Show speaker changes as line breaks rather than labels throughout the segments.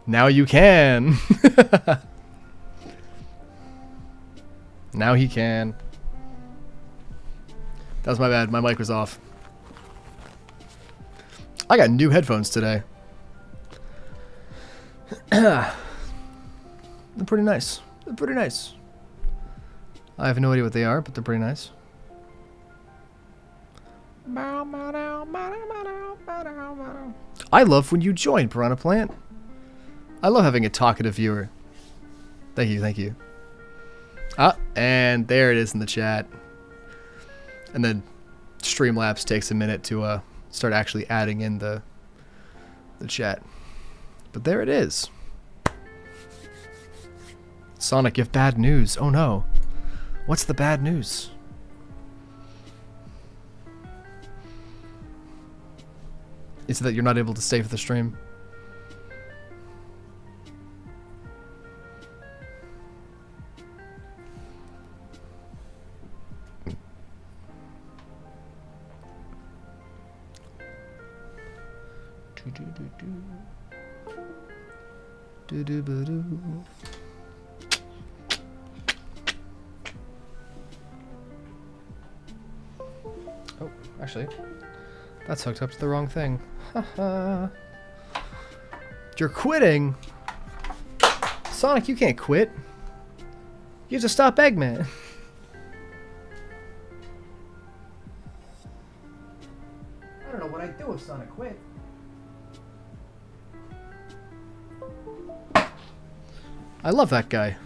Now you can. Now he can. That was my bad. My mic was off. I got new headphones today. They're pretty nice. They're pretty nice. I have no idea what they are, but they're pretty nice. I love when you join, Piranha Plant. I love having a talkative viewer. Thank you, thank you. Ah, and there it is in the chat. And then Streamlabs takes a minute to start actually adding in the chat. But there it is. Sonic, you have bad news. Oh no. What's the bad news? Is it that you're not able to stay for the stream? Oh, actually, that's hooked up to the wrong thing. Haha. You're quitting? Sonic, you can't quit. You have to stop Eggman. I don't know what I'd do if Sonic quit. I love that guy.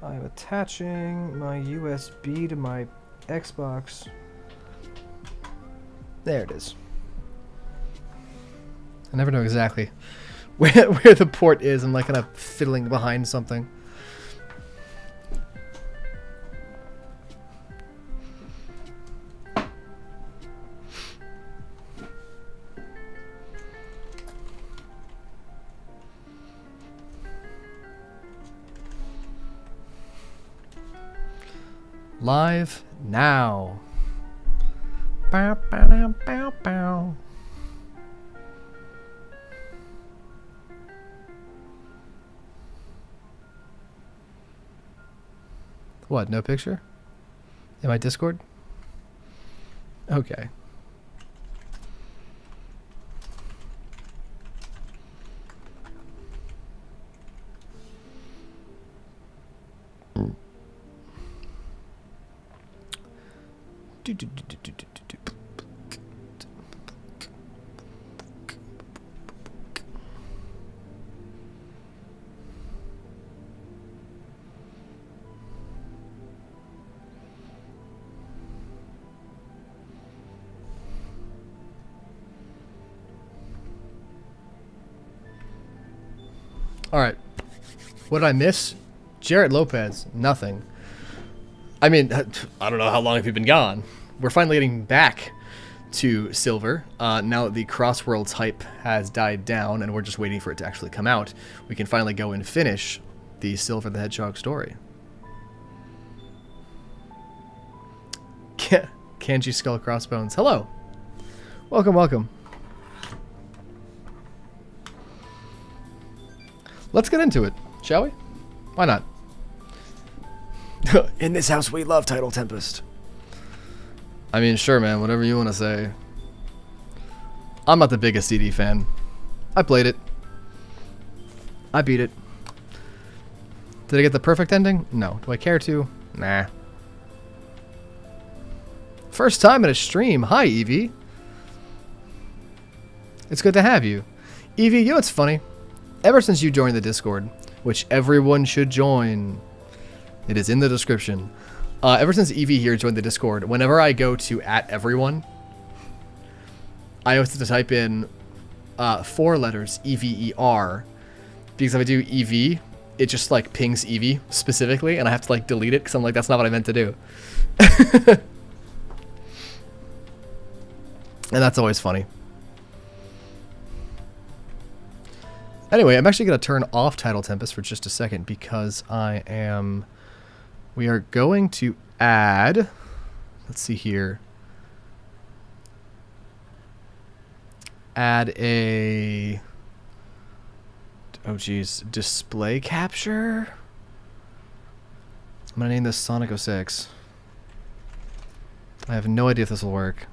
I'm attaching my USB to my Xbox. There it is. I never know exactly where the port is. I'm like kind of fiddling behind something. Live now. Bow, bow, bow, bow. What? No picture? In my Discord? Okay. Alright. What did I miss? Jared Lopez. Nothing. I mean, I don't know how long have you been gone. We're finally getting back to Silver. Now that the Crossworlds hype has died down and we're just waiting for it to actually come out, we can finally go and finish the Silver the Hedgehog story. Kanji Skull Crossbones. Hello. Welcome, welcome. Let's get into it, shall we? Why not? In this house we love Tidal Tempest. I mean, sure, man, whatever you want to say. I'm not the biggest CD fan. I played it. I beat it. Did I get the perfect ending? No. Do I care to? Nah. First time at a stream. Hi, Evie. It's good to have you. Evie, you know what's funny? Ever since you joined the Discord, which everyone should join, it is in the description. Ever since Evie here joined the Discord, whenever I go to @everyone, I always have to type in 4 letters, EVER, because if I do EV, it just like pings Evie specifically, and I have to like delete it because I'm like, that's not what I meant to do. And that's always funny. Anyway, I'm actually going to turn off Tidal Tempest for just a second because we are going to add, let's see here, add a, oh geez, display capture? I'm going to name this Sonic 06. I have no idea if this will work.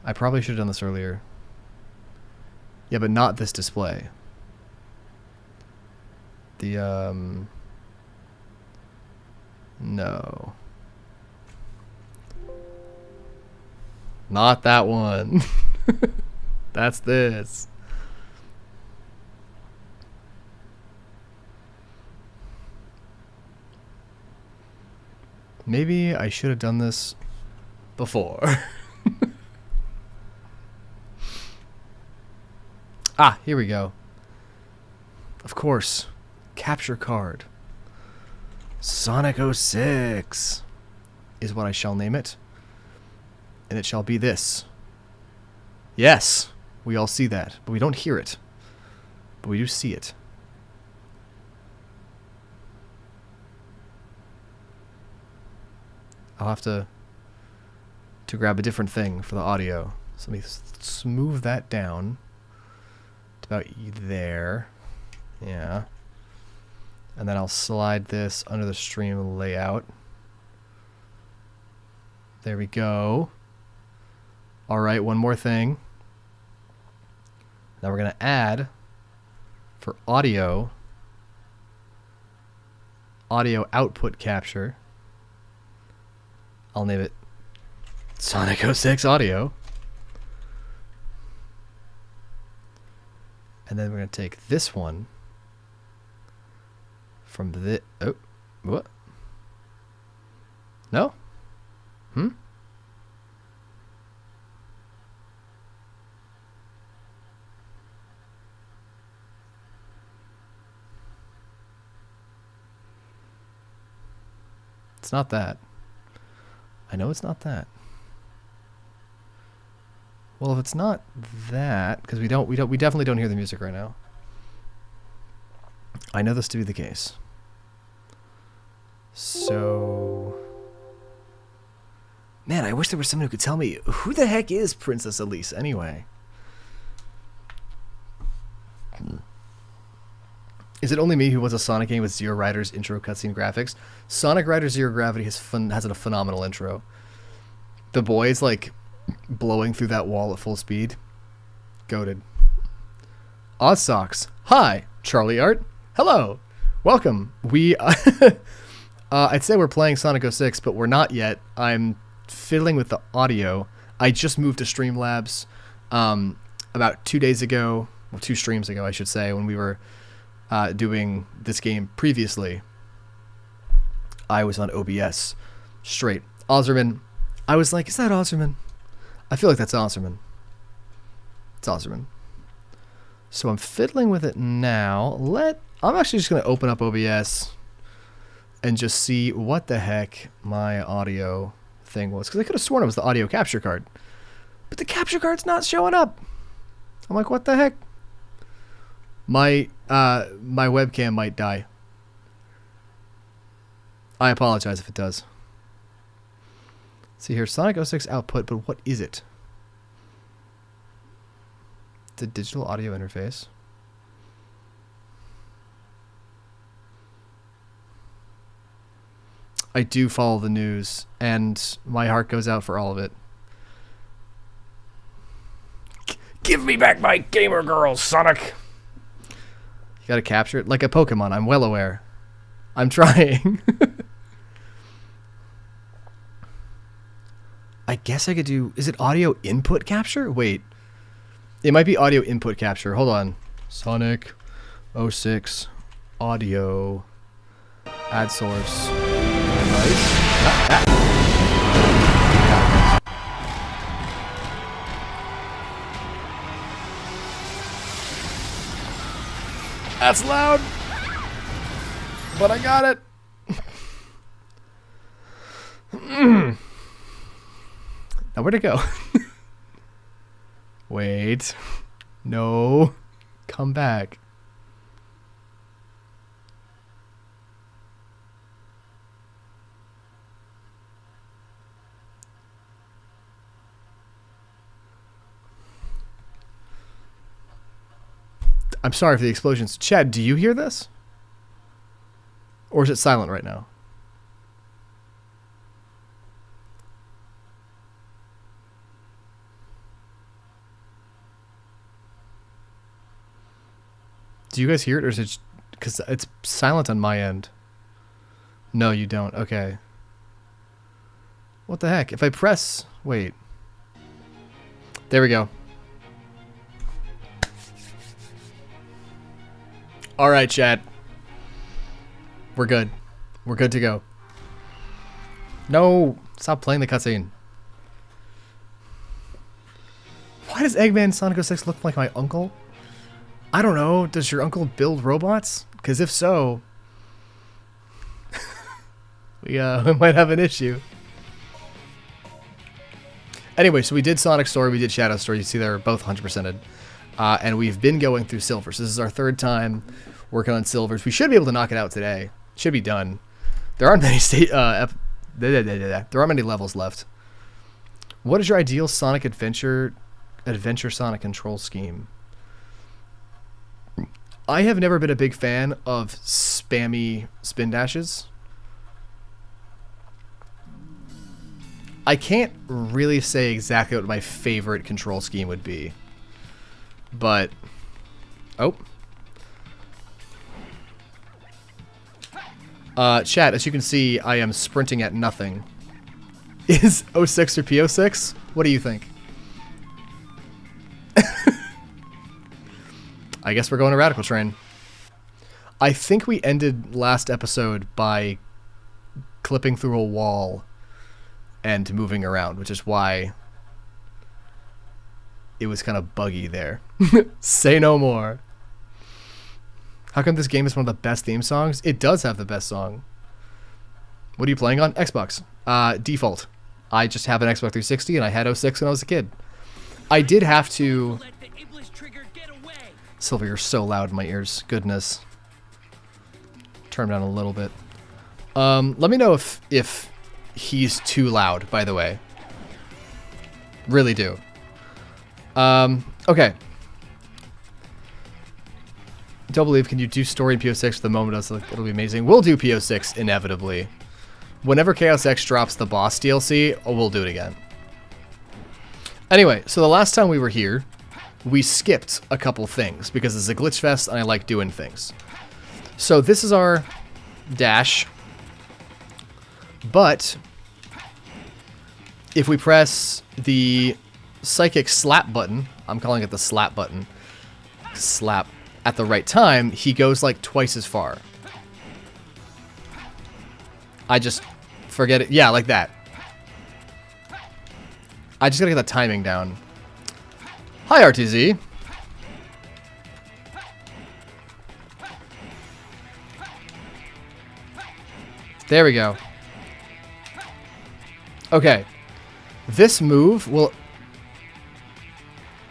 I probably should have done this earlier. Yeah, but not this display. No. Not that one. That's this. Maybe I should have done this before. Ah, here we go. Of course. Capture card. Sonic 06 is what I shall name it. And it shall be this. Yes, we all see that, but we don't hear it. But we do see it. I'll have to grab a different thing for the audio. So let me smooth that down to about there. Yeah. And then I'll slide this under the stream layout. There we go. All right, one more thing. Now we're going to add, for audio output capture, I'll name it Sonic 06 Audio. And then we're going to take this one from the... Oh, what? No? It's not that. I know it's not that. Well, if it's not that, because we definitely don't hear the music right now. I know this to be the case. So, man, I wish there was someone who could tell me who the heck is Princess Elise anyway. Is it only me who wants a Sonic game with Zero Rider's intro cutscene graphics? Sonic Rider Zero Gravity has a phenomenal intro. The boys like blowing through that wall at full speed. Goated. Oz Socks. Hi, Charlie Art. Hello. Welcome. We I'd say we're playing Sonic 06, but we're not yet. I'm fiddling with the audio. I just moved to Streamlabs about 2 days ago, well, 2 streams ago, I should say, when we were doing this game previously. I was on OBS straight. Ozerman. I was like, is that Ozerman? I feel like that's Ozerman. It's Ozerman. So I'm fiddling with it now. I'm actually just going to open up OBS and just see what the heck my audio thing was. Because I could have sworn it was the audio capture card. But the capture card's not showing up. I'm like, what the heck? My webcam might die. I apologize if it does. See here, Sonic 06 output, but what is it? It's a digital audio interface. I do follow the news, and my heart goes out for all of it. Give me back my gamer girl, Sonic! You gotta capture it like a Pokemon, I'm well aware. I'm trying. I guess I could do... Is it audio input capture? Wait. It might be audio input capture. Hold on. Sonic 06 audio add source device. That's loud. But I got it. Now where'd it go? Wait. No. Come back. I'm sorry for the explosions. Chad, do you hear this? Or is it silent right now? Do you guys hear it, or is it... Because it's silent on my end. No, you don't. Okay. What the heck? If I press... Wait. There we go. Alright, chat. We're good. We're good to go. No! Stop playing the cutscene. Why does Eggman Sonic 06 look like my uncle? I don't know. Does your uncle build robots? Because if so, we might have an issue. Anyway, so we did Sonic Story, we did Shadow Story. You see they're both 100%ed. And we've been going through Silvers. This is our third time working on Silvers. We should be able to knock it out today. Should be done. There aren't many there aren't many levels left. What is your ideal Sonic Adventure Sonic control scheme? I have never been a big fan of spammy spin dashes. I can't really say exactly what my favorite control scheme would be. But... Oh. Chat, as you can see, I am sprinting at nothing. Is 06 or P06? What do you think? I guess we're going to Radical Train. I think we ended last episode by clipping through a wall and moving around, which is why it was kind of buggy there. Say no more. How come this game is one of the best theme songs? It does have the best song. What are you playing on? Xbox. Default. I just have an Xbox 360 and I had 06 when I was a kid. I did have to... Silver, you're so loud in my ears. Goodness. Turn him down a little bit. Let me know if he's too loud, by the way. Really do. Okay. Don't believe, can you do story in PO6 for the moment? It'll be amazing. We'll do PO6 inevitably. Whenever Chaos X drops the boss DLC, we'll do it again. Anyway, so the last time we were here, we skipped a couple things because it's a glitch fest and I like doing things. So this is our dash. But if we press the psychic slap button, I'm calling it the slap button, slap, at the right time, he goes like twice as far. I just forget it. Yeah, like that. I just gotta get the timing down. Hi, RTZ. There we go. Okay. This move will...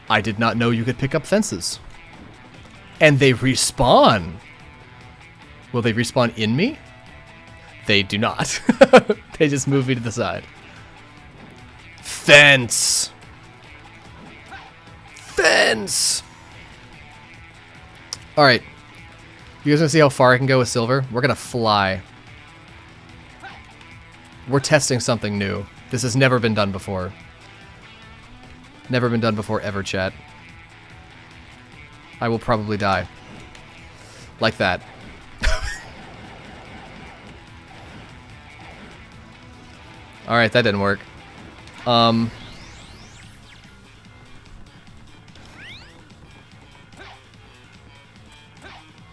I did not know you could pick up fences. And they respawn. Will they respawn in me? They do not. They just move me to the side. Fence. Fence. All right. You guys want to see how far I can go with Silver? We're going to fly. We're testing something new. This has never been done before. Never been done before ever, chat. I will probably die. Like that. Alright, that didn't work.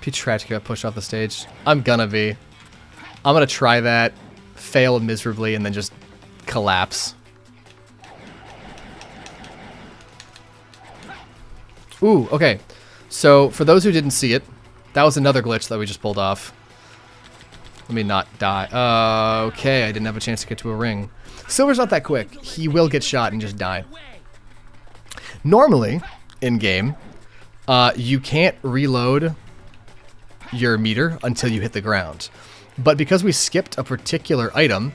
Be tragic got pushed off the stage. I'm gonna be. I'm gonna try that, fail miserably, and then just collapse. Ooh, okay. So, for those who didn't see it, that was another glitch that we just pulled off. Let me not die. Okay, I didn't have a chance to get to a ring. Silver's not that quick. He will get shot and just die. Normally, in-game, you can't reload your meter until you hit the ground. But because we skipped a particular item,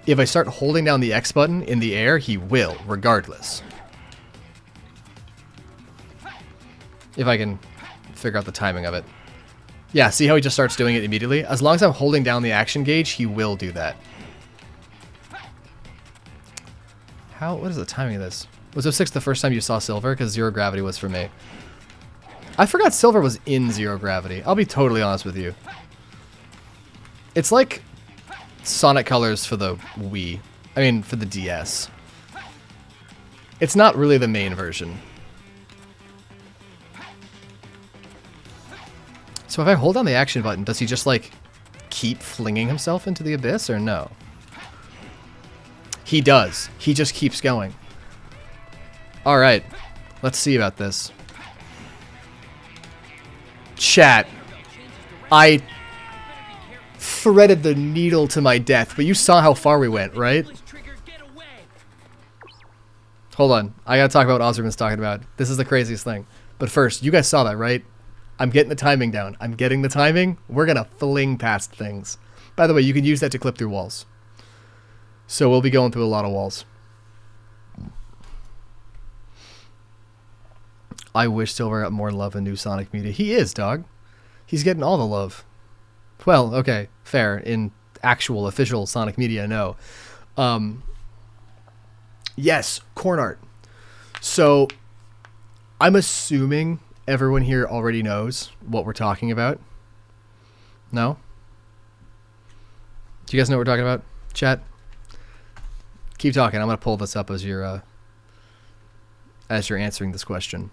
if I start holding down the X button in the air, he will, regardless. If I can figure out the timing of it. Yeah, see how he just starts doing it immediately? As long as I'm holding down the action gauge, he will do that. What is the timing of this? Was 06 the first time you saw Silver? Because Zero Gravity was for me. I forgot Silver was in Zero Gravity. I'll be totally honest with you. It's like Sonic Colors for the Wii. I mean, for the DS. It's not really the main version. So if I hold down the action button, does he just, like, keep flinging himself into the abyss, or no? He does. He just keeps going. Alright. Let's see about this. Chat. I threaded the needle to my death, but you saw how far we went, right? Hold on. I gotta talk about what Ozerman's talking about. This is the craziest thing. But first, you guys saw that, right? I'm getting the timing down. I'm getting the timing. We're gonna fling past things. By the way, you can use that to clip through walls. So we'll be going through a lot of walls. I wish Silver got more love in new Sonic media. He is, dog. He's getting all the love. Well, okay, fair. In actual, official Sonic media, no. Yes, corn art. So, I'm assuming everyone here already knows what we're talking about. No? Do you guys know what we're talking about? Chat? Keep talking. I'm going to pull this up as you're answering this question.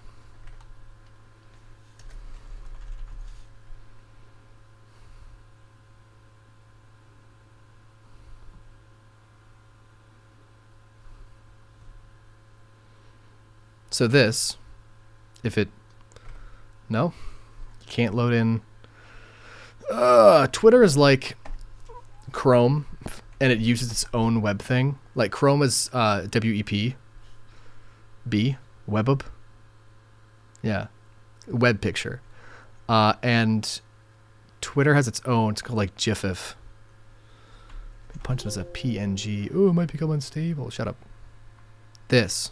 So this, if it, no, you can't load in. Twitter is like Chrome, and it uses its own web thing. Like Chrome is WEP, WebUp, yeah, web picture, and Twitter has its own. It's called like GIFIF. Punch as a PNG. Ooh, it might become unstable. Shut up. This.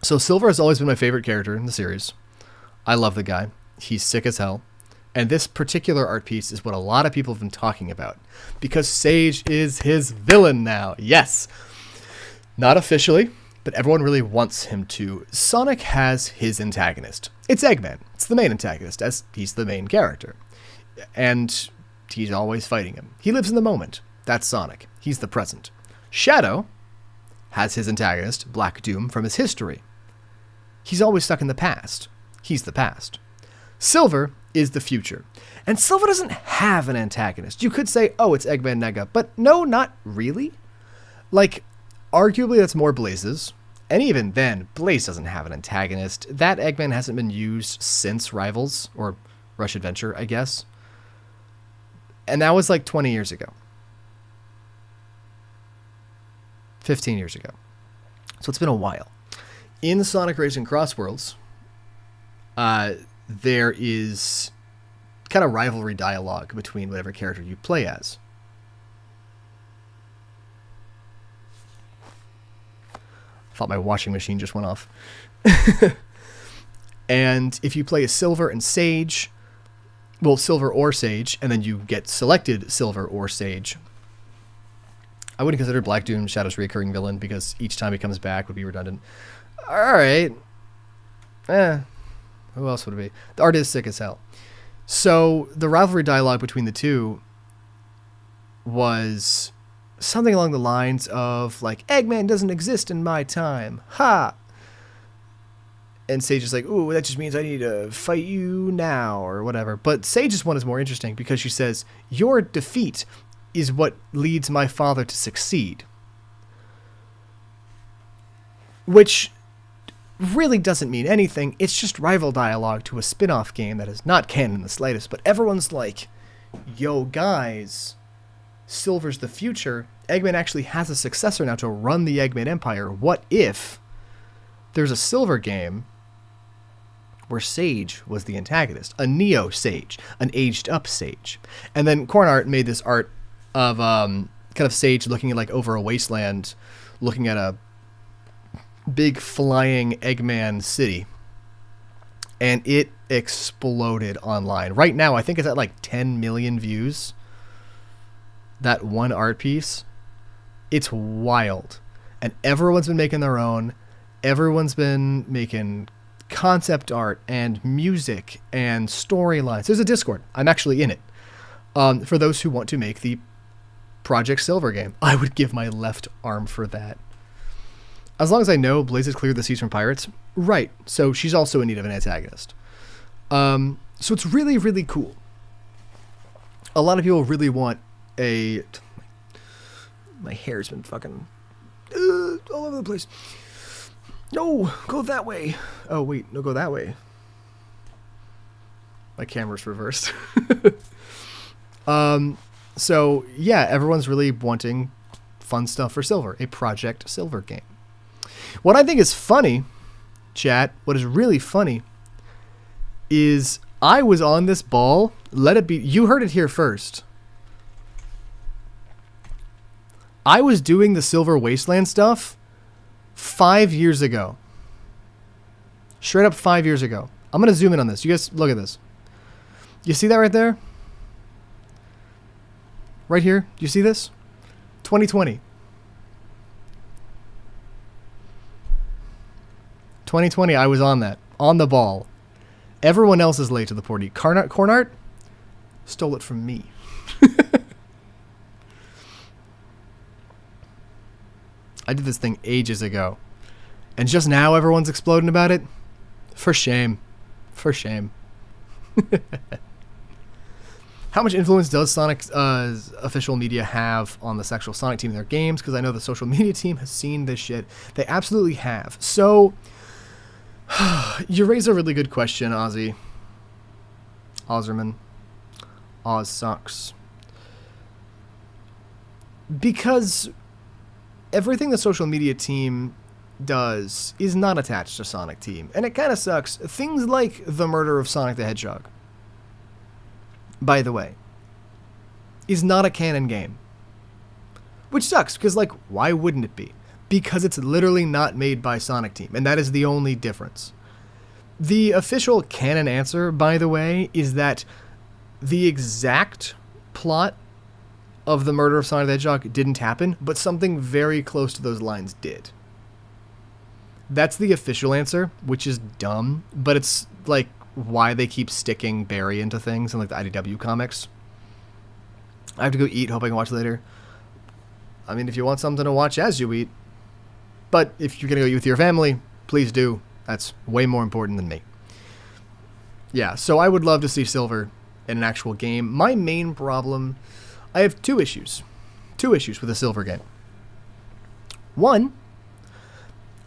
So Silver has always been my favorite character in the series. I love the guy. He's sick as hell. And this particular art piece is what a lot of people have been talking about. Because Sage is his villain now. Yes. Not officially, but everyone really wants him to. Sonic has his antagonist. It's Eggman. It's the main antagonist, as he's the main character. And he's always fighting him. He lives in the moment. That's Sonic. He's the present. Shadow has his antagonist, Black Doom, from his history. He's always stuck in the past. He's the past. Silver is the future. And Silver doesn't have an antagonist. You could say, oh, it's Eggman Nega. But no, not really. Like, arguably that's more Blaze's. And even then, Blaze doesn't have an antagonist. That Eggman hasn't been used since Rivals, or Rush Adventure, I guess. And that was like 20 years ago. 15 years ago. So it's been a while. In Sonic Racing Cross Worlds, there is kind of rivalry dialogue between whatever character you play as. I thought my washing machine just went off. And if you play as Silver and Sage, well, Silver or Sage, and then you get selected Silver or Sage, I wouldn't consider Black Doom Shadow's recurring villain because each time he comes back would be redundant. Alright. Who else would it be? The art is sick as hell. So, the rivalry dialogue between the two was something along the lines of, like, Eggman doesn't exist in my time. Ha! And Sage is like, ooh, that just means I need to fight you now, or whatever. But Sage's one is more interesting because she says, your defeat is what leads my father to succeed. Which really doesn't mean anything. It's just rival dialogue to a spin-off game that is not canon in the slightest. But everyone's like, yo, guys, Silver's the future. Eggman actually has a successor now to run the Eggman Empire. What if there's a Silver game where Sage was the antagonist? A Neo Sage. An aged-up Sage. And then Corn Art made this art of kind of Sage looking like over a wasteland, looking at a big flying Eggman city. and it exploded online. Right now, I think it's at like 10 million views. That one art piece. It's wild. And everyone's been making their own. Everyone's been making concept art and music and storylines. There's a Discord. I'm actually in it. For those who want to make the Project Silver game. I would give my left arm for that. As long as I know Blaze has cleared the seas from pirates. Right. So she's also in need of an antagonist. So it's really, really cool. A lot of people really want a... My hair's been fucking all over the place. No, go that way. Oh, wait. No, go that way. My camera's reversed. So, yeah, everyone's really wanting fun stuff for Silver. A Project Silver game. What I think is funny, chat, what is really funny, is I was on this ball. Let it be. You heard it here first. I was doing the Silver Wasteland stuff 5 years ago. Straight up 5 years ago. I'm going to zoom in on this. You guys, look at this. You see that right there? Right here? Do you see this? 2020. 2020, I was on that. On the ball. Everyone else is late to the party. Corn art stole it from me. I did this thing ages ago. And just now everyone's exploding about it? For shame. For shame. How much influence does Sonic's official media have on the sexual Sonic team in their games? Because I know the social media team has seen this shit. They absolutely have. So, you raise a really good question, Ozzy. Ozerman. Oz sucks. Because everything the social media team does is not attached to Sonic Team. And it kind of sucks. Things like the murder of Sonic the Hedgehog, by the way, is not a canon game. Which sucks, because, like, why wouldn't it be? Because it's literally not made by Sonic Team, and that is the only difference. The official canon answer, by the way, is that the exact plot of the murder of Sonic the Hedgehog didn't happen, but something very close to those lines did. That's the official answer, which is dumb, but it's, like, why they keep sticking Barry into things in, like, the IDW comics. I have to go eat. Hope I can watch later. I mean, if you want something to watch as you eat. But if you're going to go eat with your family, please do. That's way more important than me. Yeah, so I would love to see Silver in an actual game. My main problem... I have two issues. Two issues with a Silver game. One,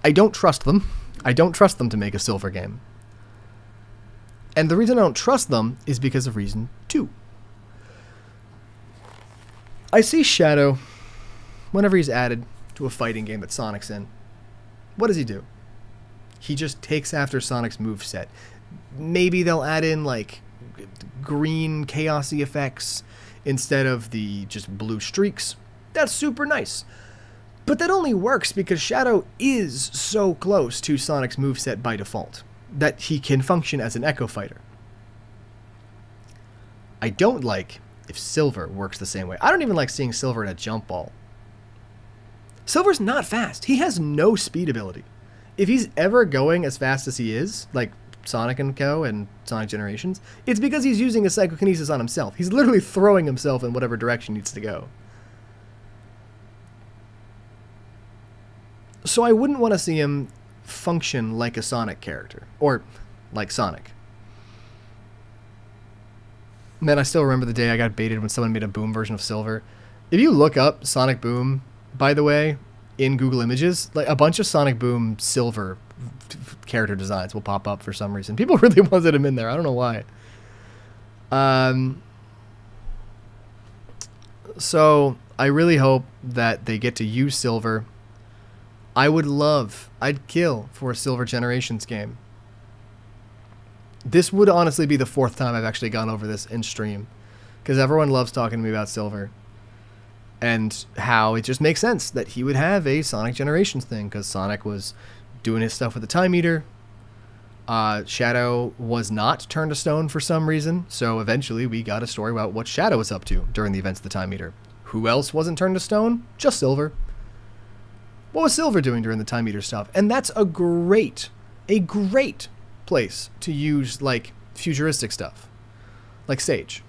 I don't trust them. I don't trust them to make a Silver game. And the reason I don't trust them is because of reason two. I see Shadow, whenever he's added to a fighting game that Sonic's in, what does he do? He just takes after Sonic's moveset. Maybe they'll add in, like, green chaosy effects instead of the just blue streaks. That's super nice. But that only works because Shadow is so close to Sonic's moveset by default that he can function as an Echo Fighter. I don't like if Silver works the same way. I don't even like seeing Silver in a jump ball. Silver's not fast. He has no speed ability. If he's ever going as fast as he is, like Sonic and Co. and Sonic Generations, it's because he's using a psychokinesis on himself. He's literally throwing himself in whatever direction he needs to go. So I wouldn't want to see him function like a Sonic character, or like Sonic. Man, I still remember the day I got baited when someone made a Boom version of Silver. If you look up Sonic Boom, by the way, in Google Images, like a bunch of Sonic Boom Silver character designs will pop up for some reason. People really wanted him in there. I don't know why. So I really hope that they get to use Silver. I'd kill for a Silver Generations game. This would honestly be the fourth time I've actually gone over this in stream, because everyone loves talking to me about Silver and how it just makes sense that he would have a Sonic Generations thing, because Sonic was doing his stuff with the Time Eater. Shadow was not turned to stone for some reason, so eventually we got a story about what Shadow was up to during the events of the Time Eater. Who else wasn't turned to stone? Just Silver. What was Silver doing during the Time Eater stuff? And that's a great place to use, like, futuristic stuff. Like Sage.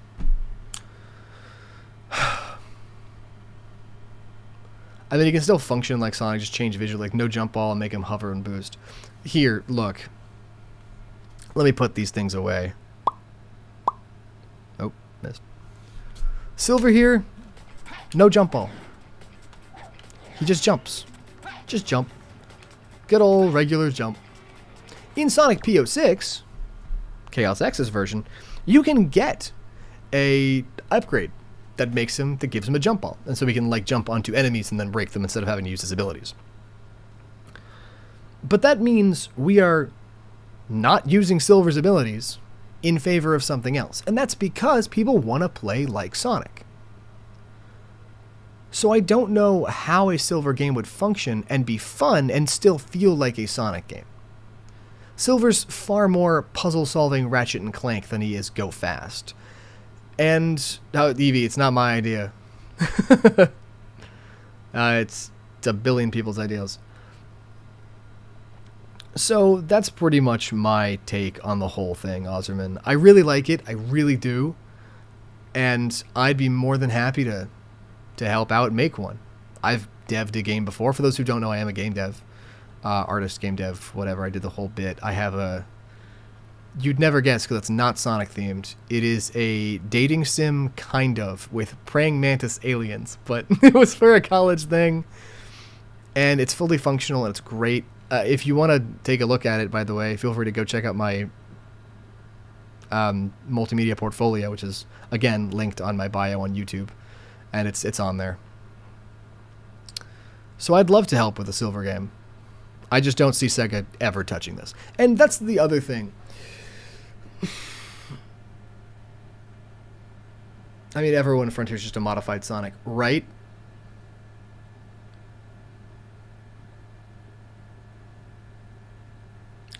I mean, he can still function like Sonic, just change visually, like no jump ball and make him hover and boost. Here, look. Let me put these things away. Oh, missed. Silver here, no jump ball. He just jumps. Just jump. Good old regular jump. In Sonic P06, Chaos X's version, you can get a upgrade that gives him a jump ball. And so he can like jump onto enemies and then break them instead of having to use his abilities. But that means we are not using Silver's abilities in favor of something else. And that's because people want to play like Sonic. So I don't know how a Silver game would function and be fun and still feel like a Sonic game. Silver's far more puzzle-solving Ratchet and Clank than he is Go Fast. And, Eevee, it's not my idea. It's a billion people's ideas. So that's pretty much my take on the whole thing, Ozerman. I really like it. I really do. And I'd be more than happy to help out and make one. I've dev'd a game before. For those who don't know, I am a game dev. Artist, game dev, whatever. I did the whole bit. I have a... You'd never guess because it's not Sonic themed. It is a dating sim, kind of, with praying mantis aliens. But it was for a college thing. And it's fully functional and it's great. If you want to take a look at it, by the way, feel free to go check out my multimedia portfolio, which is, again, linked on my bio on YouTube. And it's on there. So I'd love to help with a Silver game. I just don't see Sega ever touching this. And that's the other thing. I mean, everyone in Frontier's just a modified Sonic, right?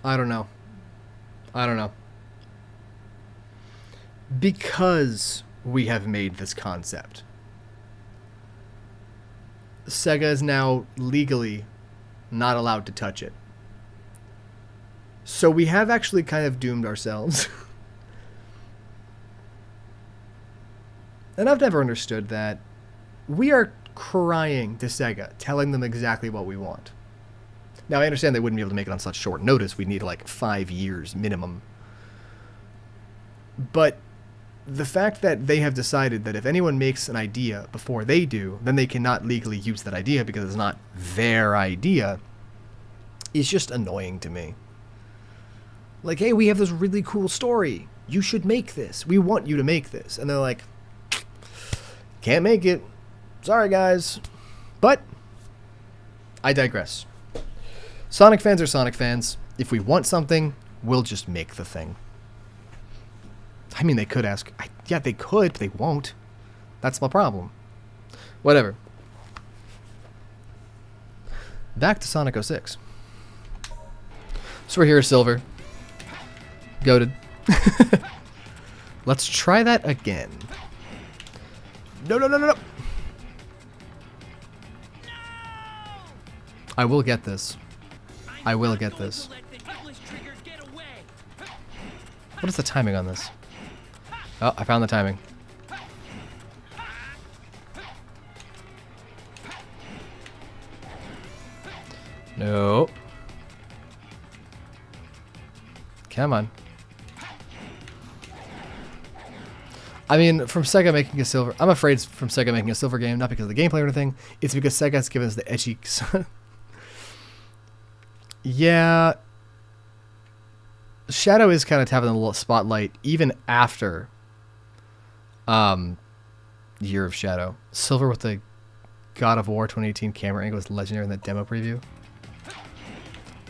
I don't know. Because we have made this concept, Sega is now legally not allowed to touch it. So we have actually kind of doomed ourselves. And I've never understood that. We are crying to Sega, telling them exactly what we want. Now, I understand they wouldn't be able to make it on such short notice. We'd need like 5 years minimum. But the fact that they have decided that if anyone makes an idea before they do, then they cannot legally use that idea because it's not their idea, is just annoying to me. Like, hey, we have this really cool story. You should make this. We want you to make this. And they're like, can't make it. Sorry, guys. But I digress. Sonic fans are Sonic fans. If we want something, we'll just make the thing. I mean, they could ask. Yeah, they could, but they won't. That's my problem. Whatever. Back to Sonic 06. So we're here at Silver. Goated. Let's try that again. No. I will get this. I will get this. What is the timing on this? Oh, I found the timing. No. Come on. I mean, from Sega making a Silver... I'm afraid it's from Sega making a Silver game, not because of the gameplay or anything. It's because Sega's given us the edgy... Yeah. Shadow is kind of having a little spotlight even after Year of Shadow. Silver with the God of War 2018 camera angle is legendary in that demo preview.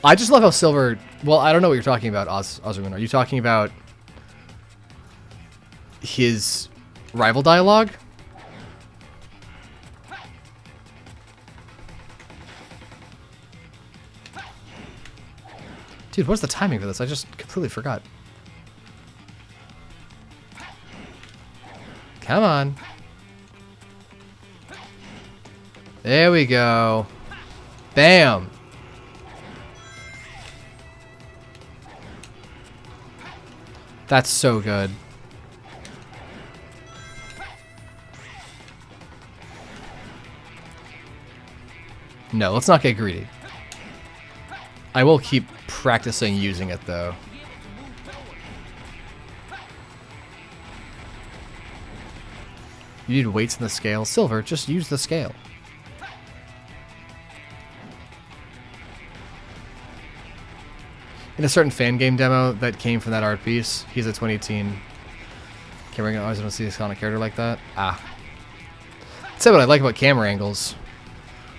I just love how Silver... Well, I don't know what you're talking about, Ozerman. Are you talking about his rival dialogue? Dude, what's the timing for this? I just completely forgot. Come on. There we go. Bam. That's so good. No, let's not get greedy. I will keep practicing using it, though. You need weights in the scale. Silver, just use the scale. In a certain fan game demo that came from that art piece, he's a 2018. Camera, I always want to see this kind of character like that. Ah. That's what I like about camera angles.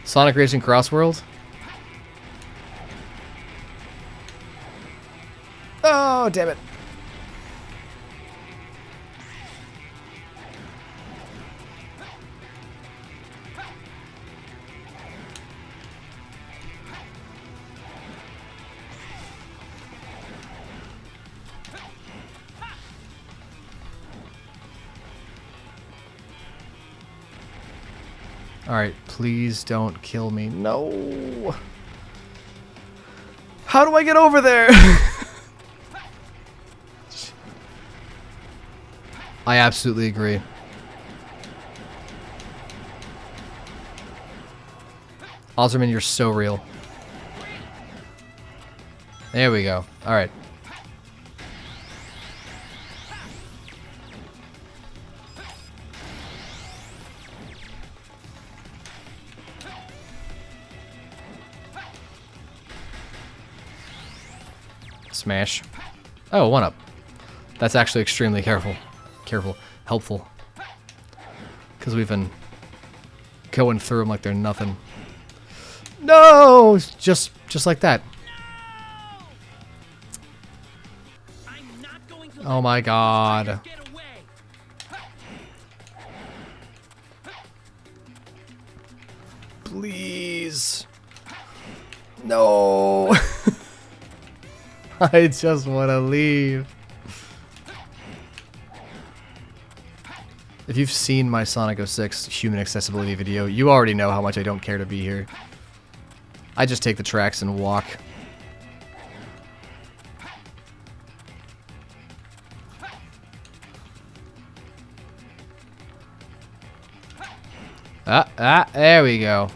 Sonic Racing Crossworld. Oh, damn it. Alright, please don't kill me. No! How do I get over there? I absolutely agree. Ozerman, you're so real. There we go. Alright. Smash. Oh, 1-up. That's actually extremely helpful. Because we've been going through them like they're nothing. No! Just like that. Oh my god. Please. No. I just want to leave. If you've seen my Sonic 06 human accessibility video, you already know how much I don't care to be here. I just take the tracks and walk. There we go.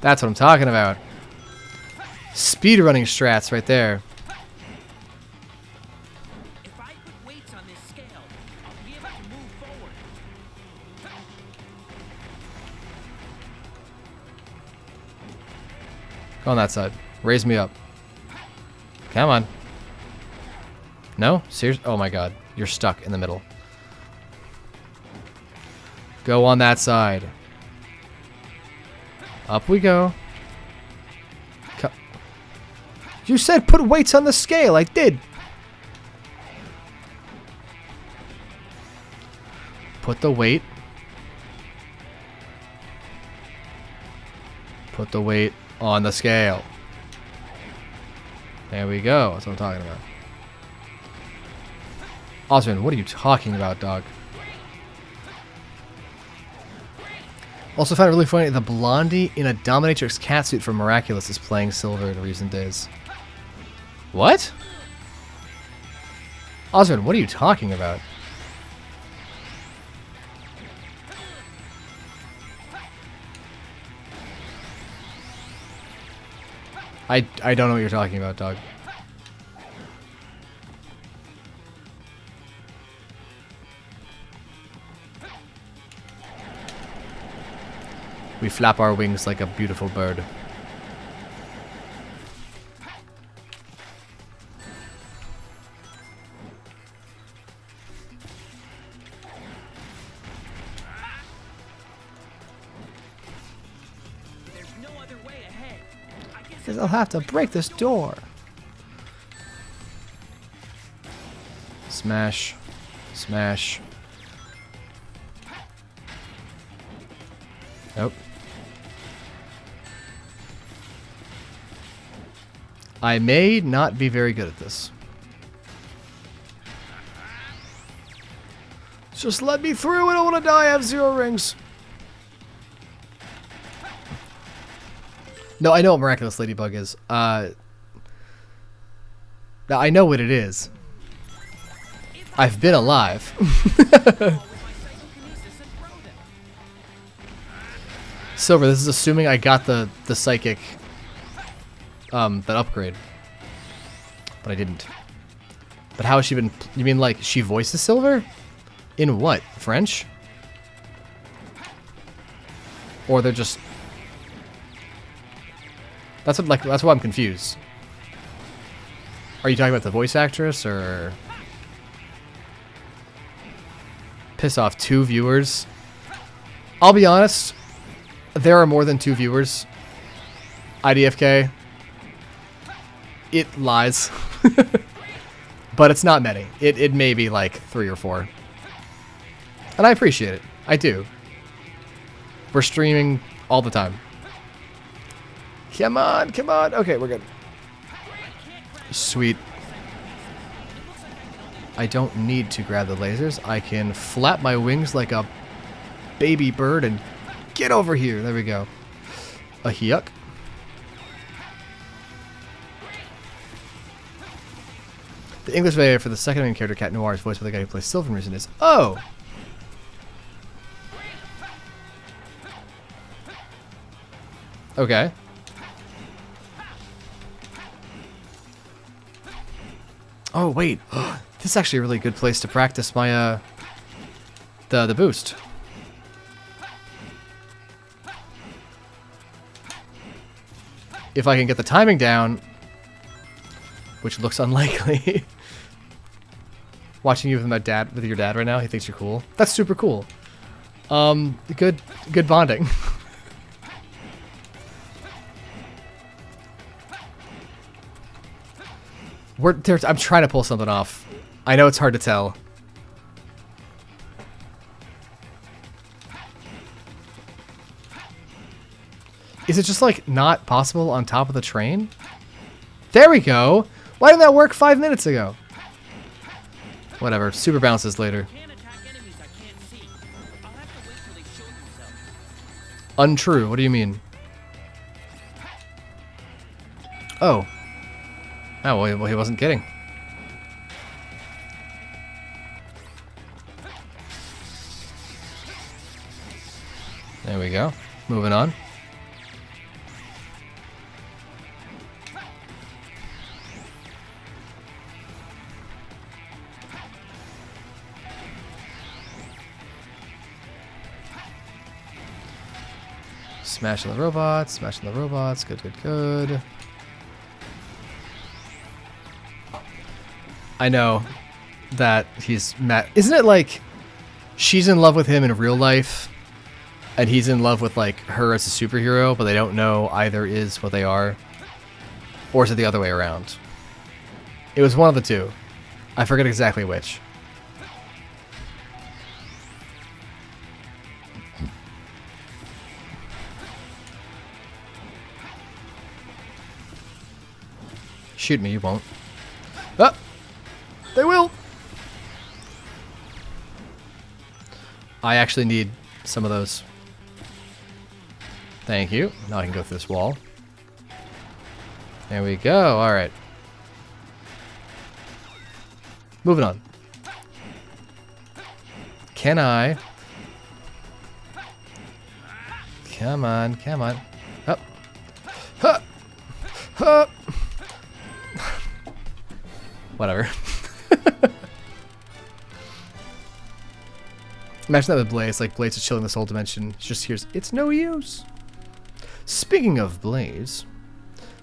That's what I'm talking about. Speedrunning strats right there.
If I put weights on this scale, I'll be able to move forward.
Go on that side. Raise me up. Come on. No? Seriously? Oh my god. You're stuck in the middle. Go on that side. Up we go. You said put weights on the scale. I did. Put the weight. Put the weight on the scale. There we go. That's what I'm talking about. Osman, what are you talking about, dog? Also found it really funny, the blondie in a dominatrix catsuit from Miraculous is playing Silver in recent days. What? Osman, what are you talking about? I don't know what you're talking about, dog. We flap our wings like a beautiful bird.
There's no other way ahead. I guess
Because I'll have to break this door. Smash. Smash. Nope. I may not be very good at this. Just let me through. I don't want to die. I have 0 rings. No, I know what Miraculous Ladybug is. Now I know what it is. I've been alive. Silver, this is assuming I got the psychic that upgrade. But I didn't. But how has she been? You mean like she voices Silver? In what? French? Or they're just... That's why I'm confused. Are you talking about the voice actress or... Piss off 2 viewers? I'll be honest, there are more than 2 viewers. IDFK. It lies. But it's not many. It may be like 3 or 4. And I appreciate it. I do. We're streaming all the time. Come on, come on. Okay, we're good. Sweet. I don't need to grab the lasers. I can flap my wings like a baby bird and get over here. There we go. A yuck. The English variant for the second main character, Cat Noir, is voiced by the guy who plays Sylvan Reason is... Oh! Okay. Oh, wait. This is actually a really good place to practice my, the boost. If I can get the timing down, which looks unlikely. Watching you with your dad right now, he thinks you're cool. That's super cool. Good bonding. I'm trying to pull something off. I know it's hard to tell. Is it just like not possible on top of the train? There we go. Why didn't that work 5 minutes ago? Whatever. Super bounces later. Untrue. What do you mean? Oh. Oh, well, he wasn't kidding. There we go. Moving on. Smashing the robots, smashing the robots. Good, good, good. I know that he's mad. Isn't it like she's in love with him in real life and he's in love with like her as a superhero, but they don't know either is what they are? Or is it the other way around? It was one of the two. I forget exactly which. Shoot me, you won't. Ah! They will! I actually need some of those. Thank you. Now I can go through this wall. There we go. Alright. Moving on. Can I... Come on, come on. Up. Huh. Huh. Whatever. Imagine that with Blaze, like Blaze is chilling this whole dimension. Just hears, it's no use. Speaking of Blaze,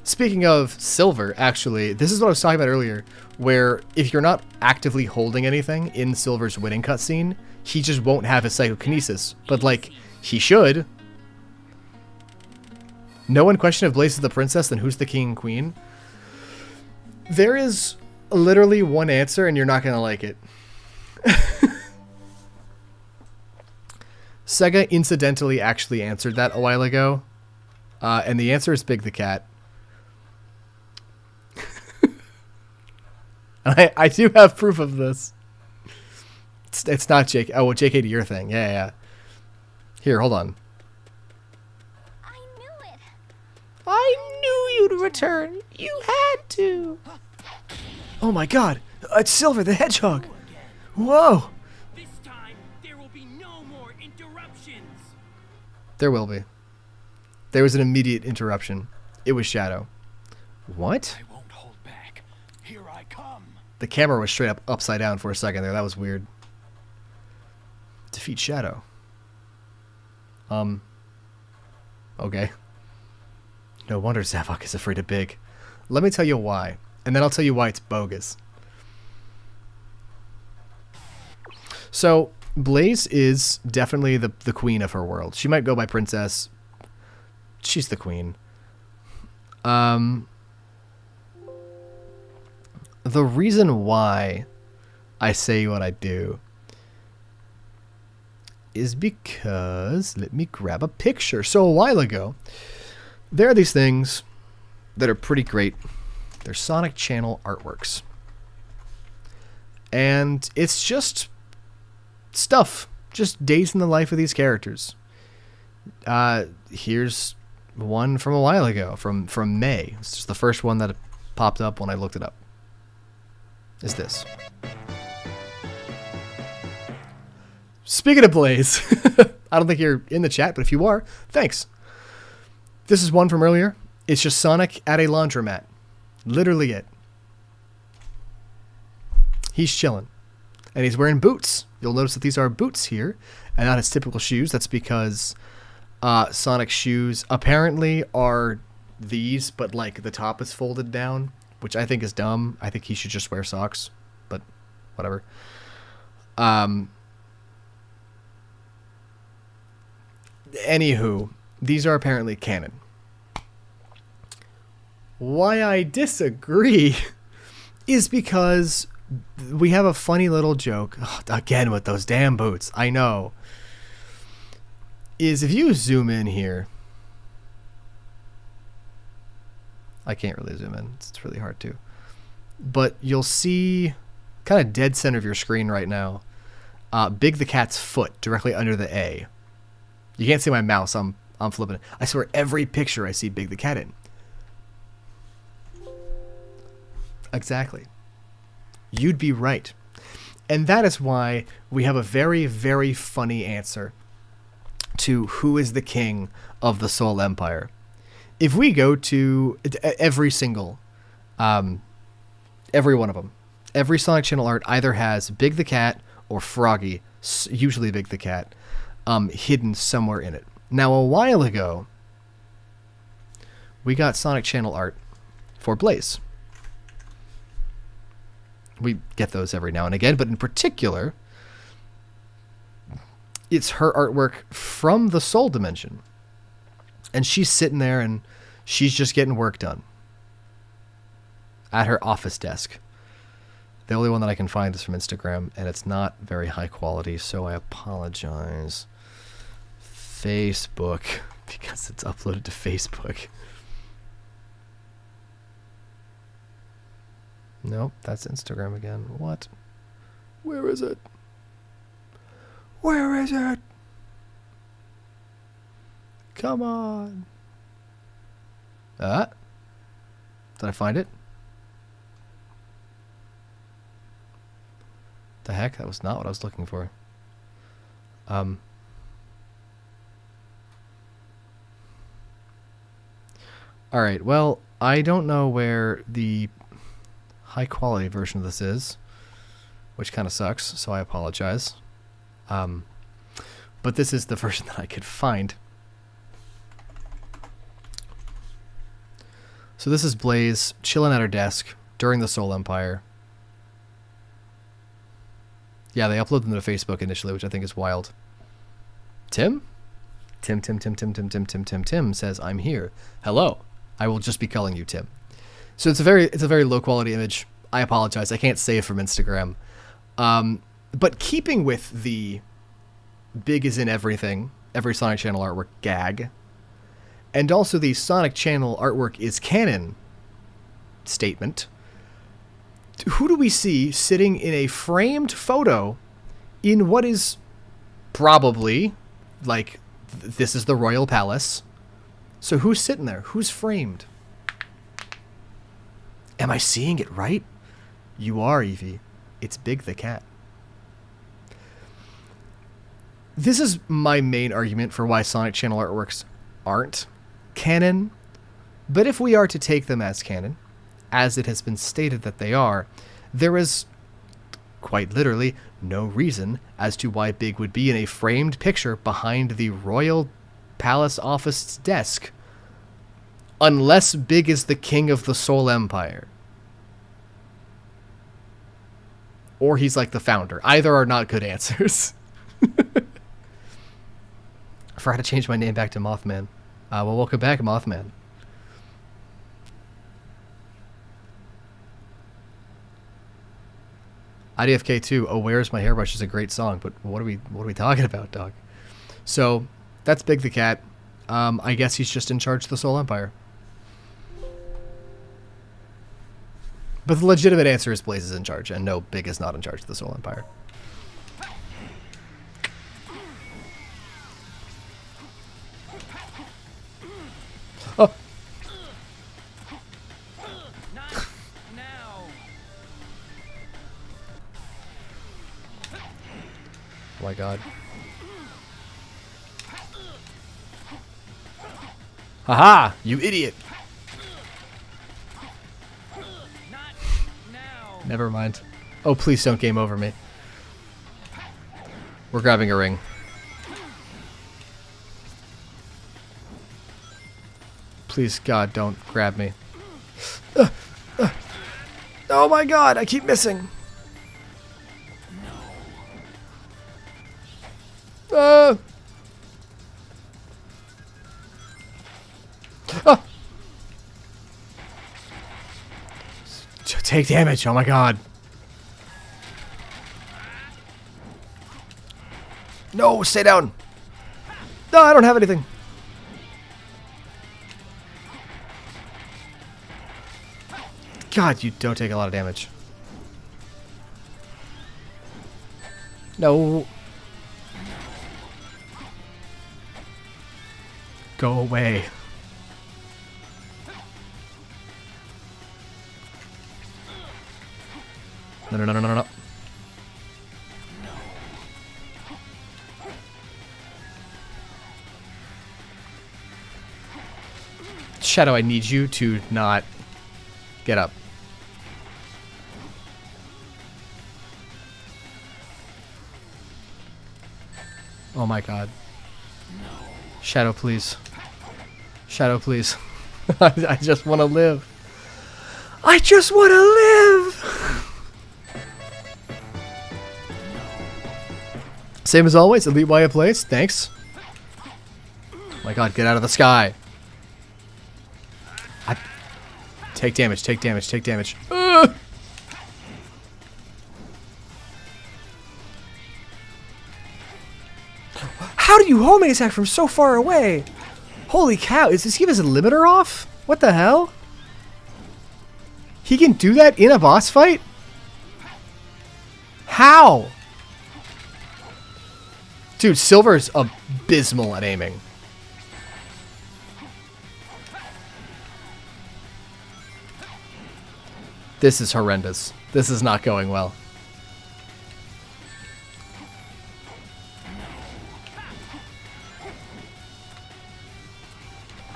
speaking of Silver, actually, this is what I was talking about earlier, where if you're not actively holding anything in Silver's winning cutscene, he just won't have his psychokinesis. But like, he should. No one question if Blaze is the princess, then who's the king and queen? There is literally one answer, and you're not gonna like it. Sega incidentally actually answered that a while ago, and the answer is Big the Cat. And I do have proof of this. It's not JK. Oh, well, JK to your thing. Yeah, yeah. Here, hold on.
I knew it.
I knew you'd return. You had to. Oh my god. It's Silver the Hedgehog. Whoa.
This time, there will be no more interruptions.
There will be. There was an immediate interruption. It was Shadow. What?
I won't hold back. Here I come.
The camera was straight up upside down for a second there. That was weird. Defeat Shadow. Okay. No wonder Zavok is afraid of Big. Let me tell you why. And then I'll tell you why it's bogus. So, Blaze is definitely the queen of her world. She might go by Princess. She's the queen. The reason why I say what I do is because, let me grab a picture. So a while ago, there are these things that are pretty great. They're Sonic Channel artworks. And it's just stuff. Just days in the life of these characters. Here's one from a while ago, from May. It's just the first one that popped up when I looked it up. Is this. Speaking of Blaze, I don't think you're in the chat, but if you are, thanks. This is one from earlier. It's just Sonic at a laundromat. Literally it. He's chilling. And he's wearing boots. You'll notice that these are boots here, and not his typical shoes. That's because Sonic's shoes apparently are these, but like the top is folded down, which I think is dumb. I think he should just wear socks, but whatever. Anywho, these are apparently canon. Why I disagree is because we have a funny little joke, again with those damn boots, I know, is if you zoom in here, I can't really zoom in, it's really hard to, but you'll see kind of dead center of your screen right now, Big the Cat's foot directly under the A. You can't see my mouse, I'm flipping it. I swear every picture I see Big the Cat in. Exactly. You'd be right. And that is why we have a very, very funny answer to who is the king of the Soul Empire. If we go to every single, every one of them, every Sonic Channel art either has Big the Cat or Froggy, usually Big the Cat, hidden somewhere in it. Now, a while ago, we got Sonic Channel art for Blaze. We get those every now and again, but in particular, it's her artwork from the Soul Dimension. And she's sitting there and she's just getting work done at her office desk. The only one that I can find is from Instagram, and it's not very high quality, so I apologize. Facebook, because it's uploaded to Facebook. Nope, that's Instagram again. What? Where is it? Where is it? Come on. Did I find it? The heck? That was not what I was looking for. Alright, well, I don't know where the high quality version of this is, which kind of sucks, so I apologize. But this is the version that I could find. So this is Blaze chilling at her desk during the Soul Empire. Yeah, they uploaded them to Facebook initially, which I think is wild. Tim says, I'm here. Hello. I will just be calling you Tim. So it's a very low quality image. I apologize. I can't save from Instagram. But keeping with the Big is in everything, every Sonic Channel artwork gag, and also the Sonic Channel artwork is canon statement, who do we see sitting in a framed photo in what is probably, like, this is the royal palace. So who's sitting there? Who's framed? Am I seeing it right? You are, Evie. It's Big the cat. This is my main argument for why Sonic Channel artworks aren't canon. But if we are to take them as canon, as it has been stated that they are, there is, quite literally, no reason as to why Big would be in a framed picture behind the royal palace office's desk, unless Big is the king of the Soul Empire. Or he's like the founder. Either are not good answers. I forgot to change my name back to Mothman. Well, welcome back, Mothman. IDFK2, Oh Where's My Hairbrush is a great song, but what are we talking about, dog? So, that's Big the Cat. I guess he's just in charge of the Soul Empire. But the legitimate answer is Blaze is in charge, and no, Big is not in charge of the Soul Empire. Oh!
Not now.
Oh my god. Haha! You idiot!
Not now.
Never mind. Oh, please don't game over me. We're grabbing a ring. Please, God, don't grab me. Oh my god, I keep missing. Ah! Take damage, oh my god. No, stay down. No, I don't have anything. God, you don't take a lot of damage. No. Go away. No, no, no, no, no, no. Shadow, I need you to not get up. Oh my god. Shadow, please. Shadow, please. I just want to live. I just want to live! Same as always, Elite Wyatt plays. Thanks. Oh my god, get out of the sky. Take damage, take damage, take damage. How do you homing attack from so far away? Holy cow, is this his limiter off? What the hell? He can do that in a boss fight? How? Dude, Silver's abysmal at aiming. This is horrendous. This is not going well.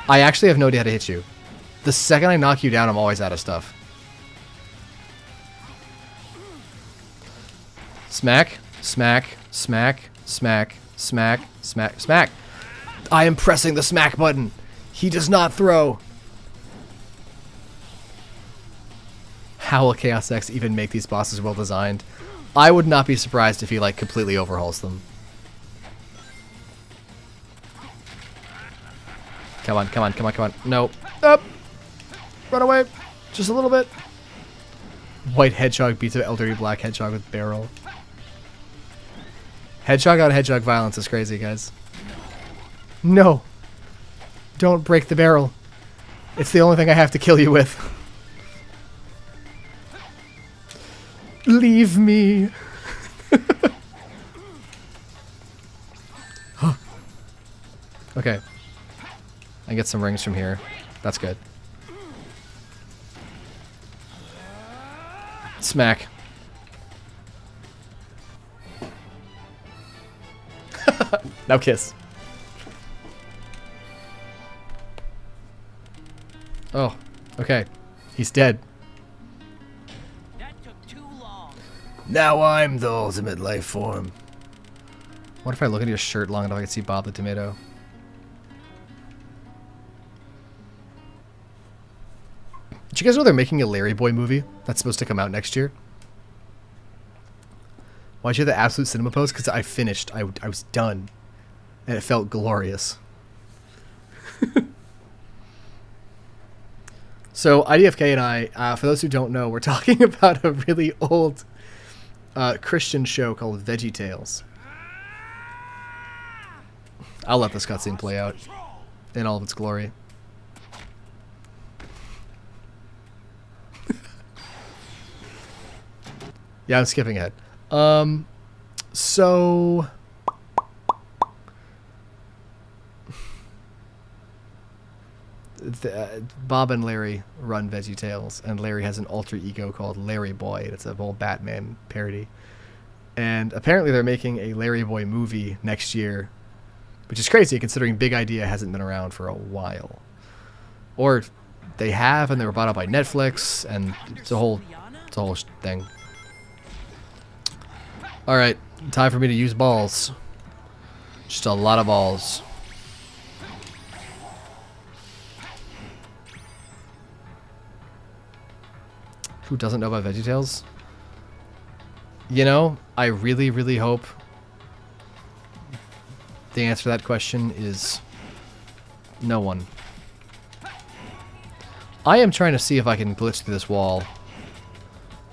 I actually have no idea how to hit you. The second I knock you down, I'm always out of stuff. Smack, smack, smack, smack, smack, smack, smack. I am pressing the smack button. He does not throw. How will Chaos X even make these bosses well designed? I would not be surprised if he like completely overhauls them. Come on, come on, come on, come on. No. Up. Run away. Just a little bit. White Hedgehog beats an elderly black hedgehog with barrel. Hedgehog on hedgehog violence is crazy, guys. No. Don't break the barrel. It's the only thing I have to kill you with. Leave me. Okay. I get some rings from here. That's good. Smack. Now kiss. Oh, okay. He's dead.
That took too long.
Now I'm the ultimate life form. What if I look at your shirt long enough I can see Bob the Tomato? Did you guys know they're making a Larry Boy movie that's supposed to come out next year? Why'd you have the absolute cinema pose? Because I finished. I was done. And it felt glorious. So IDFK and I, for those who don't know, we're talking about a really old Christian show called VeggieTales. I'll let this cutscene play out in all of its glory. Yeah, I'm skipping ahead. So Bob and Larry run VeggieTales, and Larry has an alter ego called Larry Boy. It's a whole Batman parody. And apparently they're making a Larry Boy movie next year, which is crazy considering Big Idea hasn't been around for a while. Or they have, and they were bought out by Netflix, and it's a whole thing. Alright, time for me to use balls. Just a lot of balls. Who doesn't know about VeggieTales? You know, I really, really hope the answer to that question is no one. I am trying to see if I can glitch through this wall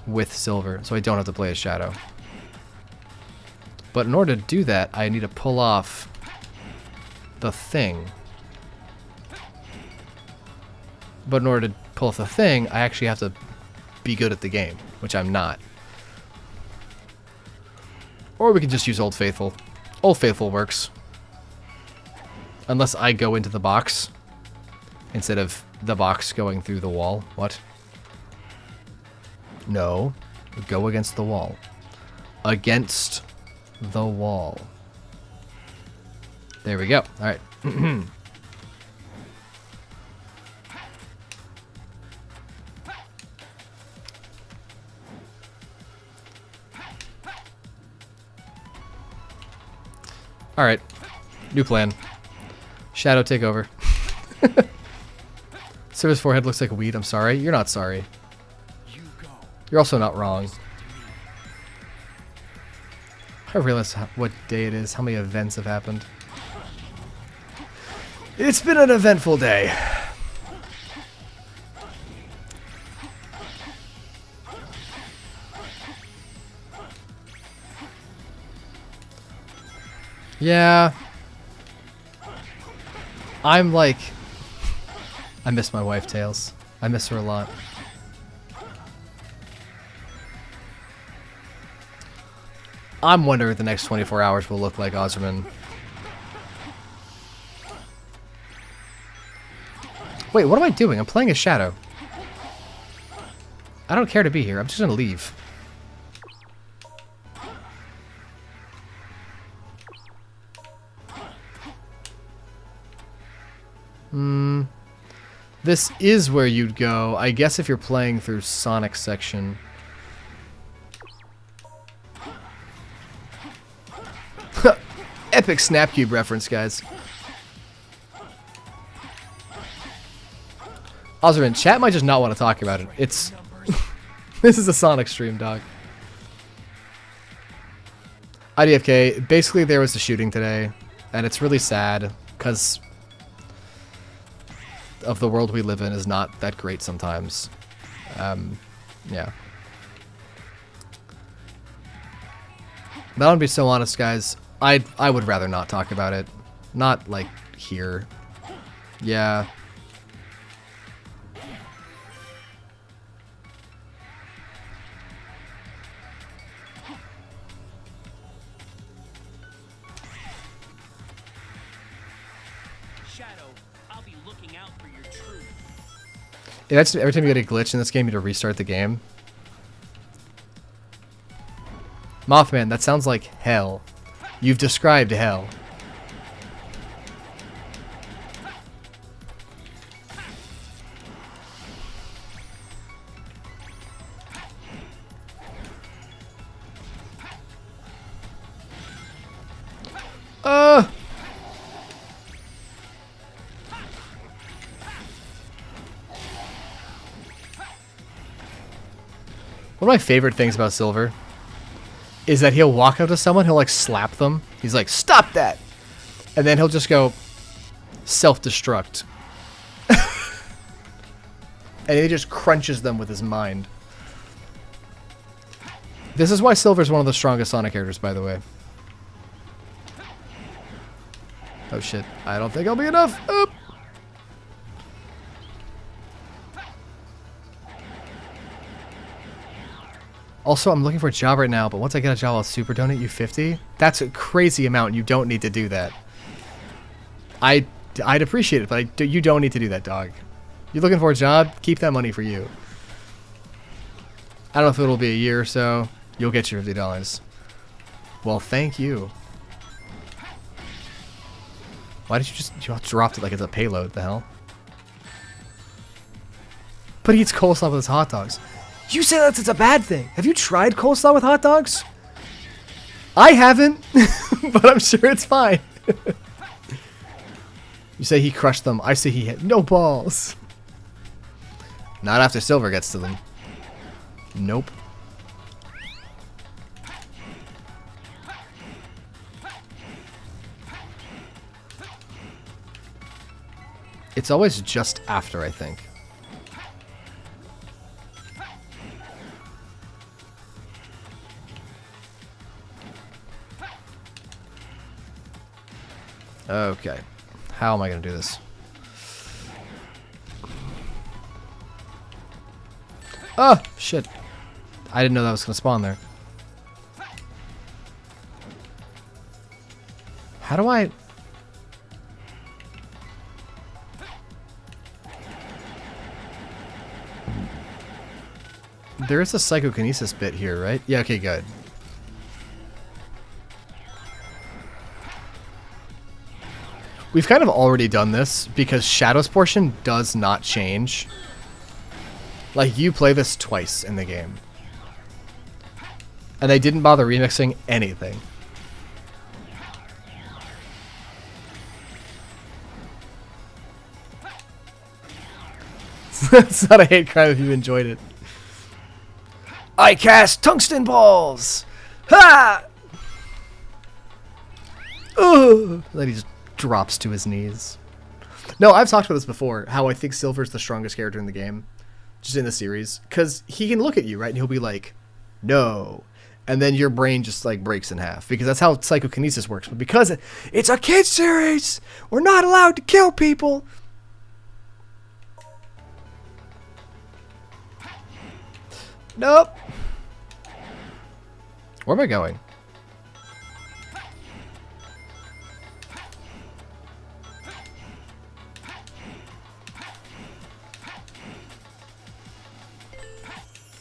with silver, so I don't have to play a shadow. But in order to do that, I need to pull off the thing. But in order to pull off the thing, I actually have to be good at the game, which I'm not. Or we can just use Old Faithful. Old Faithful works. Unless I go into the box instead of the box going through the wall. What? No. Go against the wall. Against the wall. There we go. Alright. Alright. New plan. Shadow take over. Service forehead looks like weed. I'm sorry. You're not sorry. You're also not wrong. I realize what day it is, how many events have happened. It's been an eventful day. Yeah. I'm like... I miss my wife, Tails. I miss her a lot. I'm wondering what the next 24 hours will look like, Ozerman. Wait, what am I doing? I'm playing a shadow. I don't care to be here. I'm just gonna leave. This is where you'd go. I guess if you're playing through Sonic section. Epic Snapcube reference, guys. Ozerman, chat might just not want to talk about it. It's... This is a Sonic stream, dog. IDFK, basically there was a shooting today, and it's really sad, because of the world we live in is not that great sometimes. Yeah. But I'll be so honest, guys. I would rather not talk about it. Not, like, here. Yeah.
shadow, I'll be looking out for your truth.
Yeah, that's every time you get a glitch in this game, you have to restart the game. Mothman, that sounds like hell. You've described hell. One of my favorite things about Silver is that he'll walk up to someone, he'll like slap them. He's like, "Stop that!" And then he'll just go self-destruct. And he just crunches them with his mind. This is why Silver's one of the strongest Sonic characters, by the way. Oh shit, I don't think I'll be enough. Oop. Also, I'm looking for a job right now, but once I get a job, I'll super donate you 50. That's a crazy amount, and you don't need to do that. I'd appreciate it, but you don't need to do that, dog. You're looking for a job? Keep that money for you. I don't know if it'll be a year or so. You'll get your $50. Well, thank you. Why did you dropped it like it's a payload? The hell? But he eats coleslaw with his hot dogs. You say that it's a bad thing. Have you tried coleslaw with hot dogs? I haven't, but I'm sure it's fine. You say he crushed them. I say he had no balls. Not after Silver gets to them. Nope. It's always just after, I think. Okay. How am I going to do this? Oh, shit. I didn't know that was going to spawn there. How do I... There is a psychokinesis bit here, right? Yeah, okay, good. We've kind of already done this because Shadow's portion does not change. Like, you play this twice in the game. And they didn't bother remixing anything. It's not a hate crime if you enjoyed it. I cast tungsten balls! Ha! Ugh! Then he just drops to his knees. No, I've talked about this before, how I think Silver's the strongest character in the game. Just in the series. Because he can look at you, right? And he'll be like, no. And then your brain just like breaks in half. Because that's how psychokinesis works. But because it's a kid's series, we're not allowed to kill people. Nope. Where am I going?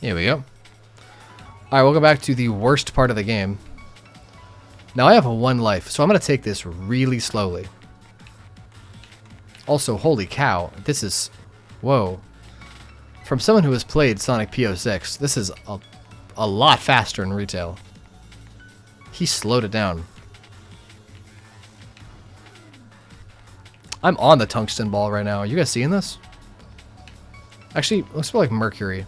Here we go. Alright, welcome back to the worst part of the game. Now I have one life, so I'm going to take this really slowly. Also, holy cow, this is... Whoa. From someone who has played Sonic PO6, this is a lot faster in retail. He slowed it down. I'm on the tungsten ball right now. Are you guys seeing this? Actually, it looks more like mercury.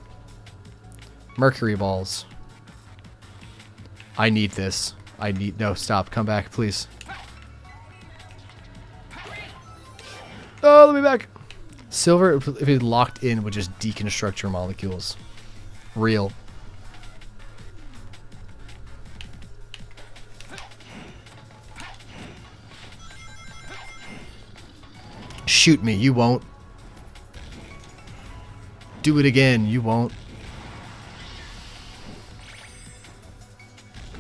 Mercury balls. I need this. I need... No, stop. Come back, please. Oh, let me back. Silver, if it locked in, would just deconstruct your molecules. Real. Shoot me. You won't. Do it again. You won't.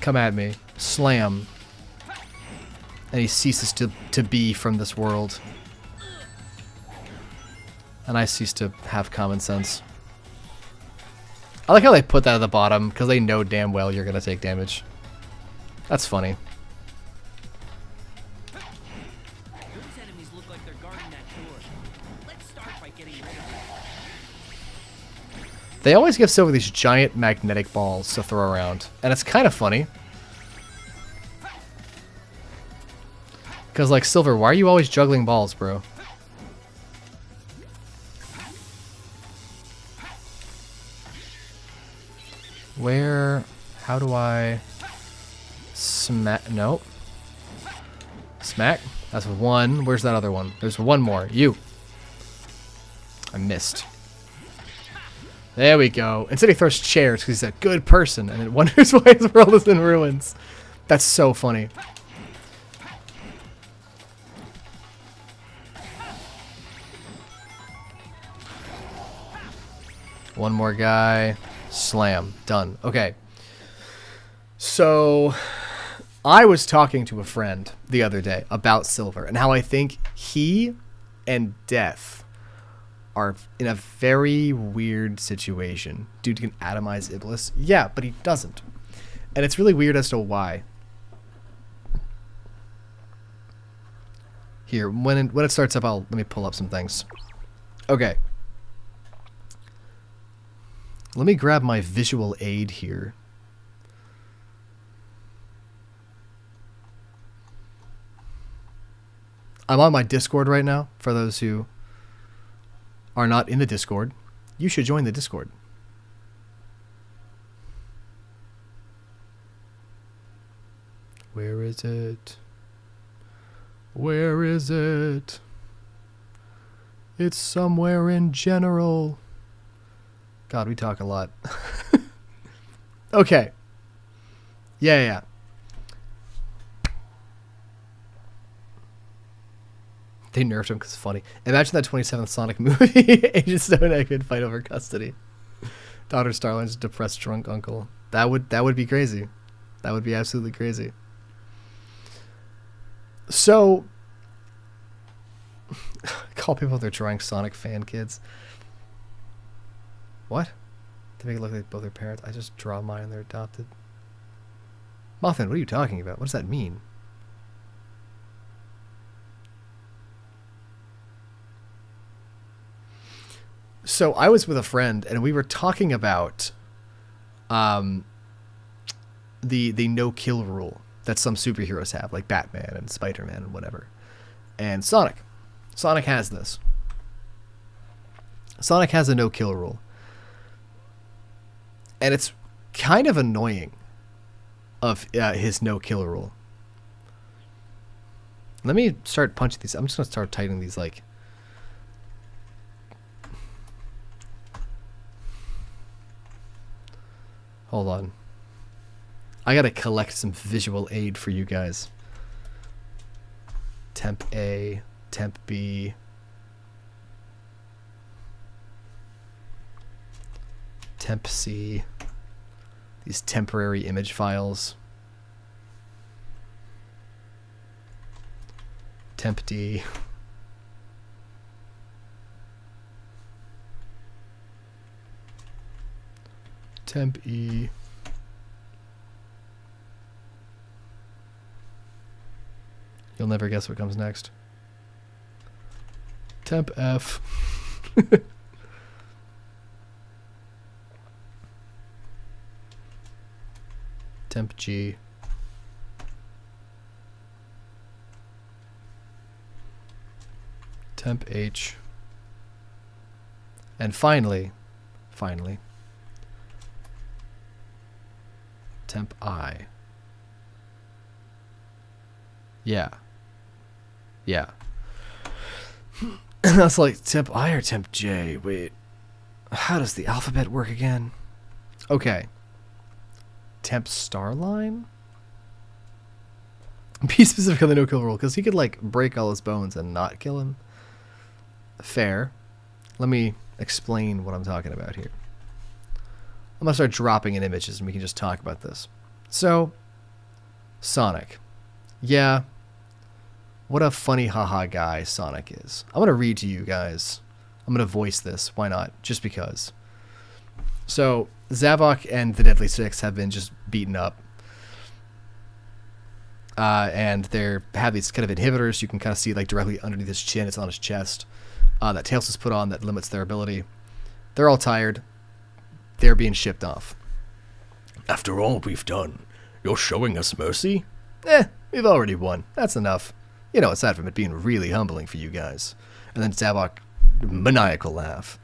Come at me. Slam. And he ceases to be from this world. And I cease to have common sense. I like how they put that at the bottom, because they know damn well you're going to take damage. That's funny.
Those enemies look like they're guarding that door. Let's start by getting rid of them.
They always give Silver these giant magnetic balls to throw around. And it's kind of funny. Because, like, Silver, why are you always juggling balls, bro? Where? How do I smack? Nope. Smack? That's one. Where's that other one? There's one more. You. I missed. There we go. Instead he throws chairs because he's a good person and it wonders why his world is in ruins. That's so funny. One more guy. Slam. Done. Okay. So, I was talking to a friend the other day about Silver and how I think he and Death are in a very weird situation. Dude can atomize Iblis. Yeah, but he doesn't. And it's really weird as to why. Here, when it starts up, let me pull up some things. Okay. Let me grab my visual aid here. I'm on my Discord right now. For those who are not in the Discord, you should join the Discord. Where is it? Where is it? It's somewhere in general. God, we talk a lot. Okay. Yeah. They nerfed him because it's funny. Imagine that 27th Sonic movie. Agent Stone could fight over custody. Daughter Starline's depressed drunk uncle. That would be crazy. That would be absolutely crazy. So, call people their drunk Sonic fan kids. What? To make it look like both their parents. I just draw mine and they're adopted. Muffin, what are you talking about? What does that mean? So I was with a friend and we were talking about the no kill rule that some superheroes have, like Batman and Spider-Man and whatever. And Sonic has this. Sonic has a no kill rule. And it's kind of annoying of his no kill rule. Let me start punching these. I'm just going to start tightening these like. Hold on. I got to collect some visual aid for you guys. Temp A, Temp B. Temp C. These temporary image files. Temp D. Temp E. You'll never guess what comes next. Temp F. Temp G. Temp H. And finally, Temp I. Yeah. That's like Temp I or Temp J. Wait. How does the alphabet work again? Okay. Temp Starline? Be specific on the no kill rule, because he could like break all his bones and not kill him. Fair. Let me explain what I'm talking about here. I'm gonna start dropping in images and we can just talk about this. So, Sonic. Yeah. What a funny haha guy Sonic is. I'm gonna read to you guys I'm going to voice this. Why not? Just because. So, Zavok and the Deadly Six have been just beaten up. And they have these kind of inhibitors. You can kind of see like directly underneath his chin. It's on his chest. That Tails has put on that limits their ability. They're all tired. They're being shipped off. After all we've done, you're showing us mercy? We've already won. That's enough. You know, aside from it being really humbling for you guys. And then Zavok, maniacal laugh.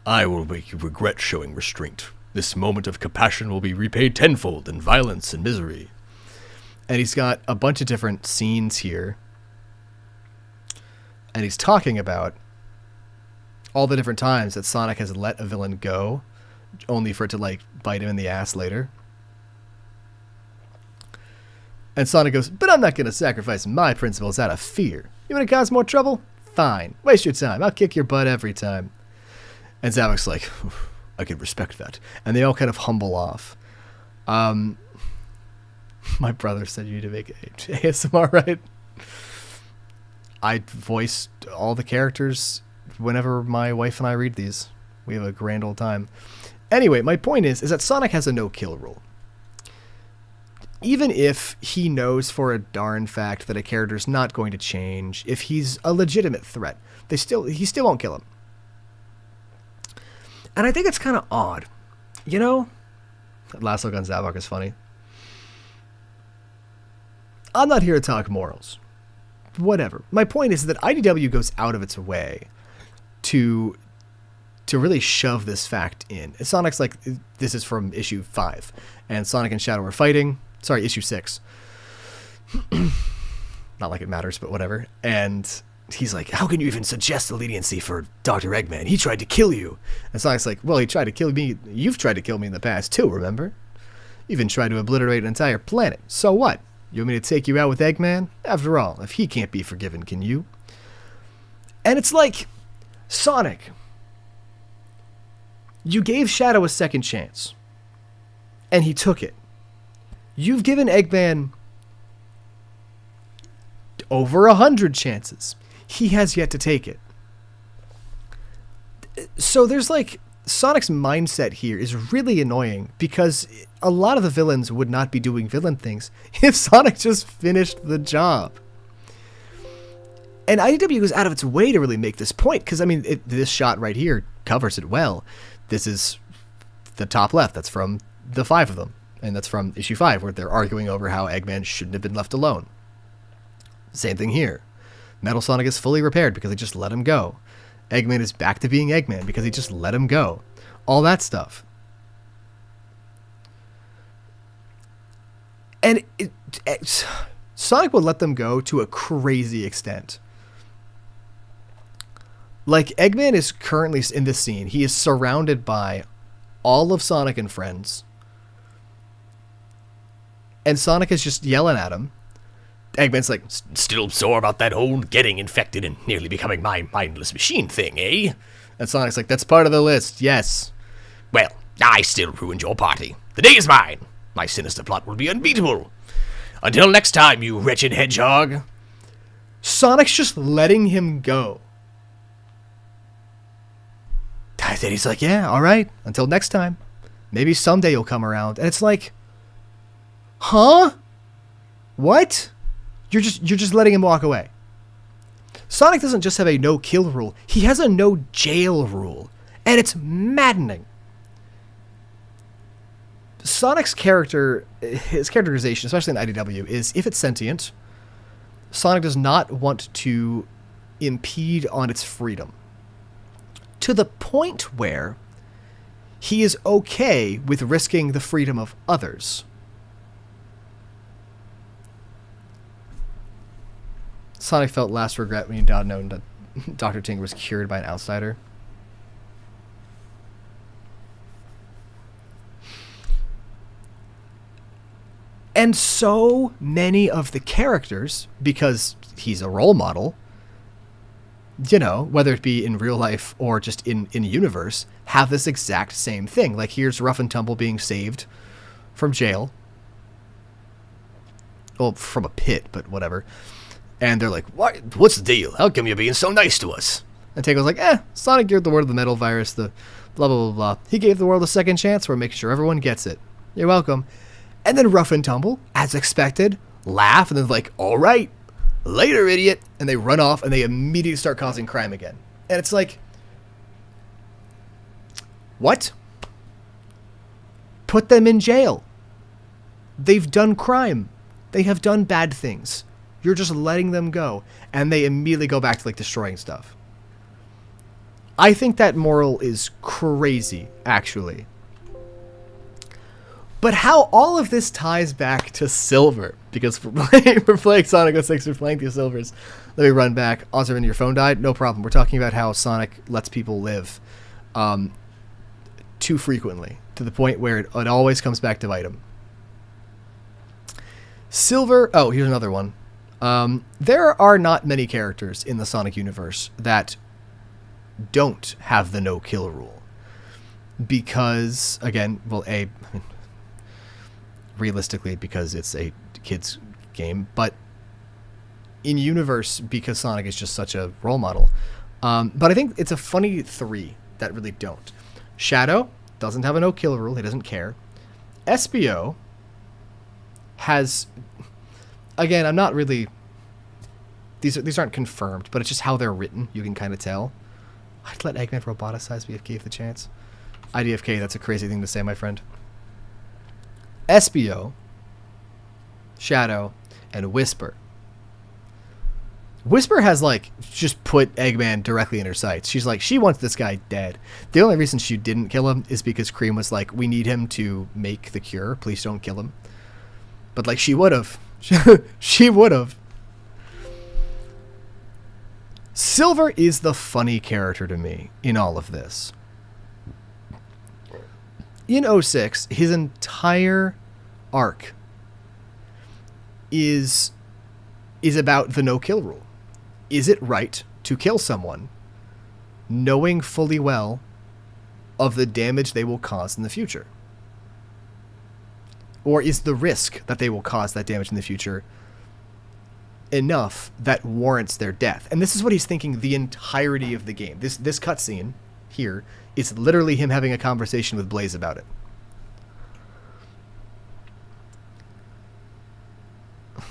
I will make you regret showing restraint. This moment of compassion will be repaid tenfold in violence and misery. And he's got a bunch of different scenes here. And he's talking about all the different times that Sonic has let a villain go, only for it to, like, bite him in the ass later. And Sonic goes, but I'm not going to sacrifice my principles out of fear. You want to cause more trouble? Fine. Waste your time. I'll kick your butt every time. And Zavok's like, I can respect that. And they all kind of humble off. My brother said you need to make ASMR, right? I voiced all the characters whenever my wife and I read these. We have a grand old time. Anyway, my point is that Sonic has a no-kill rule. Even if he knows for a darn fact that a character's not going to change, if he's a legitimate threat, he still won't kill him. And I think it's kind of odd. You know? Last look on Zavok is funny. I'm not here to talk morals. Whatever. My point is that IDW goes out of its way to really shove this fact in. And Sonic's like, this is from issue 5. And Sonic and Shadow are fighting. Sorry, issue 6. Not like it matters, but whatever. And he's like, how can you even suggest a leniency for Dr. Eggman? He tried to kill you. And Sonic's like, well, he tried to kill me. You've tried to kill me in the past too, remember? You even tried to obliterate an entire planet. So what? You want me to take you out with Eggman? After all, if he can't be forgiven, can you? And it's like, Sonic, you gave Shadow a second chance. And he took it. You've given Eggman over 100 chances. He has yet to take it. So there's like, Sonic's mindset here is really annoying because a lot of the villains would not be doing villain things if Sonic just finished the job. And IDW goes out of its way to really make this point because, I mean, this shot right here covers it well. This is the top left. That's from the 5 of them. And that's from issue 5 where they're arguing over how Eggman shouldn't have been left alone. Same thing here. Metal Sonic is fully repaired because they just let him go. Eggman is back to being Eggman because he just let him go. All that stuff. And Sonic would let them go to a crazy extent. Like, Eggman is currently in this scene. He is surrounded by all of Sonic and friends. And Sonic is just yelling at him. Eggman's like, still sore about that whole getting infected and nearly becoming my mindless machine thing, eh? And Sonic's like, that's part of the list, yes. Well, I still ruined your party. The day is mine. My sinister plot will be unbeatable. Until next time, you wretched hedgehog. Sonic's just letting him go. Then he's like, yeah, all right. Until next time. Maybe someday you'll come around. And it's like, huh? What? You're just letting him walk away. Sonic doesn't just have a no-kill rule. He has a no-jail rule. And it's maddening. Sonic's character, his characterization, especially in IDW, is if it's sentient, Sonic does not want to impede on its freedom. To the point where he is okay with risking the freedom of others. Sonic felt last regret when he did know that Dr. Ting was cured by an outsider. And so many of the characters, because he's a role model, you know, whether it be in real life or just in universe, have this exact same thing. Like, here's Rough and Tumble being saved from jail. Well, from a pit, but whatever. And they're like, what's the deal? How come you're being so nice to us? And Tangle's like, Sonic geared the world of the metal virus, the blah, blah, blah, blah. He gave the world a second chance. We're making sure everyone gets it. You're welcome. And then Rough and Tumble, as expected, laugh, and then like, all right, later, idiot. And they run off, and they immediately start causing crime again. And it's like, what? Put them in jail. They've done crime. They have done bad things. You're just letting them go. And they immediately go back to like destroying stuff. I think that moral is crazy, actually. But how all of this ties back to Silver, because we're playing Sonic 06, we're playing through Silvers. Let me run back. Also, your phone died? No problem. We're talking about how Sonic lets people live too frequently, to the point where it always comes back to bite him. Silver, oh, here's another one. There are not many characters in the Sonic universe that don't have the no-kill rule. Because, again, well, realistically, because it's a kid's game, but in universe, because Sonic is just such a role model. But I think it's a funny 3 that really don't. Shadow doesn't have a no-kill rule. He doesn't care. SBO has, again, I'm not really, these aren't confirmed, but it's just how they're written. You can kind of tell. I'd let Eggman roboticize BFK if the chance. IDFK, that's a crazy thing to say, my friend. SBO, Shadow, and Whisper. Whisper has, like, just put Eggman directly in her sights. She's like, she wants this guy dead. The only reason she didn't kill him is because Cream was like, we need him to make the cure. Please don't kill him. But, like, she would have. She would have. Silver is the funny character to me in all of this. In 06, his entire arc is about the no-kill rule. Is it right to kill someone knowing fully well of the damage they will cause in the future? Or is the risk that they will cause that damage in the future enough that warrants their death? And this is what he's thinking the entirety of the game. This cutscene here is literally him having a conversation with Blaze about it.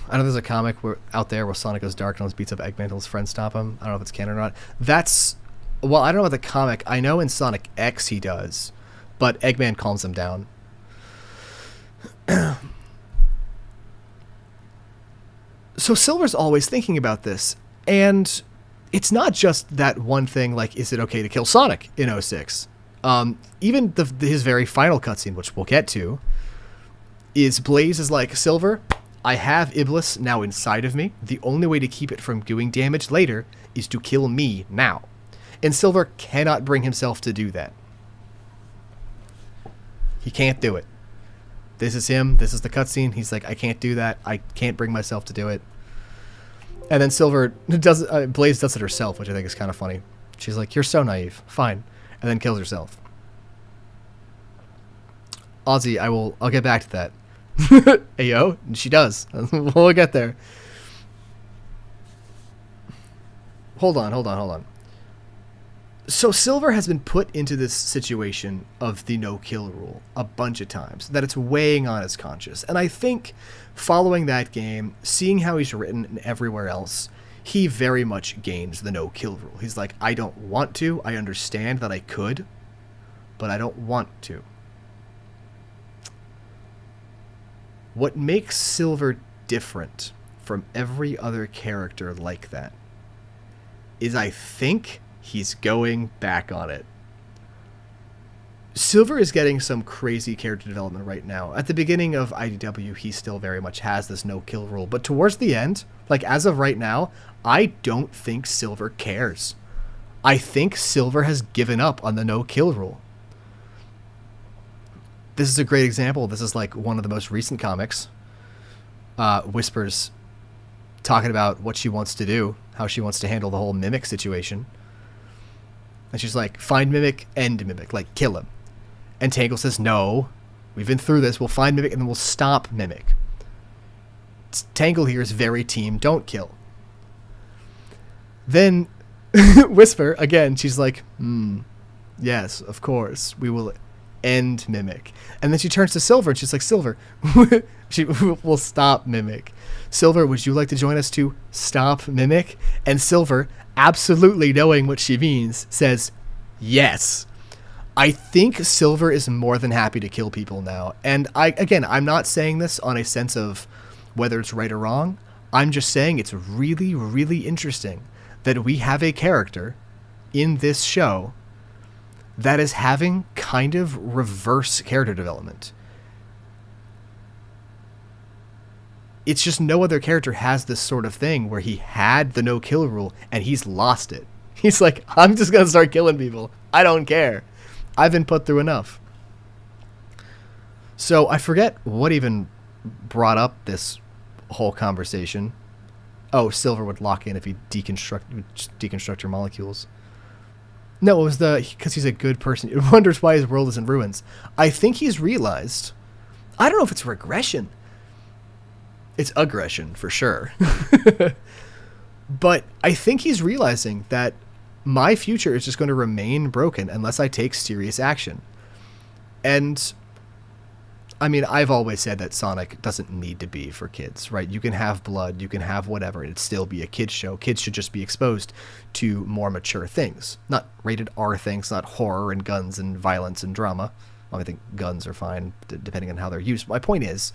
I know there's a comic out there where Sonic goes dark and almost beats up Eggman until his friends stop him. I don't know if it's canon or not. That's, well, I don't know about the comic. I know in Sonic X he does, but Eggman calms him down. So Silver's always thinking about this, and it's not just that one thing, like, is it okay to kill Sonic in 06? Even his very final cutscene, which we'll get to, is Blaze is like, Silver, I have Iblis now inside of me. The only way to keep it from doing damage later is to kill me now. And Silver cannot bring himself to do that. He can't do it. This is him. This is the cutscene. He's like, I can't do that. I can't bring myself to do it. And then Silver does Blaze does it herself, which I think is kind of funny. She's like, you're so naive. Fine. And then kills herself. Ozzy, I'll get back to that. Ayo, she does. We'll get there. Hold on. So Silver has been put into this situation of the no-kill rule a bunch of times, that it's weighing on his conscience. And I think following that game, seeing how he's written and everywhere else, he very much gains the no-kill rule. He's like, I don't want to. I understand that I could, but I don't want to. What makes Silver different from every other character like that is, I think, he's going back on it. Silver is getting some crazy character development right now. At the beginning of IDW, he still very much has this no-kill rule. But towards the end, like as of right now, I don't think Silver cares. I think Silver has given up on the no-kill rule. This is a great example. This is like one of the most recent comics. Whispers talking about what she wants to do, how she wants to handle the whole Mimic situation. And she's like, find Mimic, end Mimic, like kill him. And Tangle says, no, we've been through this. We'll find Mimic and then we'll stop Mimic. Tangle here is very team don't kill. Then Whisper, again, she's like, yes, of course, we will end Mimic. And then she turns to Silver, and she's like, Silver, she will stop Mimic. Silver, would you like to join us to stop Mimic? And Silver, absolutely knowing what she means, says, yes. I think Silver is more than happy to kill people now. And I'm not saying this on a sense of whether it's right or wrong. I'm just saying it's really, really interesting that we have a character in this show that is having kind of reverse character development. It's just no other character has this sort of thing where he had the no-kill rule and he's lost it. He's like, I'm just going to start killing people. I don't care. I've been put through enough. So I forget what even brought up this whole conversation. Oh, Silver would lock in if he deconstruct your molecules. No, it was because he's a good person. He wonders why his world is in ruins. I think he's realized, I don't know if it's regression. It's aggression for sure. But I think he's realizing that my future is just going to remain broken unless I take serious action. And I mean, I've always said that Sonic doesn't need to be for kids, right? You can have blood, you can have whatever, and it'd still be a kid's show. Kids should just be exposed to more mature things, not rated R things, not horror and guns and violence and drama. Well, I think guns are fine, depending on how they're used. My point is,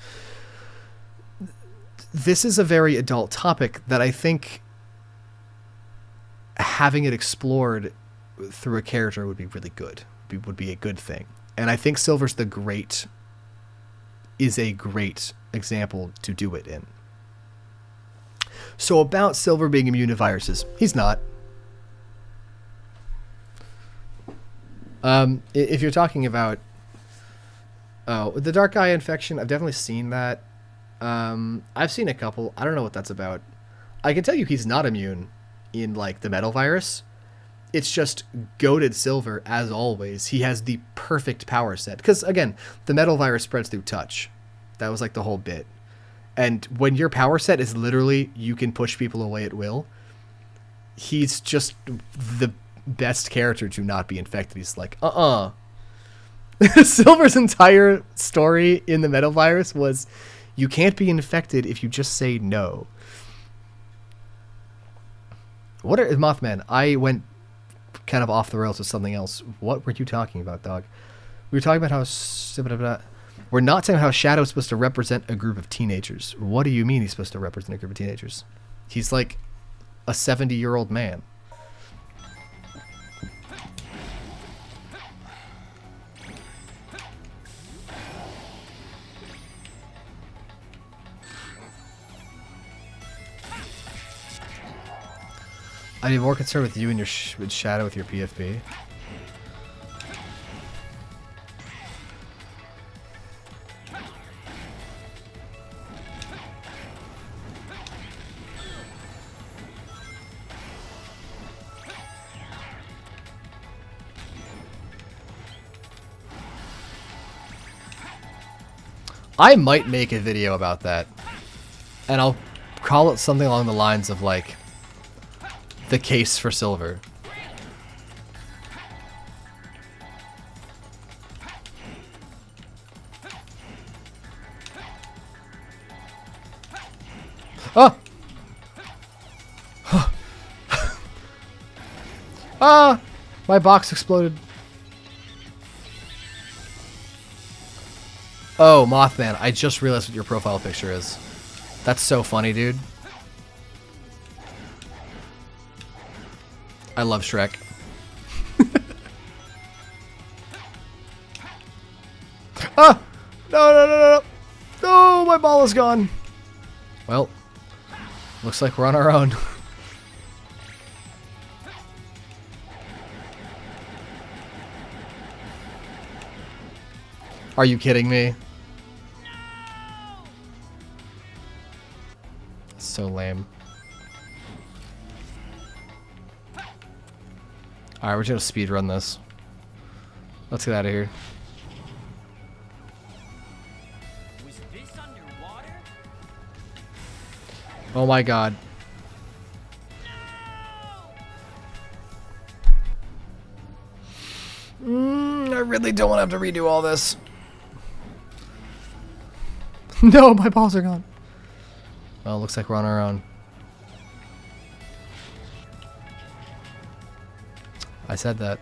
this is a very adult topic that I think having it explored through a character would be really good, would be a good thing. And I think Silver's is a great example to do it in. So about Silver being immune to viruses, he's not. If you're talking about the dark eye infection, I've definitely seen that. I've seen a couple. I don't know what that's about. I can tell you he's not immune in like the metal virus. It's just goated Silver, as always. He has the perfect power set. Because, again, the metal virus spreads through touch. That was like the whole bit. And when your power set is literally you can push people away at will, he's just the best character to not be infected. He's like, Silver's entire story in the metal virus was you can't be infected if you just say no. What are Mothman? I went kind of off the rails with something else. What were you talking about, dog? We were talking about how we're not saying how Shadow's supposed to represent a group of teenagers. What do you mean he's supposed to represent a group of teenagers? He's like a 70-year-old man. I'd be more concerned with you and your with Shadow with your PFP. I might make a video about that, and I'll call it something along the lines of like the case for Silver. Oh! Ah! My box exploded. Oh, Mothman, I just realized what your profile picture is. That's so funny, dude. I love Shrek. Ah! No! No, my ball is gone. Well, looks like we're on our own. Are you kidding me? So lame. Alright, we're just gonna speedrun this. Let's get out of here.
Was this underwater?
Oh my god. really don't want to have to redo all this. No, my balls are gone. Well, looks like we're on our own. I said that.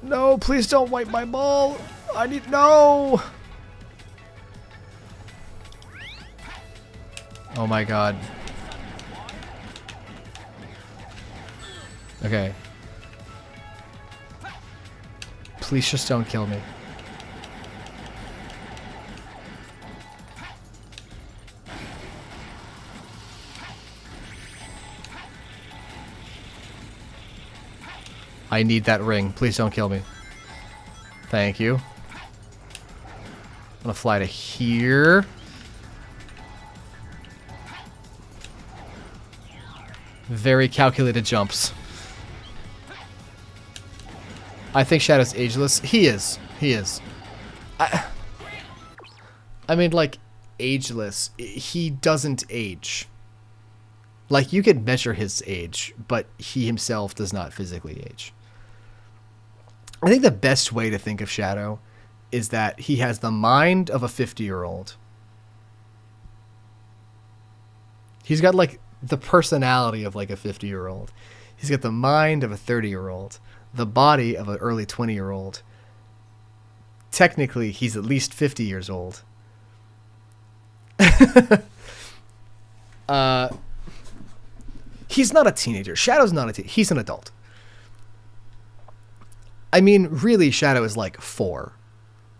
No, please don't wipe my ball. I need... No! Oh my god. Okay. Please just don't kill me. I need that ring. Please don't kill me. Thank you. I'm gonna fly to here. Very calculated jumps. I think Shadow's ageless. He is. He is. I mean, like, ageless. He doesn't age. Like, you could measure his age, but he himself does not physically age. I think the best way to think of Shadow is that he has the mind of a 50-year-old. He's got, like, the personality of, like, a 50-year-old. He's got the mind of a 30-year-old. The body of an early 20-year-old. Technically, he's at least 50 years old. He's not a teenager. Shadow's not a teenager. He's an adult. I mean, really, Shadow is like 4.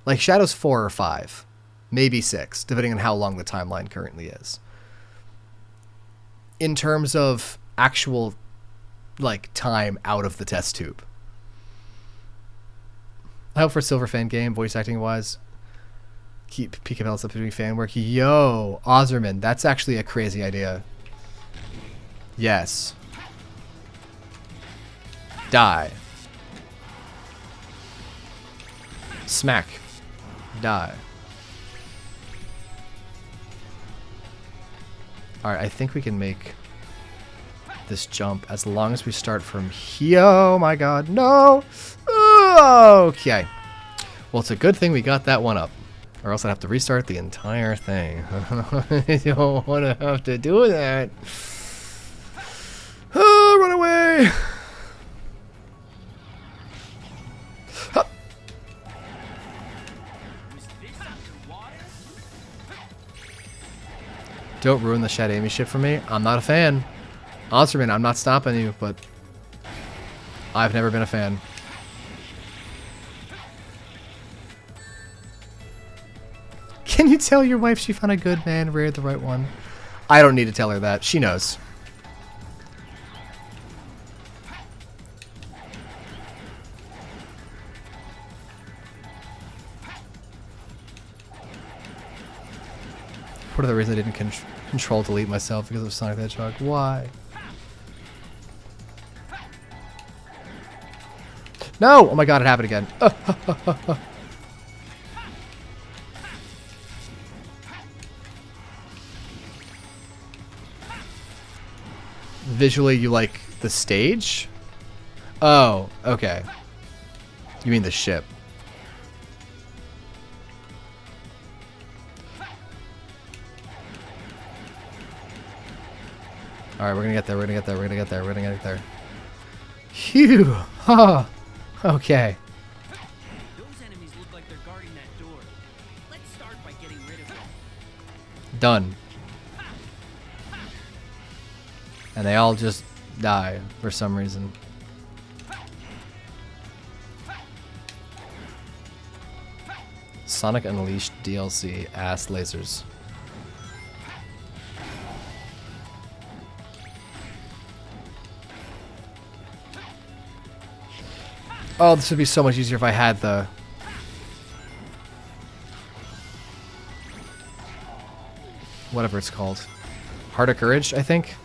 Like, Shadow's 4 or 5. Maybe 6, depending on how long the timeline currently is. In terms of actual, like, time out of the test tube. I hope for Silverfan game, voice acting wise. Keep Pika Belts up doing fan work. Yo, Ozerman, that's actually a crazy idea. Yes. Die. Smack. Die. Alright, I think we can make this jump as long as we start from here. Oh my god, no! Okay. Well, it's a good thing we got that one up. Or else I'd have to restart the entire thing. I don't want to have to do that. Oh, run away! Hup. Don't ruin the Shad Amy ship for me. I'm not a fan. Osterman, I'm not stopping you, but I've never been a fan. Can you tell your wife she found a good man, reared the right one? I don't need to tell her that. She knows. What are the reasons I didn't control delete myself because of Sonic the Hedgehog? Why? No! Oh my god, it happened again. Visually, you like the stage? Oh, okay. You mean the ship. Alright, we're gonna get there, we're gonna get there, we're gonna get there, we're gonna get there. Phew! Oh, okay.
Those enemies look like they're guarding that door. Let's start by getting rid of them.
Done. And they all just die for some reason. Sonic Unleashed DLC, ass lasers. Oh, this would be so much easier if I had the... whatever it's called. Heart of Courage, I think?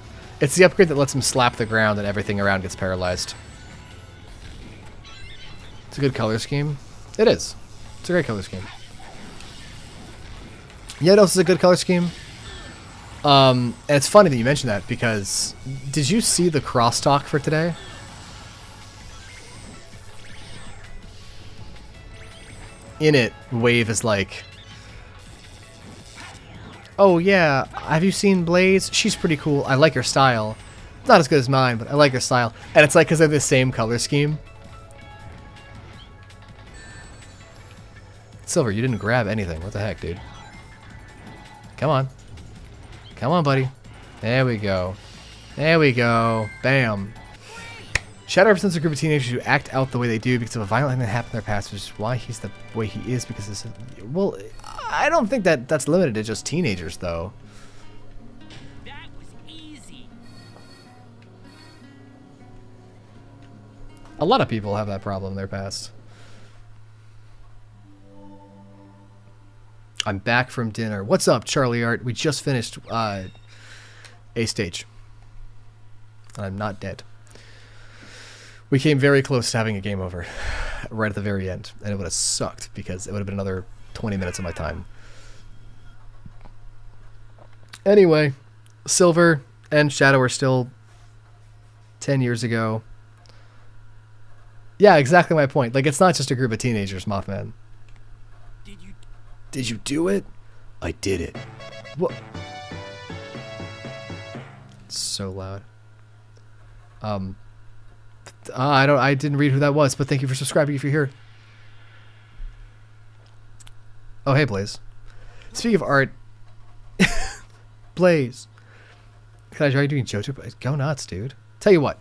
It's the upgrade that lets him slap the ground and everything around gets paralyzed. It's a good color scheme. It is. It's a great color scheme. You know what else is a good color scheme? And it's funny that you mentioned that because... did you see the crosstalk for today? in it, Wave is like, oh yeah, have you seen Blaze? She's pretty cool. I like her style. Not as good as mine, but I like her style. And it's like because they're the same color scheme. Silver, you didn't grab anything. What the heck, dude? Come on. Come on, buddy. There we go. There we go. Bam. Shadow represents a group of teenagers who act out the way they do because of a violent thing that happened in their past, which is why he's the way he is, because this is... Well, I don't think that that's limited to just teenagers, though.
That was easy.
A lot of people have that problem in their past. I'm back from dinner. What's up, Charlie Art? We just finished a stage. And I'm not dead. We came very close to having a game over right at the very end. And it would have sucked because it would have been another 20 minutes of my time. Anyway, Silver and Shadow are still 10 years ago. Yeah, exactly my point. Like, it's not just a group of teenagers, Mothman. Did you do it? I did it. What? It's so loud. I didn't read who that was, but thank you for subscribing if you're here. Oh, hey, Blaze. Speaking of art, Blaze. Can I try doing JoJo? Go nuts, dude. Tell you what.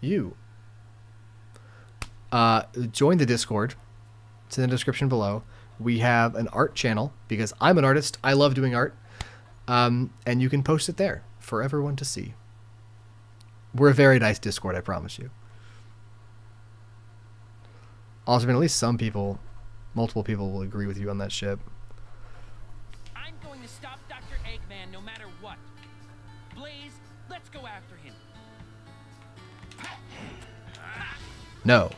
You. Join the Discord. It's in the description below. We have an art channel because I'm an artist. I love doing art. And you can post it there for everyone to see. We're a very nice Discord, I promise you. Also, at least some people, multiple people will agree with you on that shit.
I'm going to stop Dr. Eggman no matter what. Blaze, let's go after him.
No.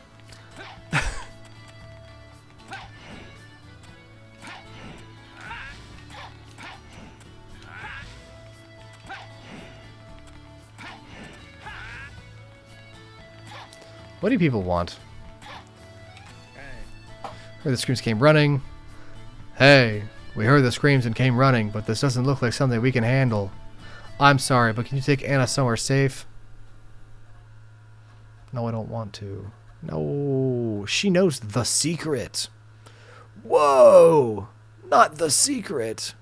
What do people want? Heard the screams came running. Hey, we heard the screams and came running, but this doesn't look like something we can handle. I'm sorry, but can you take Anna somewhere safe? No, I don't want to. No, she knows the secret. Whoa, not the secret.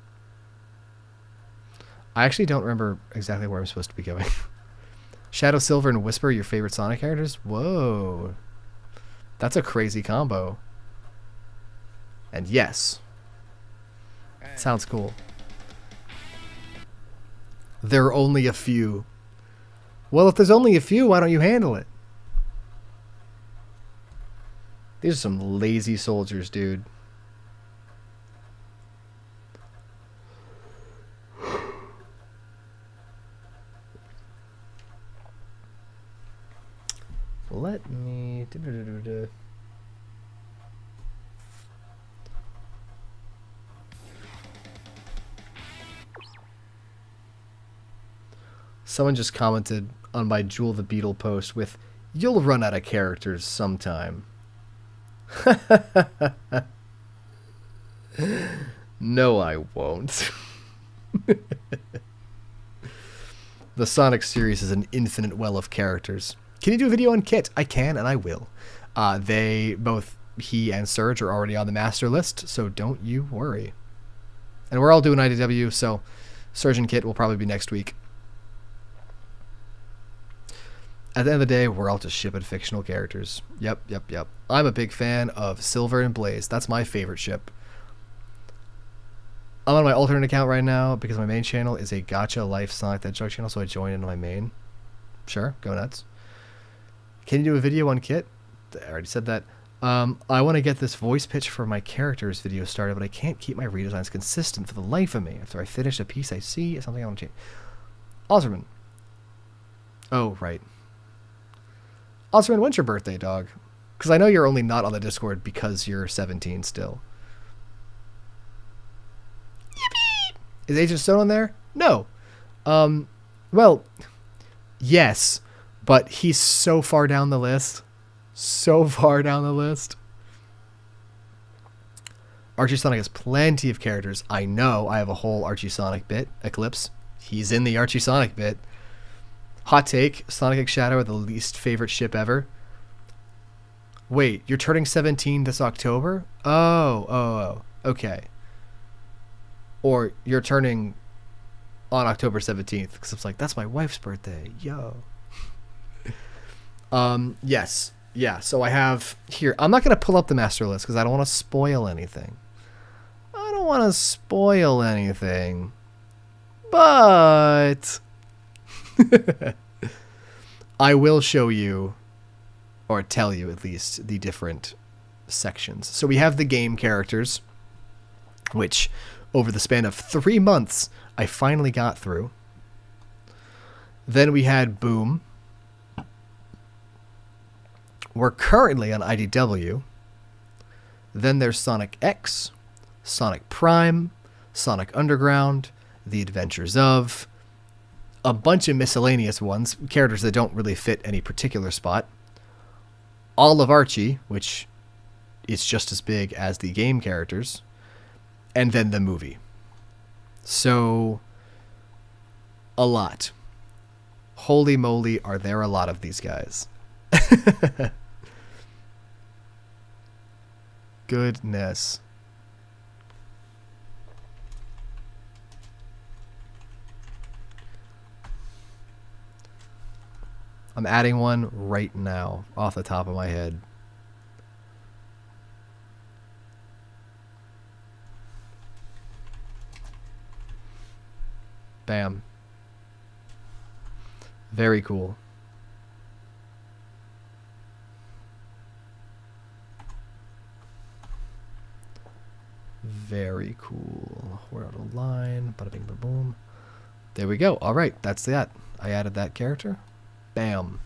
I actually don't remember exactly where I'm supposed to be going. Shadow, Silver, and Whisper, your favorite Sonic characters? Whoa. That's a crazy combo. And yes. Sounds cool. There are only a few. Well, if there's only a few, why don't you handle it? These are some lazy soldiers, dude. Let me... Someone just commented on my Jewel the Beetle post with, "You'll run out of characters sometime." No, I won't. The Sonic series is an infinite well of characters. Can you do a video on Kit? I can, and I will. Both he and Surge are already on the master list, so don't you worry. And we're all doing IDW, so Surge and Kit will probably be next week. At the end of the day, we're all just shipping fictional characters. Yep. I'm a big fan of Silver and Blaze. That's my favorite ship. I'm on my alternate account right now because my main channel is a Gacha Life Sonic the Hedgehog channel, so I joined into my main. Sure, go nuts. Can you do a video on Kit? I already said that. I want to get this voice pitch for my characters video started, but I can't keep my redesigns consistent for the life of me. After I finish a piece I see, something I want to change. Osserman. Oh, right. Osserman, when's your birthday, dog? Because I know you're only not on the Discord because you're 17 still. Yippee! Is Agent Stone on there? No. Well, yes, but he's so far down the list. So far down the list. Archie Sonic has plenty of characters. I know I have a whole Archie Sonic bit. Eclipse, he's in the Archie Sonic bit. Hot take, Sonic X Shadow are the least favorite ship ever. Wait, you're turning 17 this October? Oh, okay. Or you're turning on October 17th, because it's like, that's my wife's birthday. Yo. Yes. Yeah, so I have here. I'm not going to pull up the master list because I don't want to spoil anything. But I will show you, or tell you at least, the different sections. So we have the game characters, which over the span of 3 months, I finally got through. Then we had Boom. We're currently on IDW. Then there's Sonic X, Sonic Prime, Sonic Underground, The Adventures of, a bunch of miscellaneous ones, characters that don't really fit any particular spot. All of Archie, which is just as big as the game characters, and then the movie. So, a lot. Holy moly, are there a lot of these guys. Goodness. I'm adding one right now off the top of my head. Bam. Very cool. Very cool. We're out of line. Bada bing, ba boom. There we go. All right, that's that. I added that character. Bam.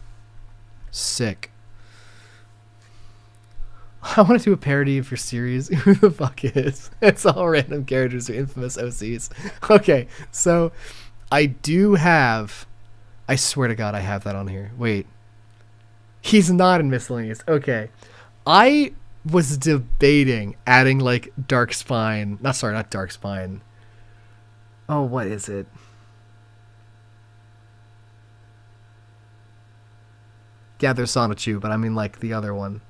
Sick. I want to do a parody of your series. Who the fuck is? It's all random characters or infamous OCs. Okay, so I do have... I swear to God I have that on here. Wait. He's not in miscellaneous. Okay. I was debating adding like Dark Spine. Not Dark Spine. Oh, what is it? Yeah, there's Sonichu, but I mean like the other one.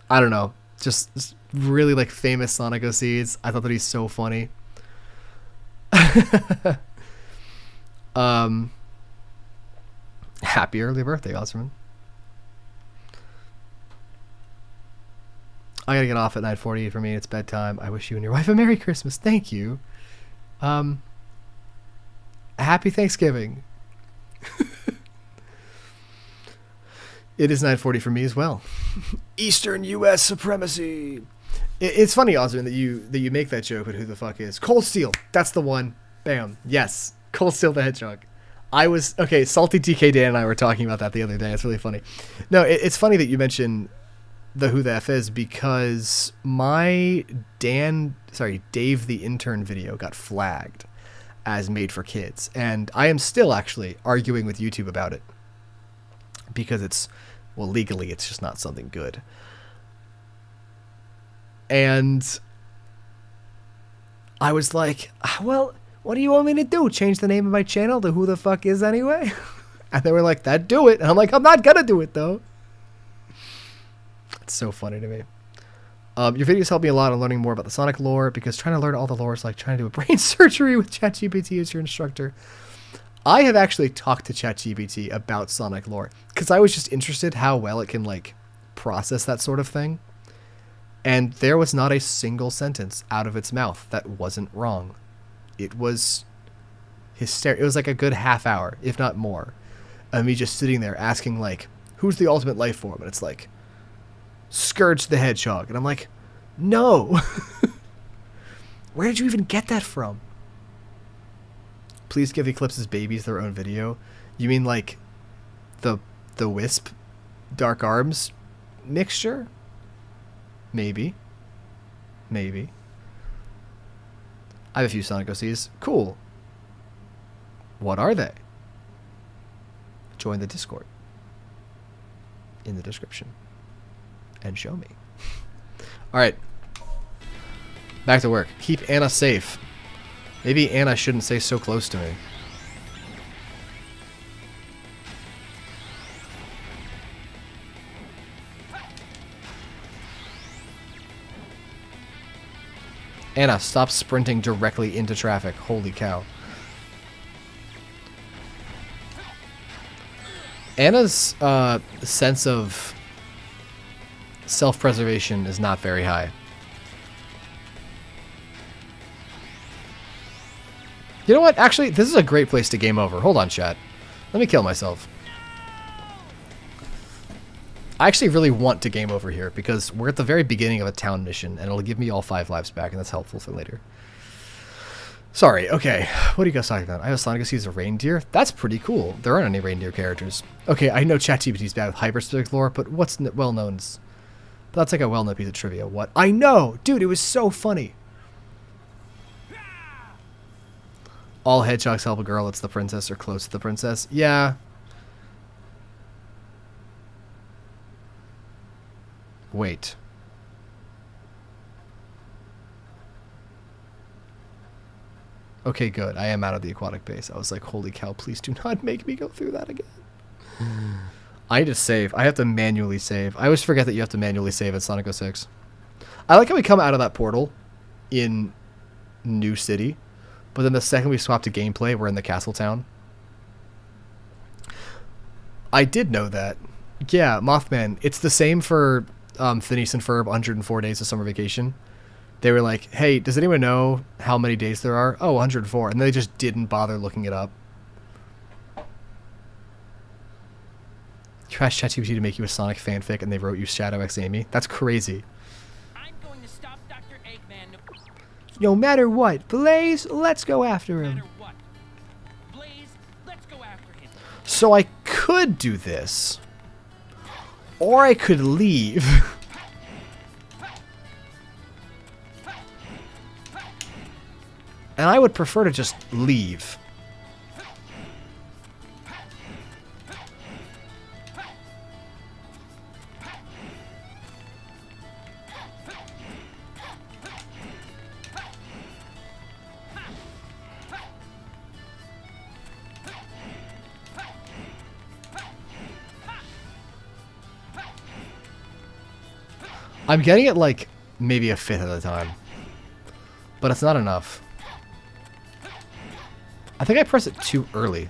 I don't know. Just really like famous Sonic OCs. I thought that he's so funny. Happy early birthday, Osman. I gotta get off at 9:48 for me. It's bedtime. I wish you and your wife a Merry Christmas. Thank you. Happy Thanksgiving. It is 9:40 for me as well. Eastern U.S. supremacy. It's funny, Osman, that you make that joke, but who the fuck is Cold Steel? That's the one. Bam. Yes, Cold Steel the Hedgehog. Salty TK Dan and I were talking about that the other day. It's really funny. No, it's funny that you mentioned the Who the F is, because my Dave the Intern video got flagged as made for kids, and I am still actually arguing with YouTube about it because legally it's just not something good. And I was like, well, what do you want me to do? Change the name of my channel to Who the Fuck Is Anyway? And they were like, that do it. And I'm like, I'm not gonna do it though. It's so funny to me. Your videos helped me a lot on learning more about the Sonic lore, because trying to learn all the lore is like trying to do a brain surgery with ChatGPT as your instructor. I have actually talked to ChatGPT about Sonic lore because I was just interested how well it can like process that sort of thing. And there was not a single sentence out of its mouth that wasn't wrong. It was hysterical. It was like a good half hour, if not more, of me just sitting there asking like, who's the ultimate life form? And it's like, Scourge the Hedgehog. And I'm like, no. Where did you even get that from? Please give Eclipse's babies their own video. You mean like the Wisp Dark Arms mixture? Maybe. I have a few Sonic OCs. Cool. What are they? Join the Discord in the description and show me. All right. Back to work. Keep Anna safe. Maybe Anna shouldn't stay so close to me. Anna, stop sprinting directly into traffic. Holy cow. Anna's sense of self-preservation is not very high. You know what? Actually, this is a great place to game over. Hold on, chat. Let me kill myself. I actually really want to game over here because we're at the very beginning of a town mission and it'll give me all 5 lives back and that's helpful for later. Sorry, okay. What are you guys talking about? I have Sonic sees a reindeer? That's pretty cool. There aren't any reindeer characters. Okay, I know ChatGPT's bad with hyper-specific lore, but what's well-known? That's like a well-known piece of trivia. What? I know! Dude, it was so funny. All hedgehogs help a girl that's the princess or close to the princess. Yeah. Wait. Okay, good. I am out of the aquatic base. I was like, holy cow, please do not make me go through that again. I need to save. I have to manually save. I always forget that you have to manually save at Sonic 06. I like how we come out of that portal in New City, but then the second we swap to gameplay, we're in the castle town. I did know that. Yeah, Mothman. It's the same for Phineas and Ferb 104 Days of Summer Vacation. They were like, hey, does anyone know how many days there are? Oh, 104. And they just didn't bother looking it up. Trash ChatGPT to make you a Sonic fanfic and they wrote you Shadow X Amy. That's crazy.
I'm going to stop Dr. Eggman.
No matter what. Blaze, let's go after
No
him.
matter what. Blaze, let's go after him.
So I could do this. Or I could leave. And I would prefer to just leave. I'm getting it like maybe a fifth of the time. But it's not enough. I think I pressed it too early.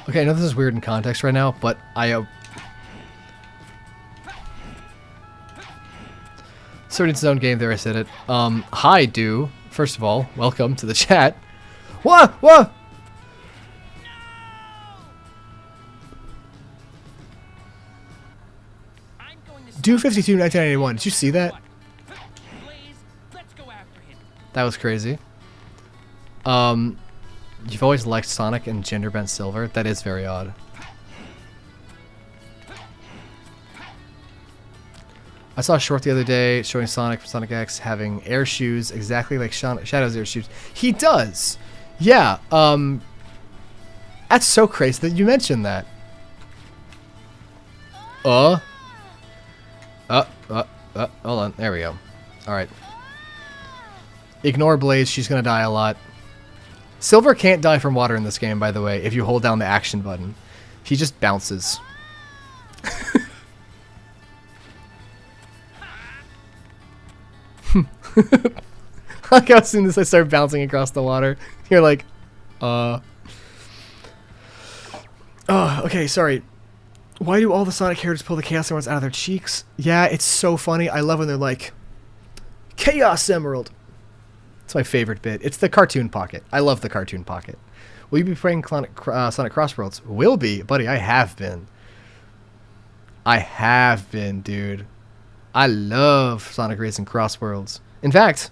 Okay, I know this is weird in context right now, but Sword in Zone game, there I said it. Hi, Do. First of all, welcome to the chat. Whoa! Whoa!
I'm going to
Do 52 1991. Did you see that?
Blaze, let's go after him.
That was crazy. You've always liked Sonic and gender bent silver. That is very odd. I saw a short the other day showing Sonic from Sonic X having air shoes exactly like Shadow's air shoes. He does. Yeah. That's so crazy that you mentioned that. Hold on. There we go. All right. Ignore Blaze. She's gonna die a lot. Silver can't die from water in this game, by the way, if you hold down the action button. He just bounces. Like how as soon as I start bouncing across the water, you're like, Oh, okay, sorry. Why do all the Sonic characters pull the Chaos Emeralds out of their cheeks? Yeah, it's so funny. I love when they're like, Chaos Emerald. It's my favorite bit. It's the cartoon pocket. I love the cartoon pocket. Will you be playing Sonic Crossworlds? Will be. Buddy, I have been. I have been, dude. I love Sonic Racing Crossworlds. In fact,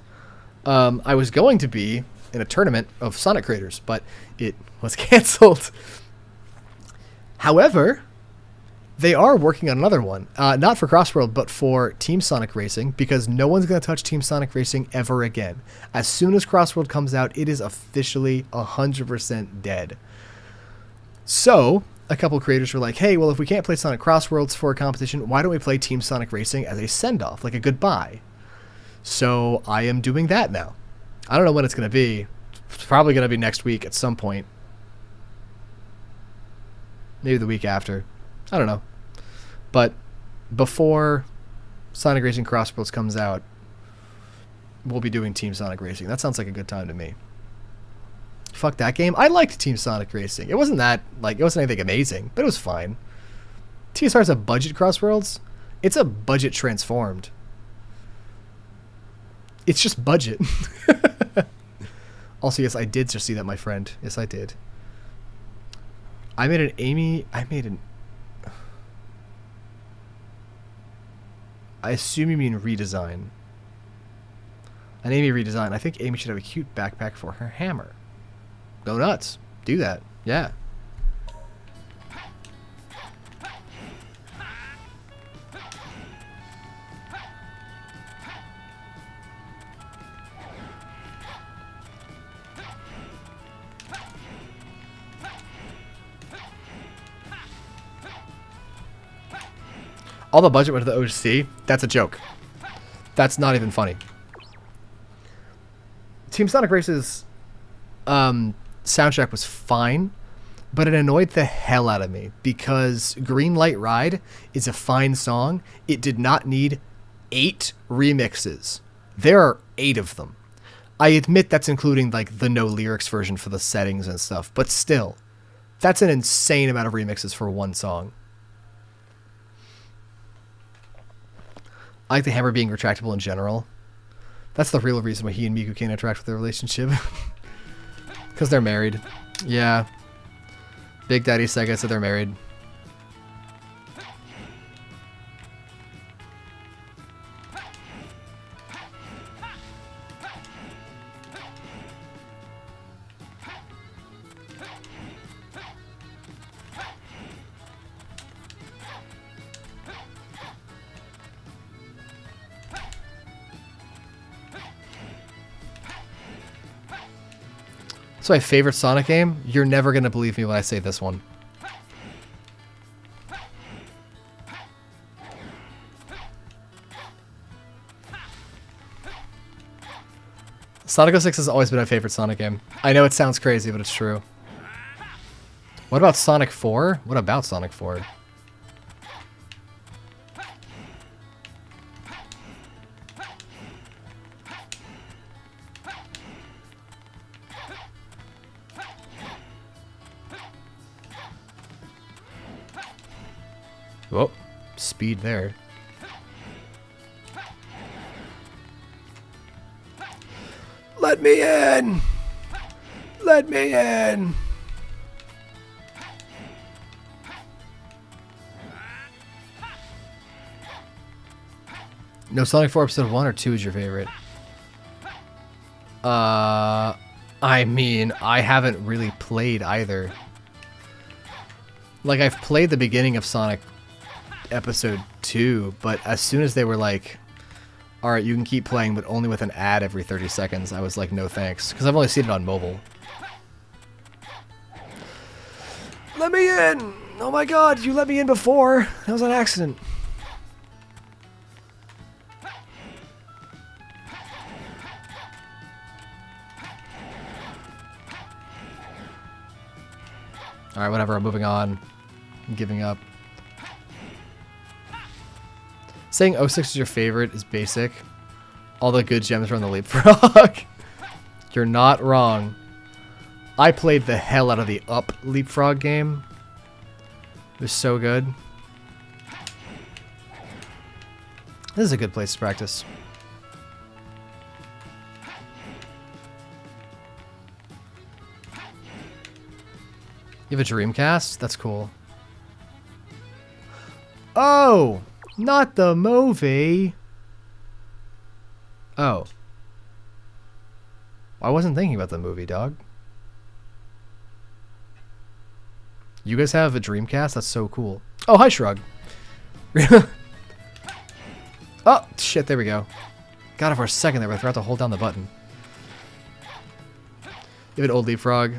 I was going to be in a tournament of Sonic creators, but it was canceled. However, they are working on another one. Not for Crossworld, but for Team Sonic Racing, because no one's going to touch Team Sonic Racing ever again. As soon as Crossworld comes out, it is officially 100% dead. So a couple creators were like, hey, well, if we can't play Sonic Crossworlds for a competition, why don't we play Team Sonic Racing as a send-off, like a goodbye? So I am doing that now. I don't know when it's going to be. It's probably going to be next week at some point. Maybe the week after. I don't know. But before Sonic Racing Crossworlds comes out, we'll be doing Team Sonic Racing. That sounds like a good time to me. Fuck that game. I liked Team Sonic Racing. It wasn't anything amazing, but it was fine. TSR is a budget Crossworlds. It's a budget transformed. It's just budget. Also, yes, I did just see that, my friend. Yes, I did. I assume you mean redesign. An Amy redesign. I think Amy should have a cute backpack for her hammer. Go nuts. Do that. Yeah. All the budget went to the OC? That's a joke. That's not even funny. Team Sonic Race's soundtrack was fine, but it annoyed the hell out of me because Green Light Ride is a fine song. It did not need 8 remixes. There are 8 of them. I admit that's including like the no lyrics version for the settings and stuff, but still, that's an insane amount of remixes for one song. I like the hammer being retractable in general. That's the real reason why he and Miku can't interact with their relationship. Because they're married. Yeah. Big Daddy Sega said they're married. It's my favorite Sonic game. You're never going to believe me when I say this one. Sonic 06 has always been my favorite Sonic game. I know it sounds crazy, but it's true. What about Sonic 4? What about Sonic 4? Whoa, speed there. Let me in! Let me in! No, Sonic 4 Episode 1 or 2 is your favorite? I mean, I haven't really played either. Like, I've played the beginning of Sonic Episode 2, but as soon as they were like, alright, you can keep playing, but only with an ad every 30 seconds, I was like, no thanks. Because I've only seen it on mobile. Let me in! Oh my god, you let me in before! That was an accident. Alright, whatever, I'm moving on. I'm giving up. Saying 06 is your favorite is basic. All the good gems are on the leapfrog. You're not wrong. I played the hell out of the Up leapfrog game. It was so good. This is a good place to practice. You have a Dreamcast? That's cool. Oh! Not the movie! Oh. I wasn't thinking about the movie, dog. You guys have a Dreamcast? That's so cool. Oh, hi, Shrug. Oh, shit, there we go. Got it for a second there, but I forgot to hold down the button. You have an old leapfrog.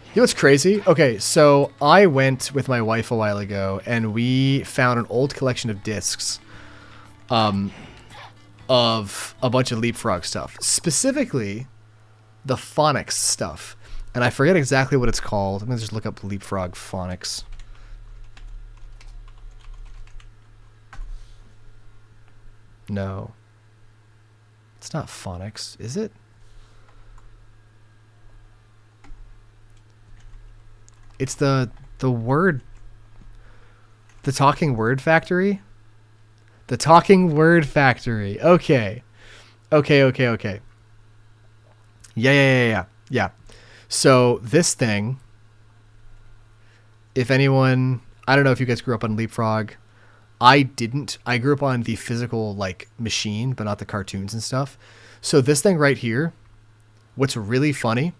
You know what's crazy? Okay, so I went with my wife a while ago, and we found an old collection of discs of a bunch of Leapfrog stuff. Specifically, the phonics stuff. And I forget exactly what it's called. I'm going to just look up Leapfrog phonics. No. It's not phonics, is it? It's the word... The Talking Word Factory? The Talking Word Factory. Okay. Okay. Yeah. So this thing, if anyone... I don't know if you guys grew up on Leapfrog. I didn't. I grew up on the physical, like, machine, but not the cartoons and stuff. So this thing right here, what's really funny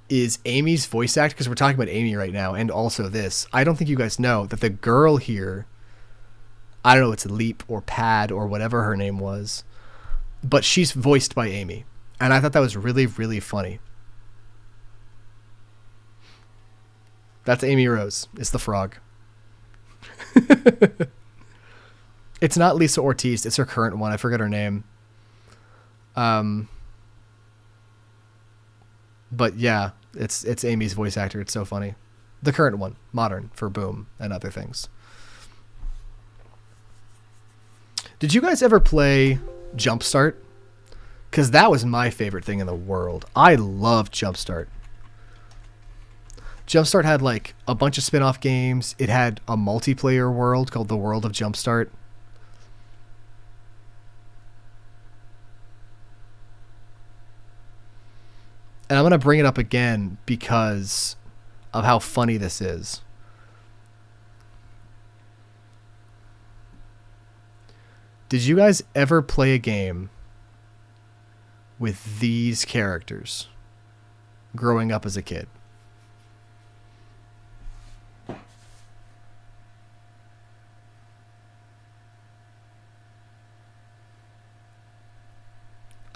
is Amy's voice act, because we're talking about Amy right now, and also this. I don't think you guys know that the girl here, I don't know, it's Leap or Pad or whatever her name was, but she's voiced by Amy. And I thought that was really, really funny. That's Amy Rose. It's the frog. It's not Lisa Ortiz. It's her current one. I forget her name. But yeah, it's Amy's voice actor. It's so funny. The current one, modern, for Boom and other things. Did you guys ever play Jumpstart? Because that was my favorite thing in the world. I loved Jumpstart. Jumpstart had like a bunch of spin-off games. It had a multiplayer world called The World of Jumpstart. And I'm going to bring it up again because of how funny this is. Did you guys ever play a game with these characters growing up as a kid?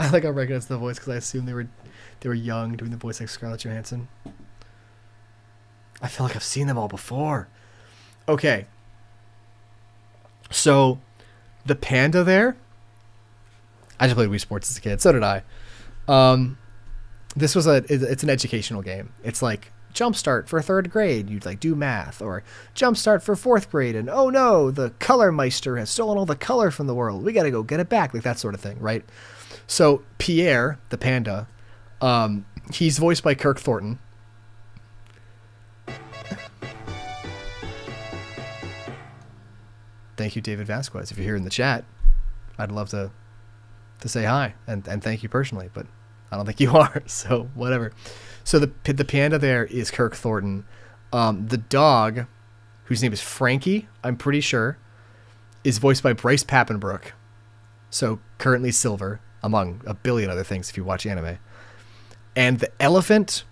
I like how I recognize the voice because I assume they were young doing the voice like Scarlett Johansson. I feel like I've seen them all before. Okay. So, the panda there, I just played Wii Sports as a kid. So did I. It's an educational game. It's like Jumpstart for 3rd grade. You'd like do math, or Jumpstart for 4th grade. And oh no, the Color Meister has stolen all the color from the world. We got to go get it back. Like that sort of thing, right? So Pierre, the panda, he's voiced by Kirk Thornton. Thank you, David Vasquez. If you're here in the chat, I'd love to say hi and thank you personally, but I don't think you are, so whatever. So the panda there is Kirk Thornton. The dog, whose name is Frankie, I'm pretty sure, is voiced by Bryce Papenbrook. So currently Silver, among a billion other things if you watch anime. And the elephant,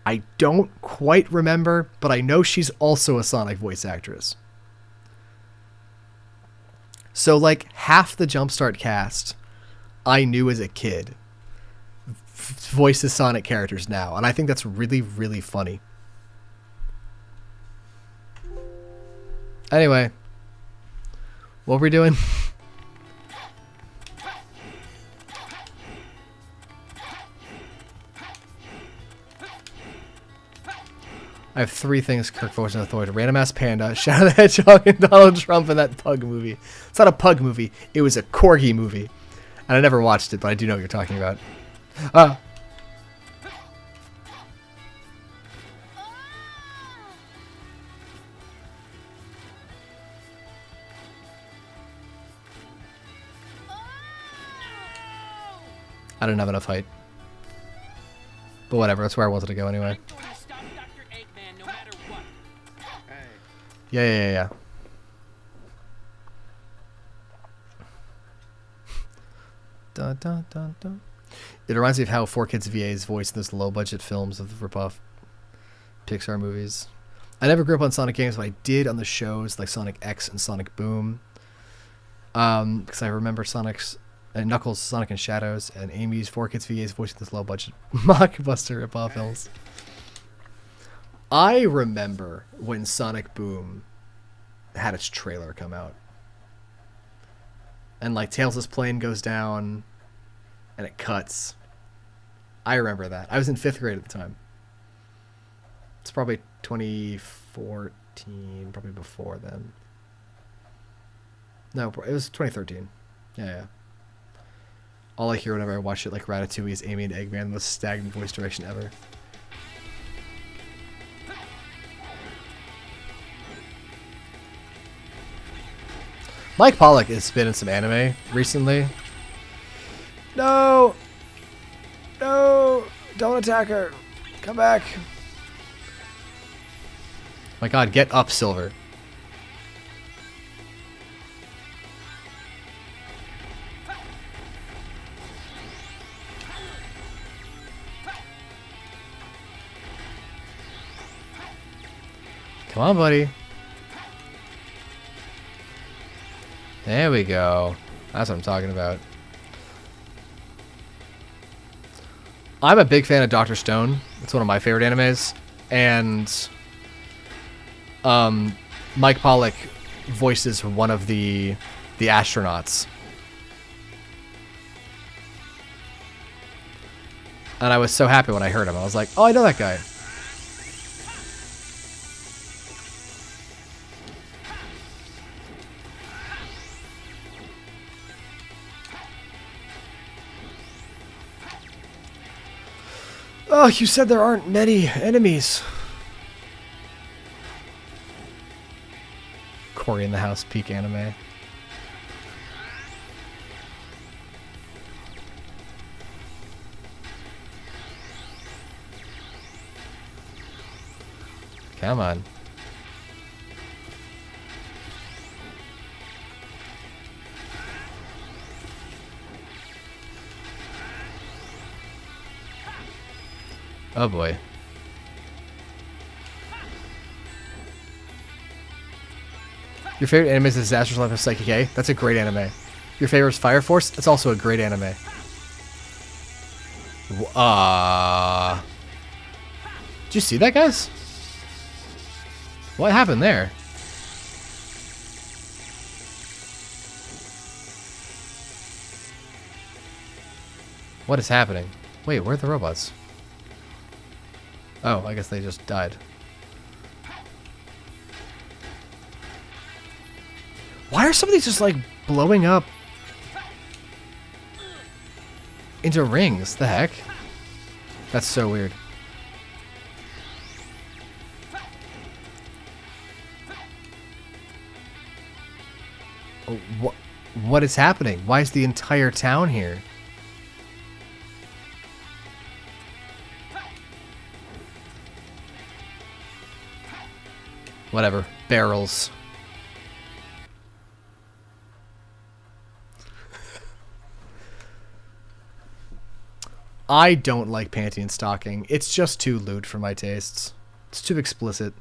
I don't quite remember, but I know she's also a Sonic voice actress. So like half the Jumpstart cast I knew as a kid voices Sonic characters now, and I think that's really, really funny. Anyway, what were we doing? I have 3 things Kirk Force and Authority. Random Ass Panda, Shadow the Hedgehog, and Donald Trump in that Pug movie. It's not a Pug movie. It was a Corgi movie. And I never watched it, but I do know what you're talking about. I didn't have enough height. But whatever, that's where I wanted to go anyway. Yeah. Dun, dun, dun, dun. It reminds me of how 4Kids VA's voice in those low-budget films of the rip-off Pixar movies. I never grew up on Sonic games, but I did on the shows like Sonic X and Sonic Boom. Because I remember Sonic's Knuckles, Sonic and Shadows, and Amy's 4Kids VA's voice in those low-budget mockbuster rip-off films. I remember when Sonic Boom had its trailer come out. And like Tails' plane goes down and it cuts. I remember that. I was in 5th grade at the time. It's probably 2014, probably before then. No, it was 2013. Yeah. All I hear whenever I watch it, like Ratatouille, is Amy and Eggman, the most stagnant voice direction ever. Mike Pollock has been in some anime recently. No! No! Don't attack her! Come back! My god, get up, Silver. Come on, buddy. There we go. That's what I'm talking about. I'm a big fan of Dr. Stone. It's one of my favorite animes. And Mike Pollock voices one of the astronauts. And I was so happy when I heard him. I was like, oh, I know that guy. Oh, you said there aren't many enemies. Cory in the House, peak anime. Come on. Oh boy. Your favorite anime is Disaster's Life of Psychic A? That's a great anime. Your favorite is Fire Force? That's also a great anime. Did you see that, guys? What happened there? What is happening? Wait, where are the robots? Oh, I guess they just died. Why are some of these just like blowing up into rings? The heck? That's so weird. Oh, what is happening? Why is the entire town here? Whatever. Barrels. I don't like panty and stocking. It's just too lewd for my tastes. It's too explicit.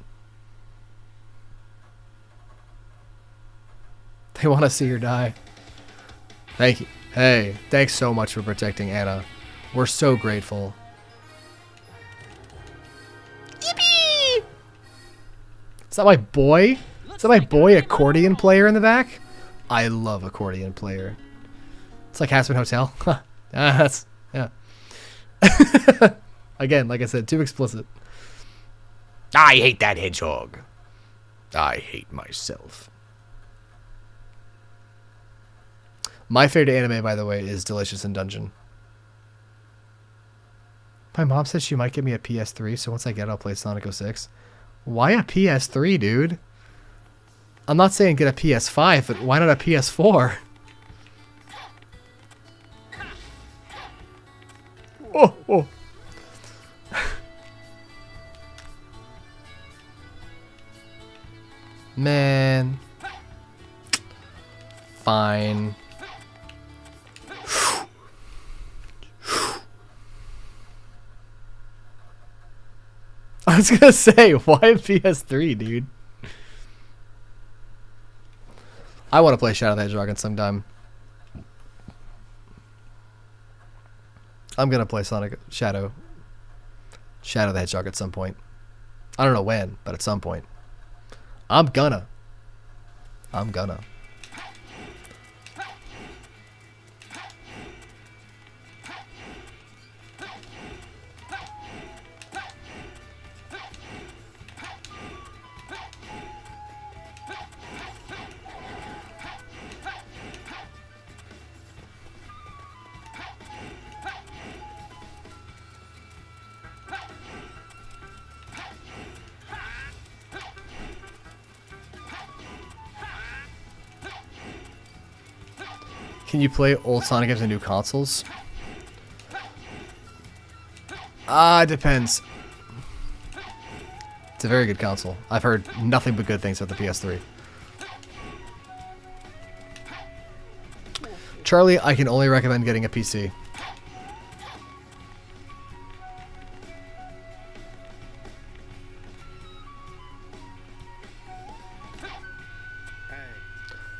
They want to see her die. Thank you. Hey, thanks so much for protecting Anna. We're so grateful. Yippee! Is that my boy? Is that my boy accordion player in the back? I love accordion player. It's like Hazbin Hotel. That's, yeah. Again, like I said, too explicit. I hate that hedgehog. I hate myself. My favorite anime, by the way, is Delicious in Dungeon. My mom said she might get me a PS3, so once I get it, I'll play Sonic 06. Why a PS3, dude? I'm not saying get a PS5, but why not a PS4? Oh, oh. Man. Fine. I was gonna say, why a PS3, dude? I want to play Shadow the Hedgehog sometime. I'm gonna play Shadow the Hedgehog at some point. I don't know when, but at some point. I'm gonna. Can you play old Sonic games on new consoles? Depends. It's a very good console. I've heard nothing but good things about the PS3. Charlie, I can only recommend getting a PC.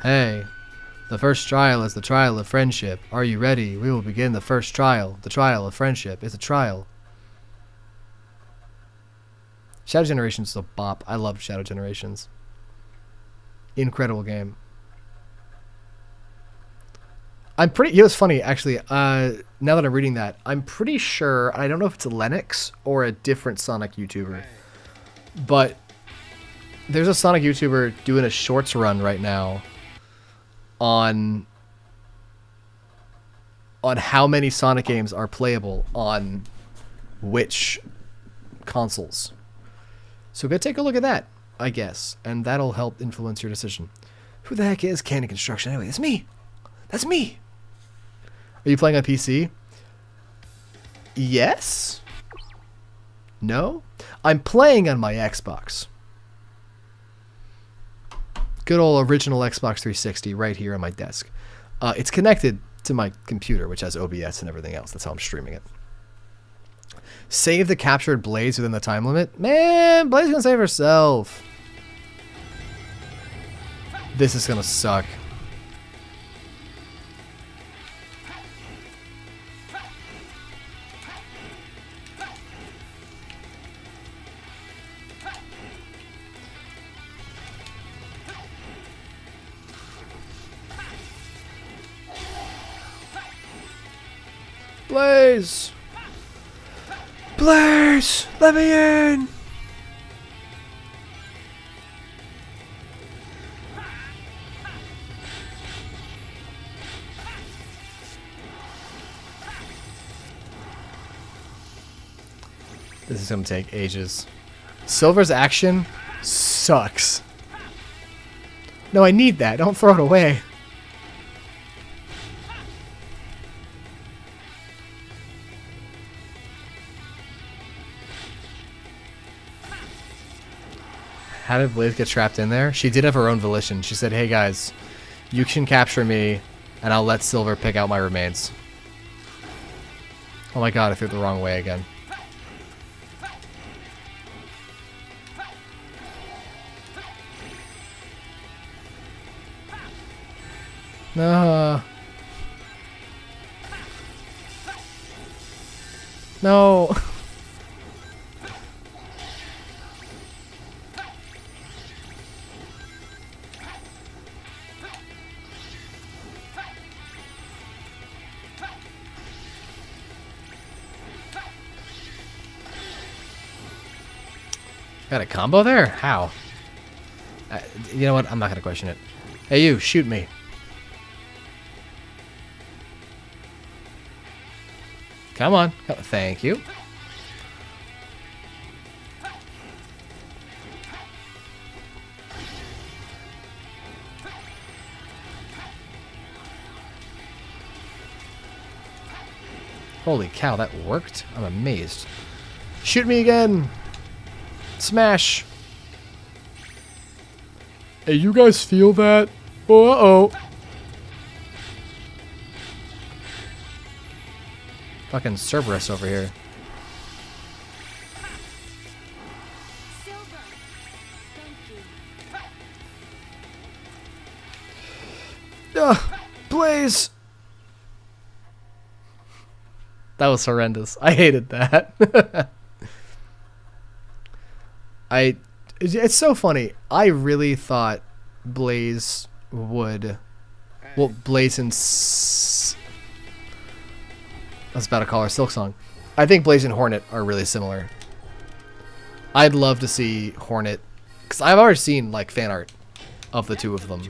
Hey. The first trial is the trial of friendship. Are you ready? We will begin the first trial. The trial of friendship is a trial. Shadow Generations is a bop. I love Shadow Generations. Incredible game. I'm pretty... It was funny, actually. Now that I'm reading that, I'm pretty sure... I don't know if it's Lennox or a different Sonic YouTuber. But there's a Sonic YouTuber doing a shorts run right now on how many Sonic games are playable on which consoles. So go take a look at that, I guess, and that'll help influence your decision. Who the heck is Candy Construction anyway? It's me. That's me. Are you playing on PC? Yes? No? I'm playing on my Xbox. Good old original Xbox 360 right here on my desk. It's connected to my computer, which has OBS and everything else. That's how I'm streaming it. Save the captured Blaze within the time limit? Man, Blaze is going to save herself. This is going to suck. Blaze! Blaze! Let me in! This is gonna take ages. Silver's action sucks. No, I need that. Don't throw it away. How did Blaze get trapped in there? She did have her own volition. She said, hey guys, you can capture me and I'll let Silver pick out my remains. Oh my god, I threw it the wrong way again. No. No. Got a combo there? How? You know what? I'm not going to question it. Hey, you, shoot me. Come on. Thank you. Holy cow, that worked? I'm amazed. Shoot me again. Smash. Hey, you guys feel that? Oh, uh-oh. Fucking Cerberus over here.
Silver. Thank you.
Blaze! That was horrendous. I hated that. It's so funny. I really thought Blaze would. Well, Blaze and. I was about to call her Silk Song. I think Blaze and Hornet are really similar. I'd love to see Hornet, because I've already seen like fan art of the two of them.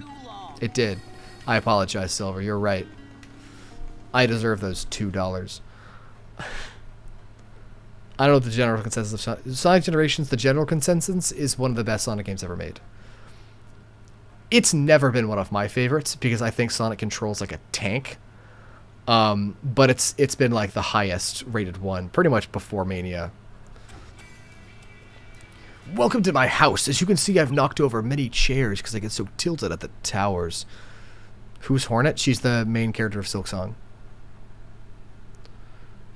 It did. I apologize, Silver. You're right. I deserve those $2. I don't know what the general consensus of Sonic Generations. The general consensus is one of the best Sonic games ever made. It's never been one of my favorites because I think Sonic controls like a tank. But it's been like the highest rated one pretty much before Mania. Welcome to my house. As you can see, I've knocked over many chairs because I get so tilted at the towers. Who's Hornet? She's the main character of Silk Song.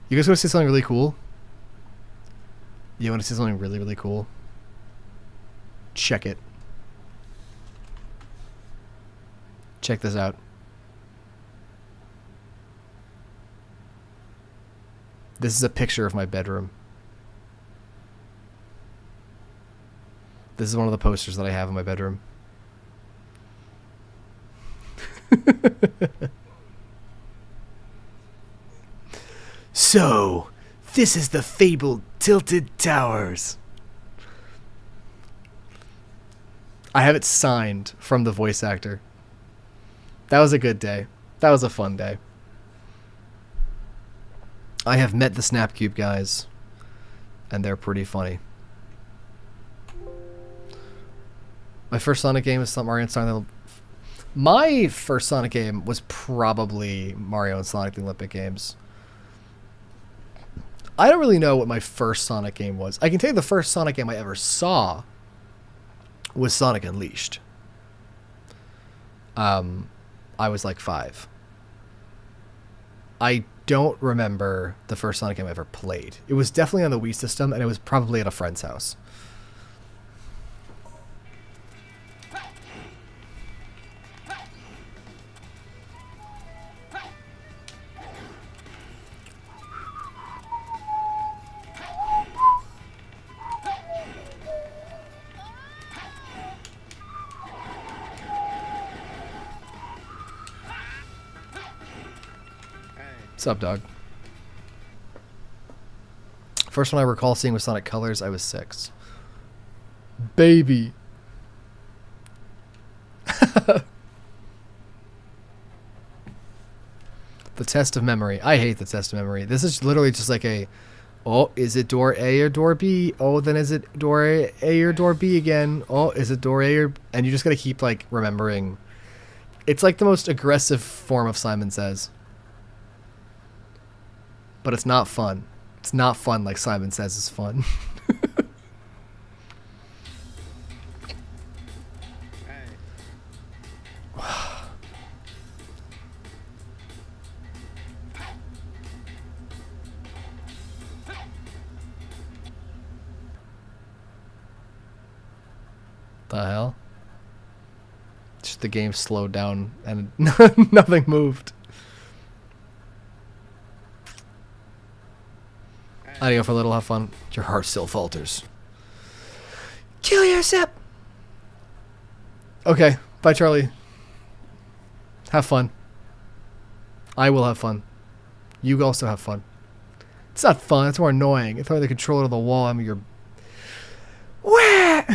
You guys want to see something really cool? You want to see something really, really cool? Check it. Check this out. This is a picture of my bedroom. This is one of the posters that I have in my bedroom. So, this is the fabled Tilted Towers. I have it signed from the voice actor. That was a good day. That was a fun day. I have met the Snapcube guys, and they're pretty funny. My first Sonic game was Mario and Sonic. My first Sonic game was probably Mario and Sonic the Olympic Games. I don't really know what my first Sonic game was. I can tell you the first Sonic game I ever saw was Sonic Unleashed. I was like 5. I don't remember the first Sonic game I ever played. It was definitely on the Wii system, and it was probably at a friend's house. What's up, dog? First one I recall seeing was Sonic Colors. I was 6. Baby. The test of memory. I hate the test of memory. This is literally just like a, oh, is it door A or door B? Oh, then is it door A or door B again? Oh, is it door A or... And you just gotta keep, like, remembering. It's like the most aggressive form of Simon Says. But it's not fun. It's not fun like Simon Says is fun. The hell? Just the game slowed down and nothing moved. I go for a little, have fun. Your heart still falters. Kill yourself! Okay, bye Charlie. Have fun. I will have fun. You also have fun. It's not fun, it's more annoying. Throwing the controller to the wall, I mean you're... Where?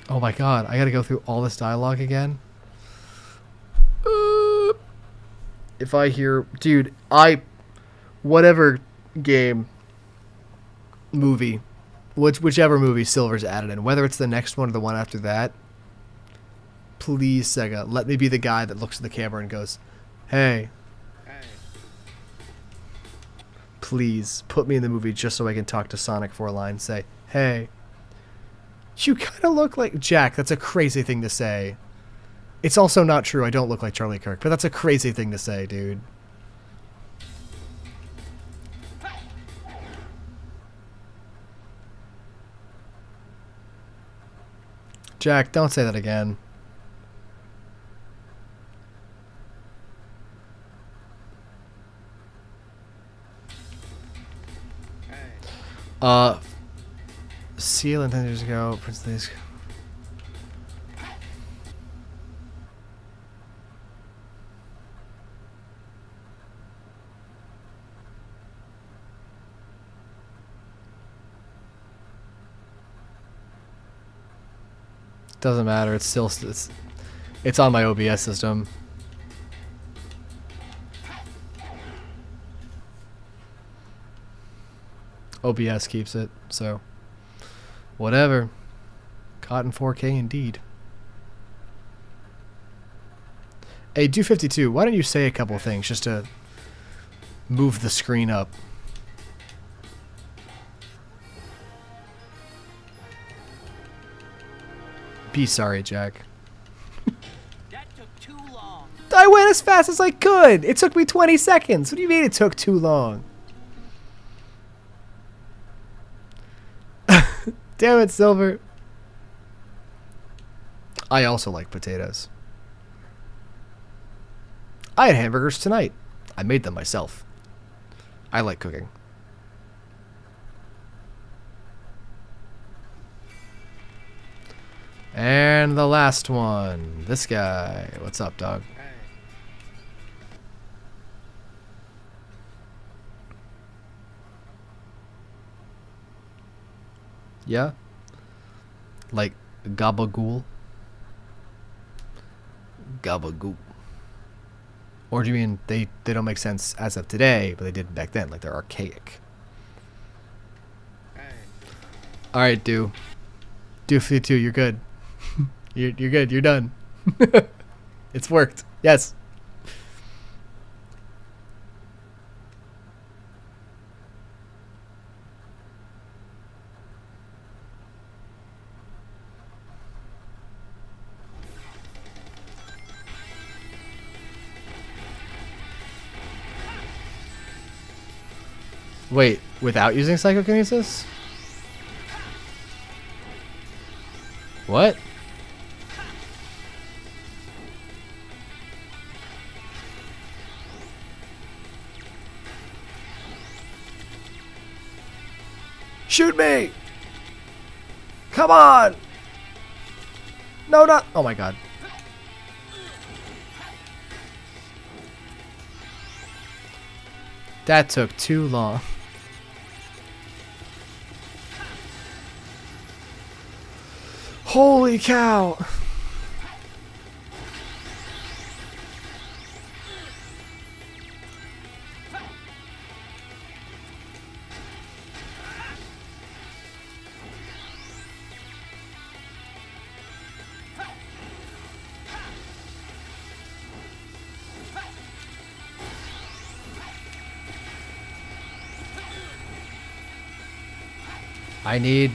Oh my god, I gotta go through all this dialogue again? If I hear... Dude, whatever game, movie, whichever movie Silver's added in, whether it's the next one or the one after that, please, Sega, let me be the guy that looks at the camera and goes, hey. Please, put me in the movie just so I can talk to Sonic for a line. Say, hey. You kind of look like... Jack, that's a crazy thing to say. It's also not true. I don't look like Charlie Kirk, but that's a crazy thing to say, dude. Jack, don't say that again. Seal and 10 years ago, Prince Lee's. Doesn't matter. It's still it's on my OBS system. OBS keeps it, so whatever. Cotton 4K indeed. Hey, 252, why don't you say a couple things just to move the screen up? Be sorry, Jack.
That took too long.
I went as fast as I could. It took me 20 seconds. What do you mean it took too long? Damn it, Silver. I also like potatoes. I had hamburgers tonight. I made them myself. I like cooking. And the last one. This guy. What's up, dog? Yeah? Like gabagool? Gabagool. Or do you mean they don't make sense as of today, but they did back then, like they're archaic? Alright, Do 52, you're good. You're good, you're done. It's worked. Yes. Wait, without using psychokinesis? What? Shoot me! Come on! No, not. Oh my god. That took too long. Holy cow! I need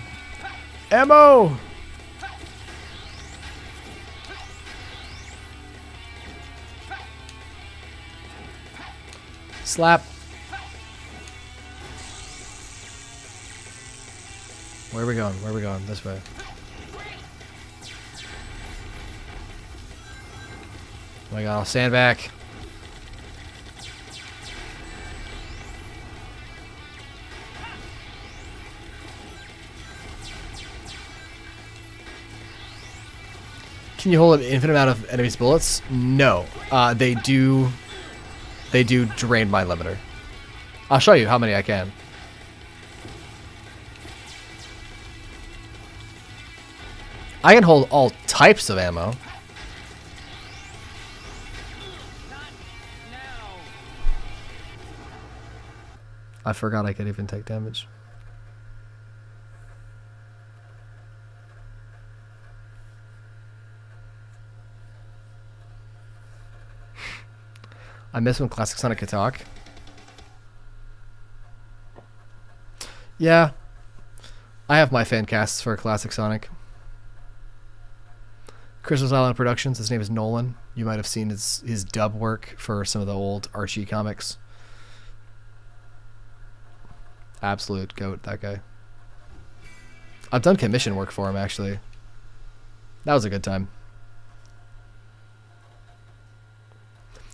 ammo! Slap. Where are we going? Where are we going? This way. Oh my god, I'll stand back. Can you hold an infinite amount of enemies' bullets? No. They do drain my limiter. I'll show you how many I can. I can hold all types of ammo.
Not now.
I forgot I could even take damage. I miss when Classic Sonic could talk. Yeah. I have my fan casts for Classic Sonic. Crystal Island Productions, his name is Nolan. You might have seen his dub work for some of the old Archie comics. Absolute goat, that guy. I've done commission work for him, actually. That was a good time.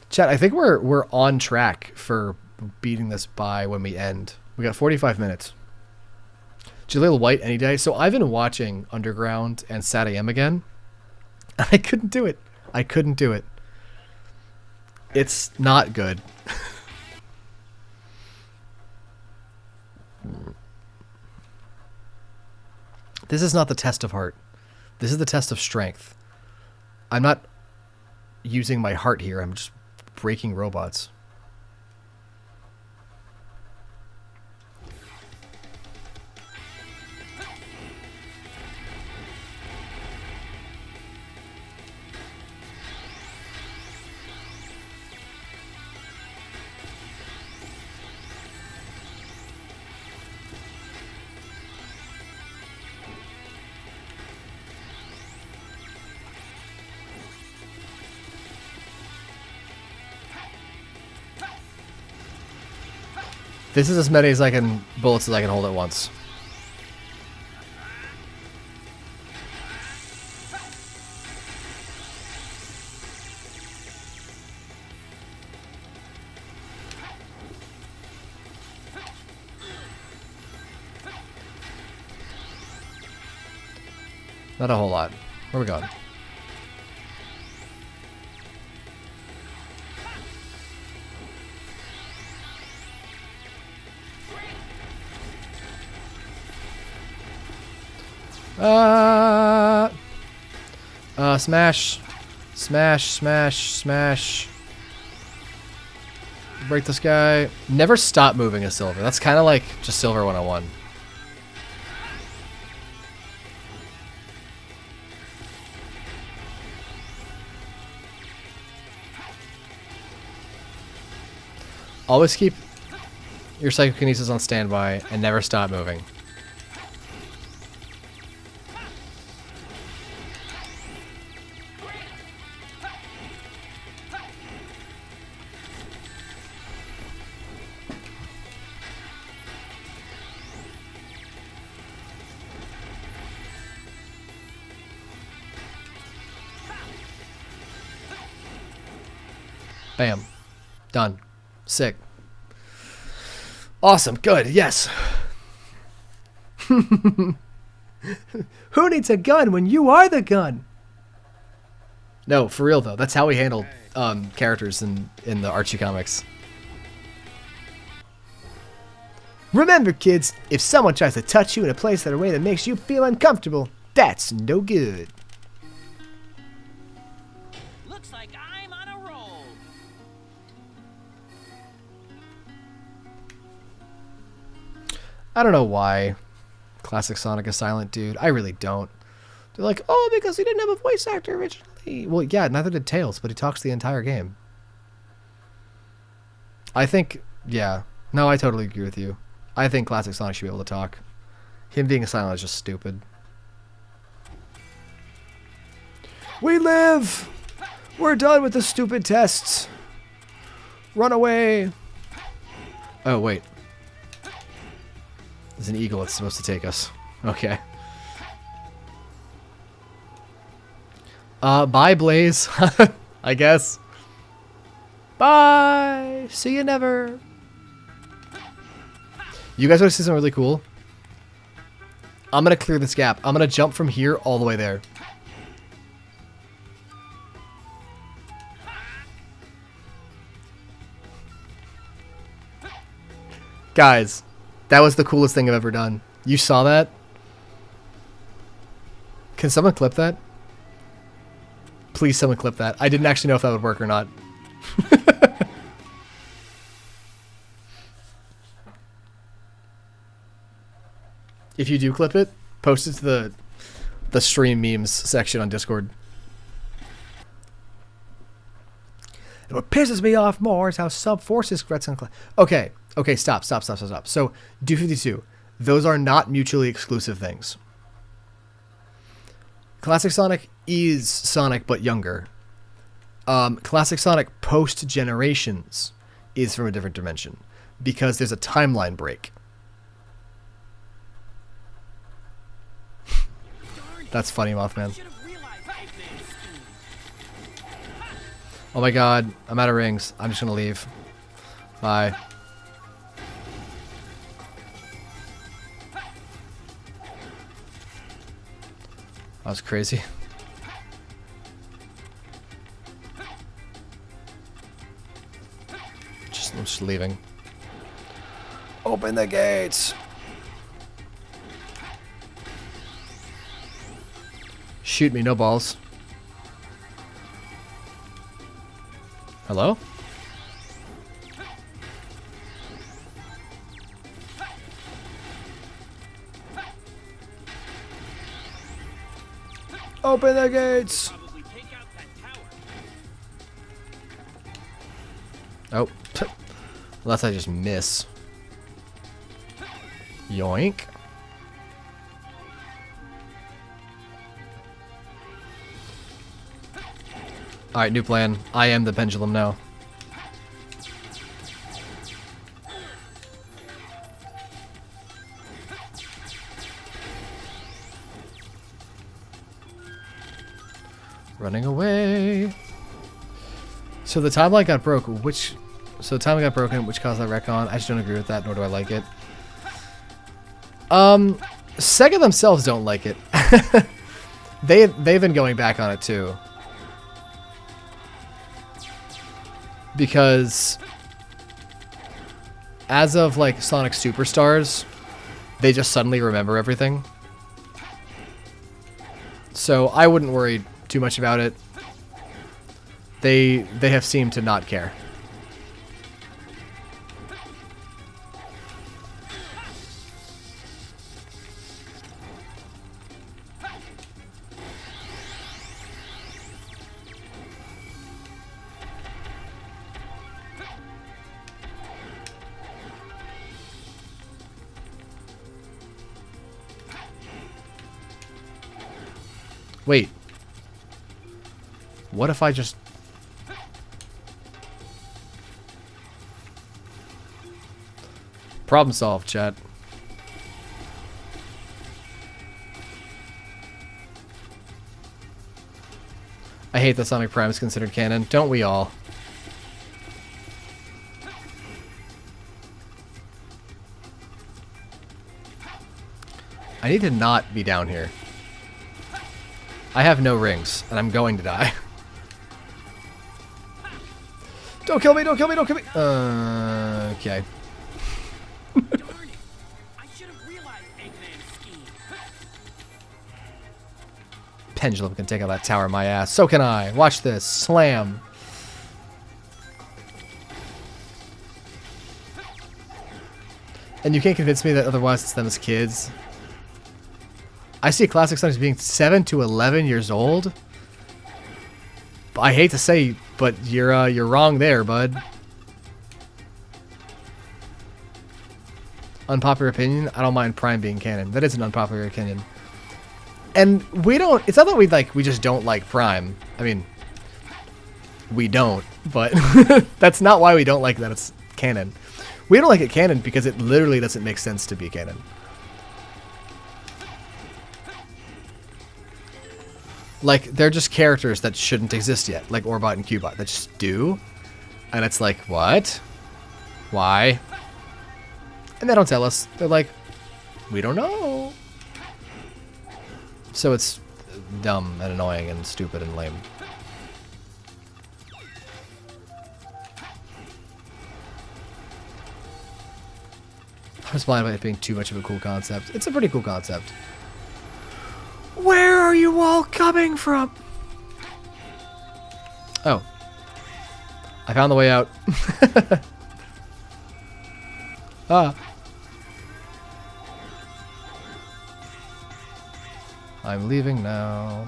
Chat, I think we're on track for beating this by when we end. We got 45 minutes. Jaleel White any day. So I've been watching Underground and Sat AM again. And I couldn't do it. I couldn't do it. It's not good. This is not the test of heart. This is the test of strength. I'm not using my heart here. I'm just breaking robots. This is as many as I can bullets as I can hold at once. Not a whole lot. Where are we going? Smash. Smash, smash, smash. Break this guy. Never stop moving a silver. That's kind of like just Silver 101. Always keep your psychokinesis on standby and never stop moving. Bam. Done. Sick. Awesome. Good. Yes. Who needs a gun when you are the gun? No, for real though. That's how we handled characters in the Archie comics. Remember, kids, if someone tries to touch you in a place or a way that makes you feel uncomfortable, that's no good.
Looks like I'm on a roll.
I don't know why Classic Sonic is silent, dude. I really don't. They're like, oh, because he didn't have a voice actor originally. Well, yeah, neither did Tails, but he talks the entire game. I think, yeah. No, I totally agree with you. I think Classic Sonic should be able to talk. Him being silent is just stupid. We live! We're done with the stupid tests. Run away. Oh, wait. There's an eagle that's supposed to take us. Okay. Bye, Blaze. I guess. Bye! See you never. You guys want to see something really cool? I'm going to clear this gap. I'm going to jump from here all the way there. Guys, that was the coolest thing I've ever done. You saw that? Can someone clip that? Please, someone clip that. I didn't actually know if that would work or not. If you do clip it, post it to the stream memes section on Discord. And what pisses me off more is how sub-forces threats on Okay, stop. So, do 52. Those are not mutually exclusive things. Classic Sonic is Sonic, but younger. Classic Sonic post-generations is from a different dimension because there's a timeline break. That's funny, Mothman. Oh my god, I'm out of rings. I'm just gonna leave. Bye. was crazy. I'm just leaving. Open the gates! Shoot me, no balls. Hello? Open the gates!
Probably take out that
Oh.
tower.
Unless I just miss. Yoink. Alright, new plan. I am the pendulum now. Running away. So the timeline got broke, which... So the timeline got broken, which caused that retcon. I just don't agree with that, nor do I like it. Sega themselves don't like it. They've been going back on it too. Because as of like Sonic Superstars, they just suddenly remember everything. So I wouldn't worry too much about it. They have seemed to not care. Wait. What if I just... Problem solved, chat. I hate that Sonic Prime is considered canon. Don't we all? I need to not be down here. I have no rings, and I'm going to die. Don't kill me, don't kill me, don't kill me! Okay.
Darn it! I should have realized Eggman's scheme.
Pendulum can take out that tower in my ass. So can I. Watch this. Slam. And you can't convince me that otherwise it's them as kids. I see classic Sonic as being 7 to 11 years old. I hate to say, but you're wrong there, bud. Unpopular opinion. I don't mind Prime being canon. That is an unpopular opinion. And we don't. It's not that we just don't like Prime. I mean, we don't. But that's not why we don't like that it's canon. We don't like it canon because it literally doesn't make sense to be canon. Like, they're just characters that shouldn't exist yet, like Orbot and Cubot, that just do. And it's like, what? Why? And they don't tell us. They're like, we don't know. So it's dumb and annoying and stupid and lame. I was blind about it being too much of a cool concept. It's a pretty cool concept. Where are you all coming from? Oh. I found the way out. Ah. I'm leaving now.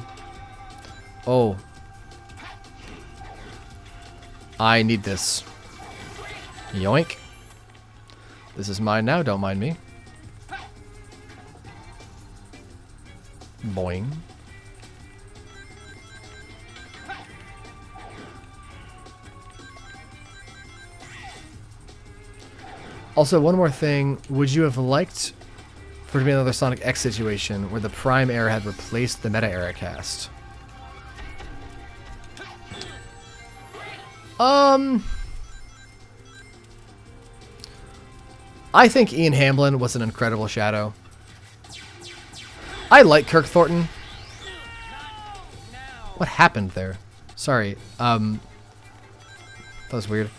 Oh. I need this. Yoink. This is mine now, don't mind me. Boing. Also, one more thing. Would you have liked for it to be another Sonic X situation where the Prime era had replaced the Meta era cast? I think Ian Hamlin was an incredible Shadow. I like Kirk Thornton. What happened there? Sorry. That was weird.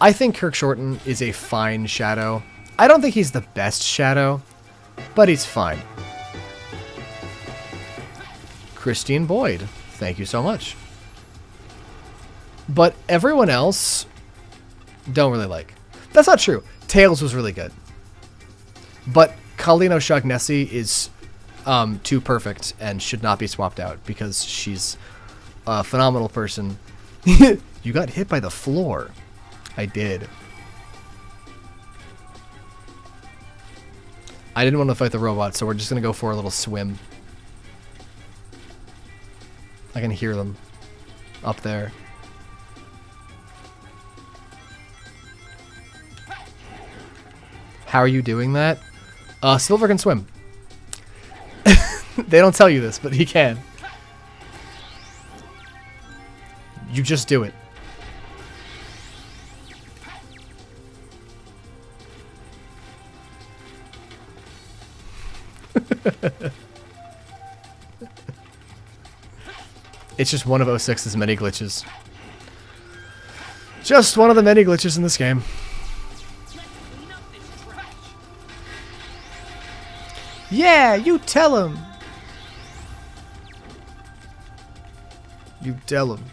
I think Kirk Shorten is a fine Shadow. I don't think he's the best Shadow, but he's fine. Christine Boyd, thank you so much. But everyone else, don't really like. That's not true. Tails was really good. But Colleen O'Shaughnessy is too perfect and should not be swapped out because she's a phenomenal person. You got hit by the floor. I did. I didn't want to fight the robot, so we're just going to go for a little swim. I can hear them up there. How are you doing that? Silver can swim. They don't tell you this, but he can. You just do it. It's just one of 06's many glitches. Just one of the many glitches in this game. Yeah, you tell him. You tell him.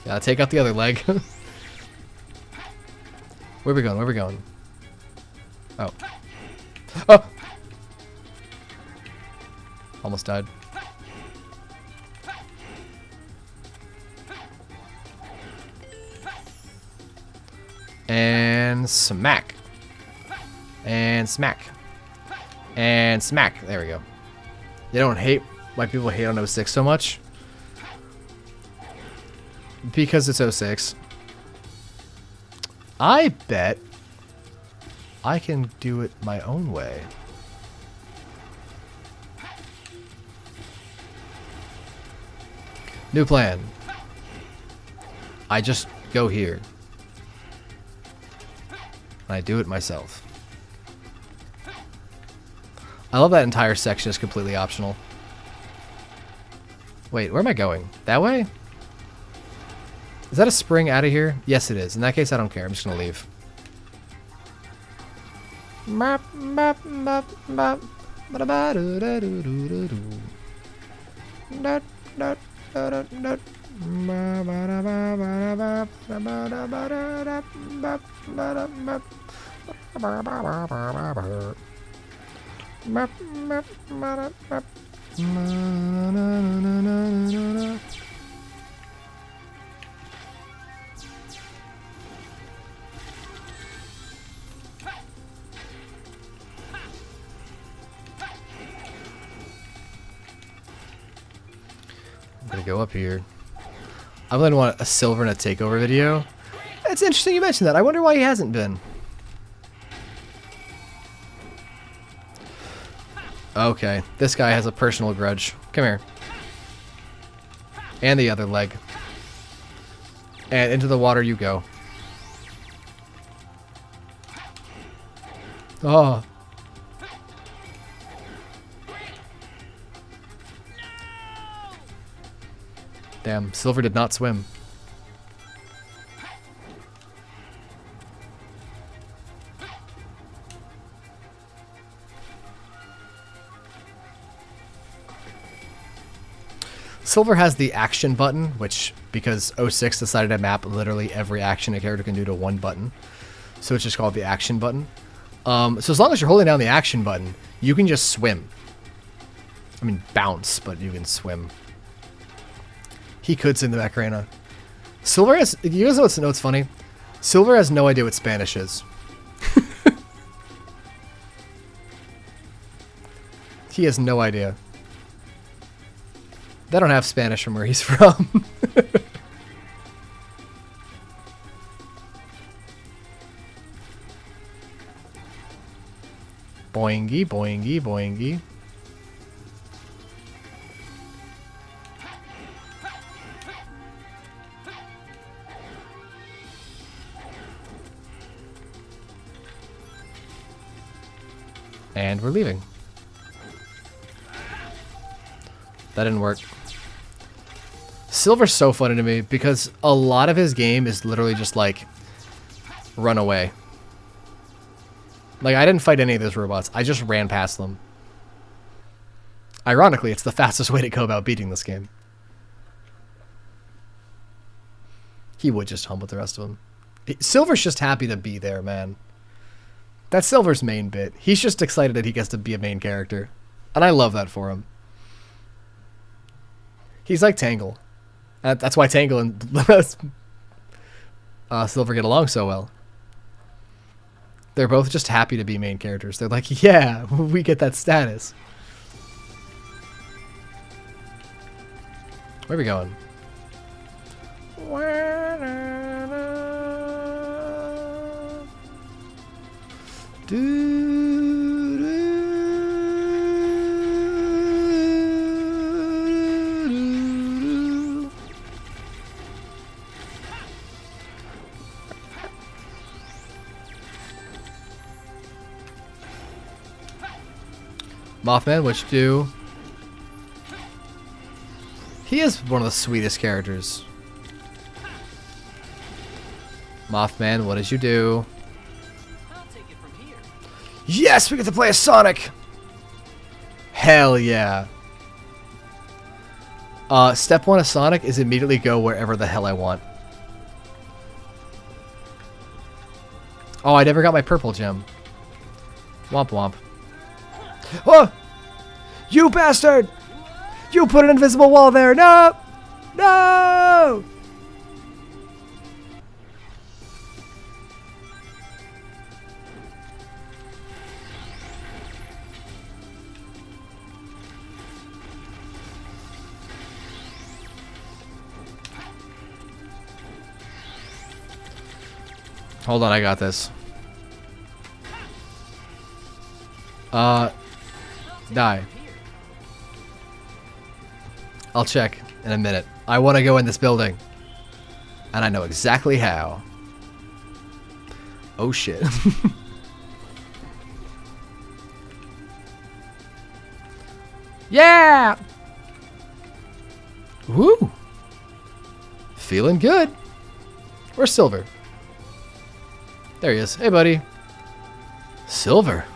Yeah, take out the other leg. Where we going? Where we going? Oh. Oh! Almost died. And smack. And smack. And smack. There we go. You don't hate why people hate on 06 so much? Because it's 06. I bet I can do it my own way. New plan. I just go here. And I do it myself. I love that entire section is completely optional. Wait, where am I going? That way? Is that a spring out of here? Yes, it is. In that case, I don't care. I'm just going to leave. I'm gonna go up here. I really want a silver in a takeover video. It's interesting you mentioned that. I wonder why he hasn't been. Okay, this guy has a personal grudge. Come here. And the other leg. And into the water you go. Oh. Damn, Silver did not swim. Silver has the action button, which, because 06 decided to map literally every action a character can do to one button. So it's just called the action button. So as long as you're holding down the action button, you can just swim. I mean, bounce, but you can swim. He could sing the Macarena. Silver has... You guys know what's funny? Silver has no idea what Spanish is. He has no idea. They don't have Spanish from where he's from. Boingy, boingy, boingy. And we're leaving. That didn't work. Silver's so funny to me because a lot of his game is literally just like run away. Like I didn't fight any of those robots. I just ran past them. Ironically, it's the fastest way to go about beating this game. He would just humble the rest of them. Silver's just happy to be there, man. That's Silver's main bit. He's just excited that he gets to be a main character. And I love that for him. He's like Tangle. That's why Tangle and Silver get along so well. They're both just happy to be main characters. They're like, yeah, we get that status. Where are we going? Mothman, what you do? He is one of the sweetest characters. Mothman, what did you do?
I'll take it from here.
Yes, we get to play as Sonic! Hell yeah. Step 1 of Sonic is immediately go wherever the hell I want. Oh, I never got my purple gem. Womp womp. Oh! You bastard! You put an invisible wall there! No! No! Hold on, I got this. Die. I'll check in a minute. I want to go in this building. And I know exactly how. Oh shit. Yeah! Woo! Feeling good. Where's Silver? There he is. Hey, buddy. Silver,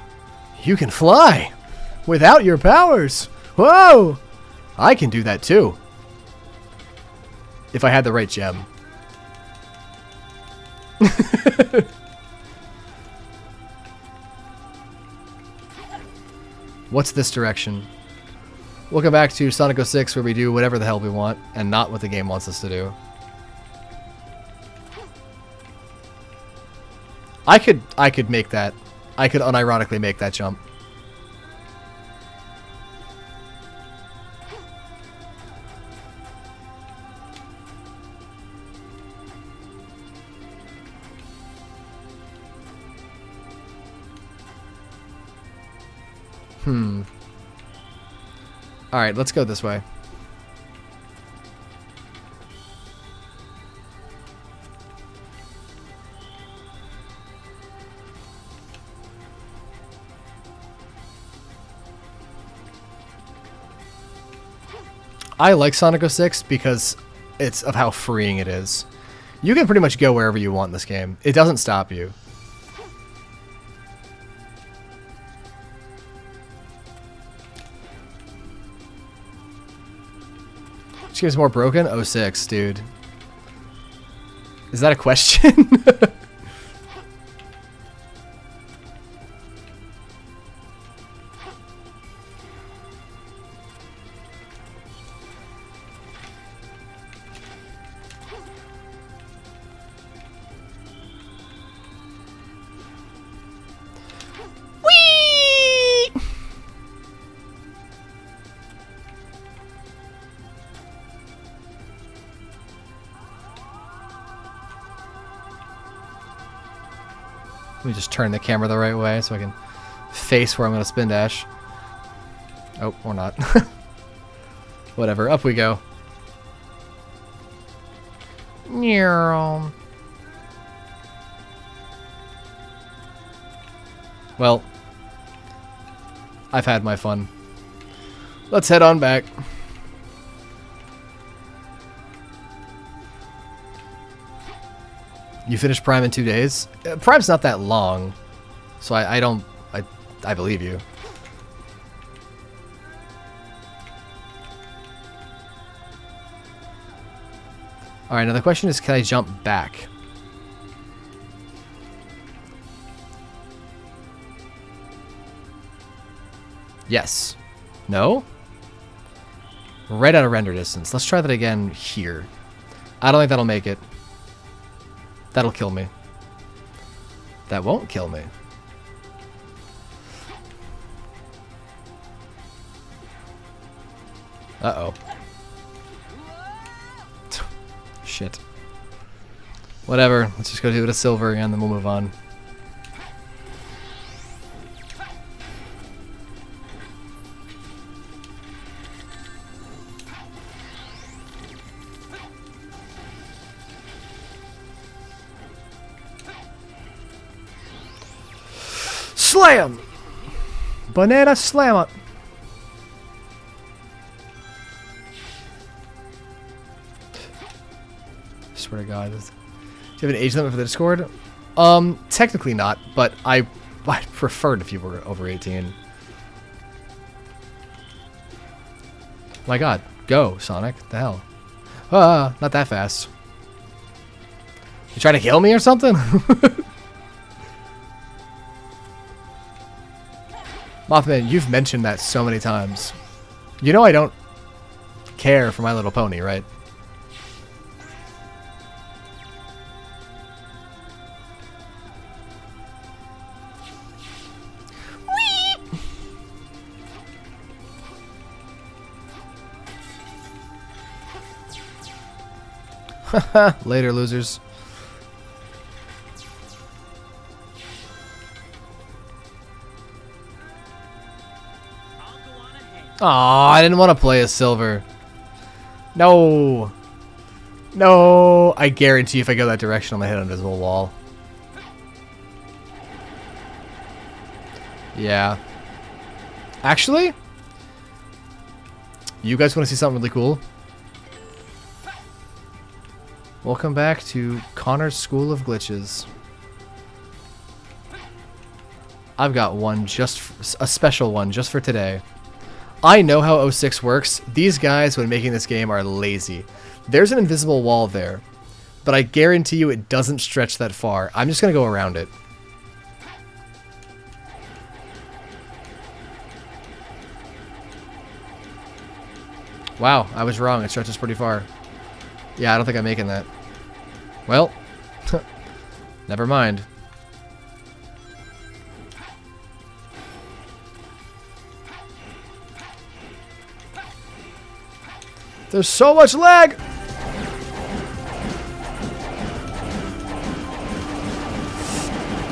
you can fly without your powers. Whoa! I can do that too. If I had the right gem. What's this direction? Welcome back to Sonic 06 where we do whatever the hell we want and not what the game wants us to do. I could make that. I could unironically make that jump. Alright, let's go this way. I like Sonic 06 because it's of how freeing it is. You can pretty much go wherever you want in this game. It doesn't stop you. Which game's more broken? 06, dude. Is that a question? Let me just turn the camera the right way so I can face where I'm going to spin dash. Oh, or not. Whatever, up we go. Well, I've had my fun. Let's head on back. You finished Prime in 2 days? Prime's not that long, so I believe you. Alright, now the question is, can I jump back? Yes. No? Right out of render distance. Let's try that again here. I don't think that'll make it. That'll kill me. That won't kill me. Uh-oh. Shit. Whatever. Let's just go do it a silver and then we'll move on. Slam! Banana slam it. Swear to God. Do you have an age limit for the Discord? Technically not, but I'd prefer it if you were over 18. My God. Go, Sonic. The hell? Ah, not that fast. You trying to kill me or something? Mothman, you've mentioned that so many times. You know I don't care for My Little Pony, right? Later, losers. Aw, I didn't want to play a silver. No. No. I guarantee if I go that direction, I'm going to hit an invisible wall. Yeah. Actually, you guys want to see something really cool? Welcome back to Connor's School of Glitches. I've got one a special one just for today. I know how 06 works. These guys, when making this game, are lazy. There's an invisible wall there, but I guarantee you it doesn't stretch that far. I'm just going to go around it. Wow, I was wrong. It stretches pretty far. Yeah, I don't think I'm making that. Well, never mind. There's so much lag!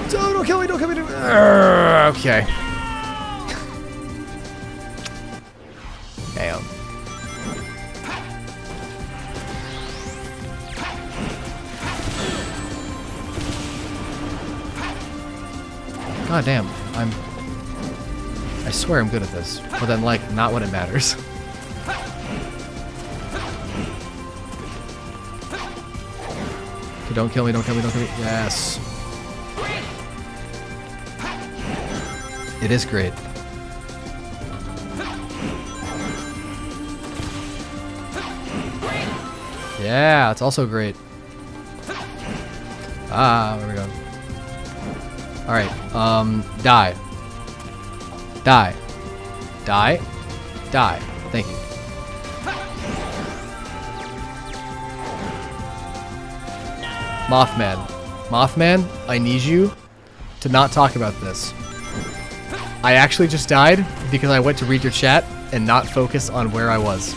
Don't kill me, don't kill me, don't... Okay. Damn. God damn, I swear I'm good at this. But then, like, not when it matters. Okay, don't kill me, don't kill me, don't kill me. Yes. It is great. Yeah, it's also great. Ah, there we go. Alright, die. Die. Die. Die. Thank you. Mothman. Mothman, I need you to not talk about this. I actually just died because I went to read your chat and not focus on where I was.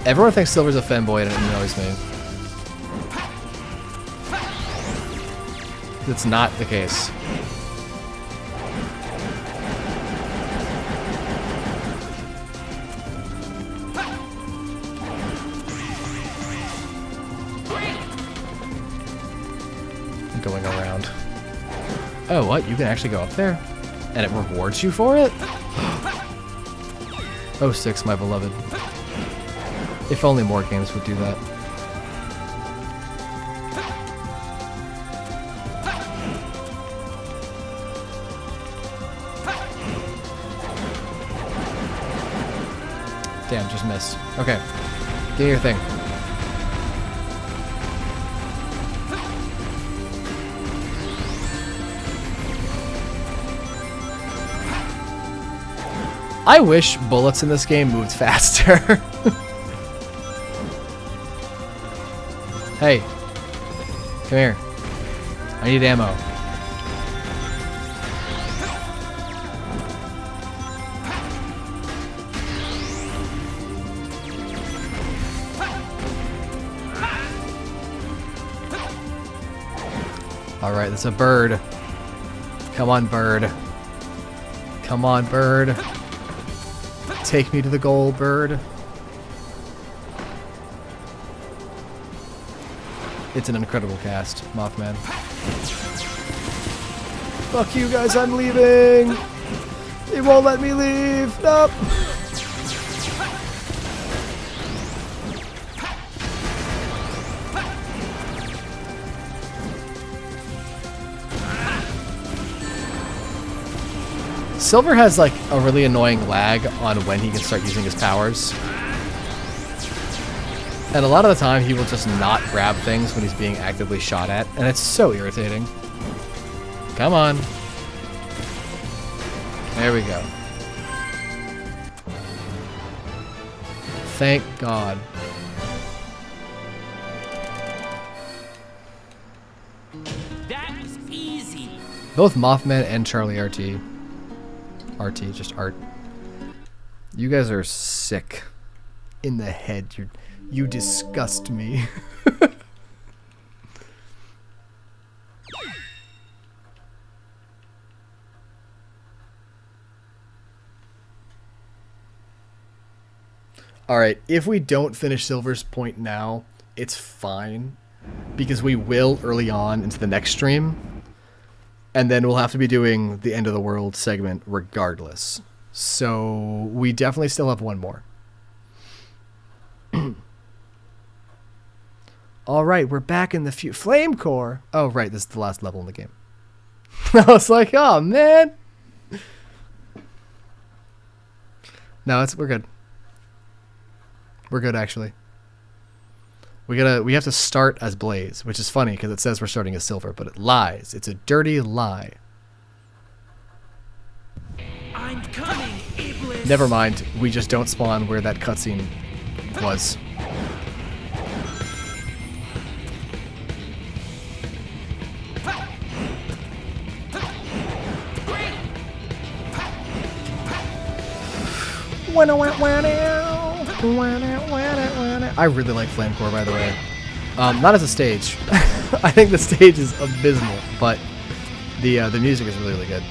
Everyone thinks Silver's a fanboy and it annoys me. It's not the case. going around. Oh, what? You can actually go up there? And it rewards you for it? Oh, 6, my beloved. If only more games would do that. Damn, just missed. Okay. Give me your thing. I wish bullets in this game moved faster. Hey. Come here. I need ammo. Alright, that's a bird. Come on, bird. Come on, bird. Take me to the goal, bird. It's an incredible cast, Mothman. Fuck you guys, I'm leaving! It won't let me leave! Nope! Silver has like a really annoying lag on when he can start using his powers. And a lot of the time he will just not grab things when he's being actively shot at, and it's so irritating. Come on. There we go. Thank God.
That was easy.
Both Mothman and Charlie RT. RT, just art. You guys are sick in the head. You disgust me. Alright, if we don't finish Silver's point now, it's fine. Because we will early on into the next stream. And then we'll have to be doing the end of the world segment regardless. So we definitely still have one more. All right, we're back in the Flame Core. Oh, right, this is the last level in the game. I was like, oh man. No, we're good. We're good actually. We have to start as Blaze, which is funny because it says we're starting as Silver, but it lies. It's a dirty lie.
I'm coming, Iblis.
Never mind. We just don't spawn where that cutscene was. I really like Flame Core, by the way. Not as a stage. I think the stage is abysmal, but the music is really, really good.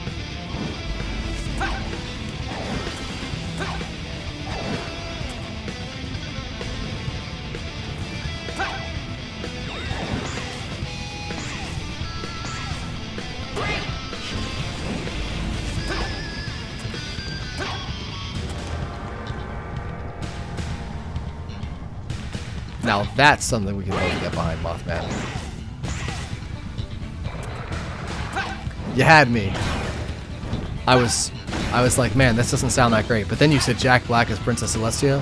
Now that's something we can both get behind, Mothman. You had me. I was like, man, this doesn't sound that great. But then you said Jack Black as Princess Celestia.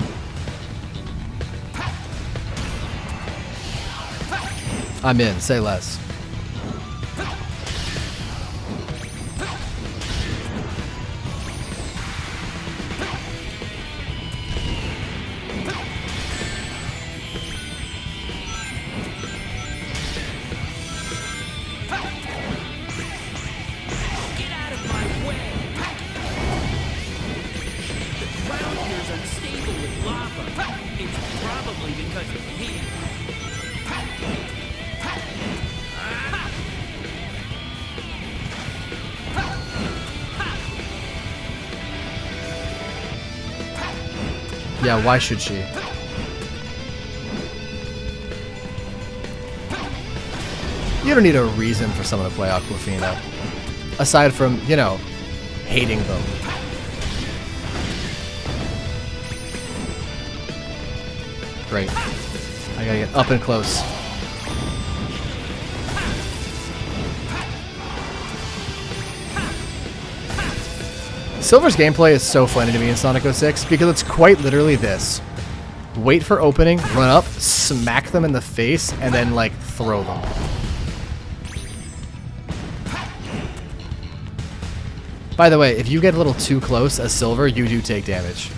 I'm in. Say less. Yeah, why should she? You don't need a reason for someone to play Aquafina. Aside from, you know, hating them. Great. I gotta get up and close. Silver's gameplay is so funny to me in Sonic 06 because it's quite literally this. Wait for opening, run up, smack them in the face, and then, like, throw them. By the way, if you get a little too close as Silver, you do take damage.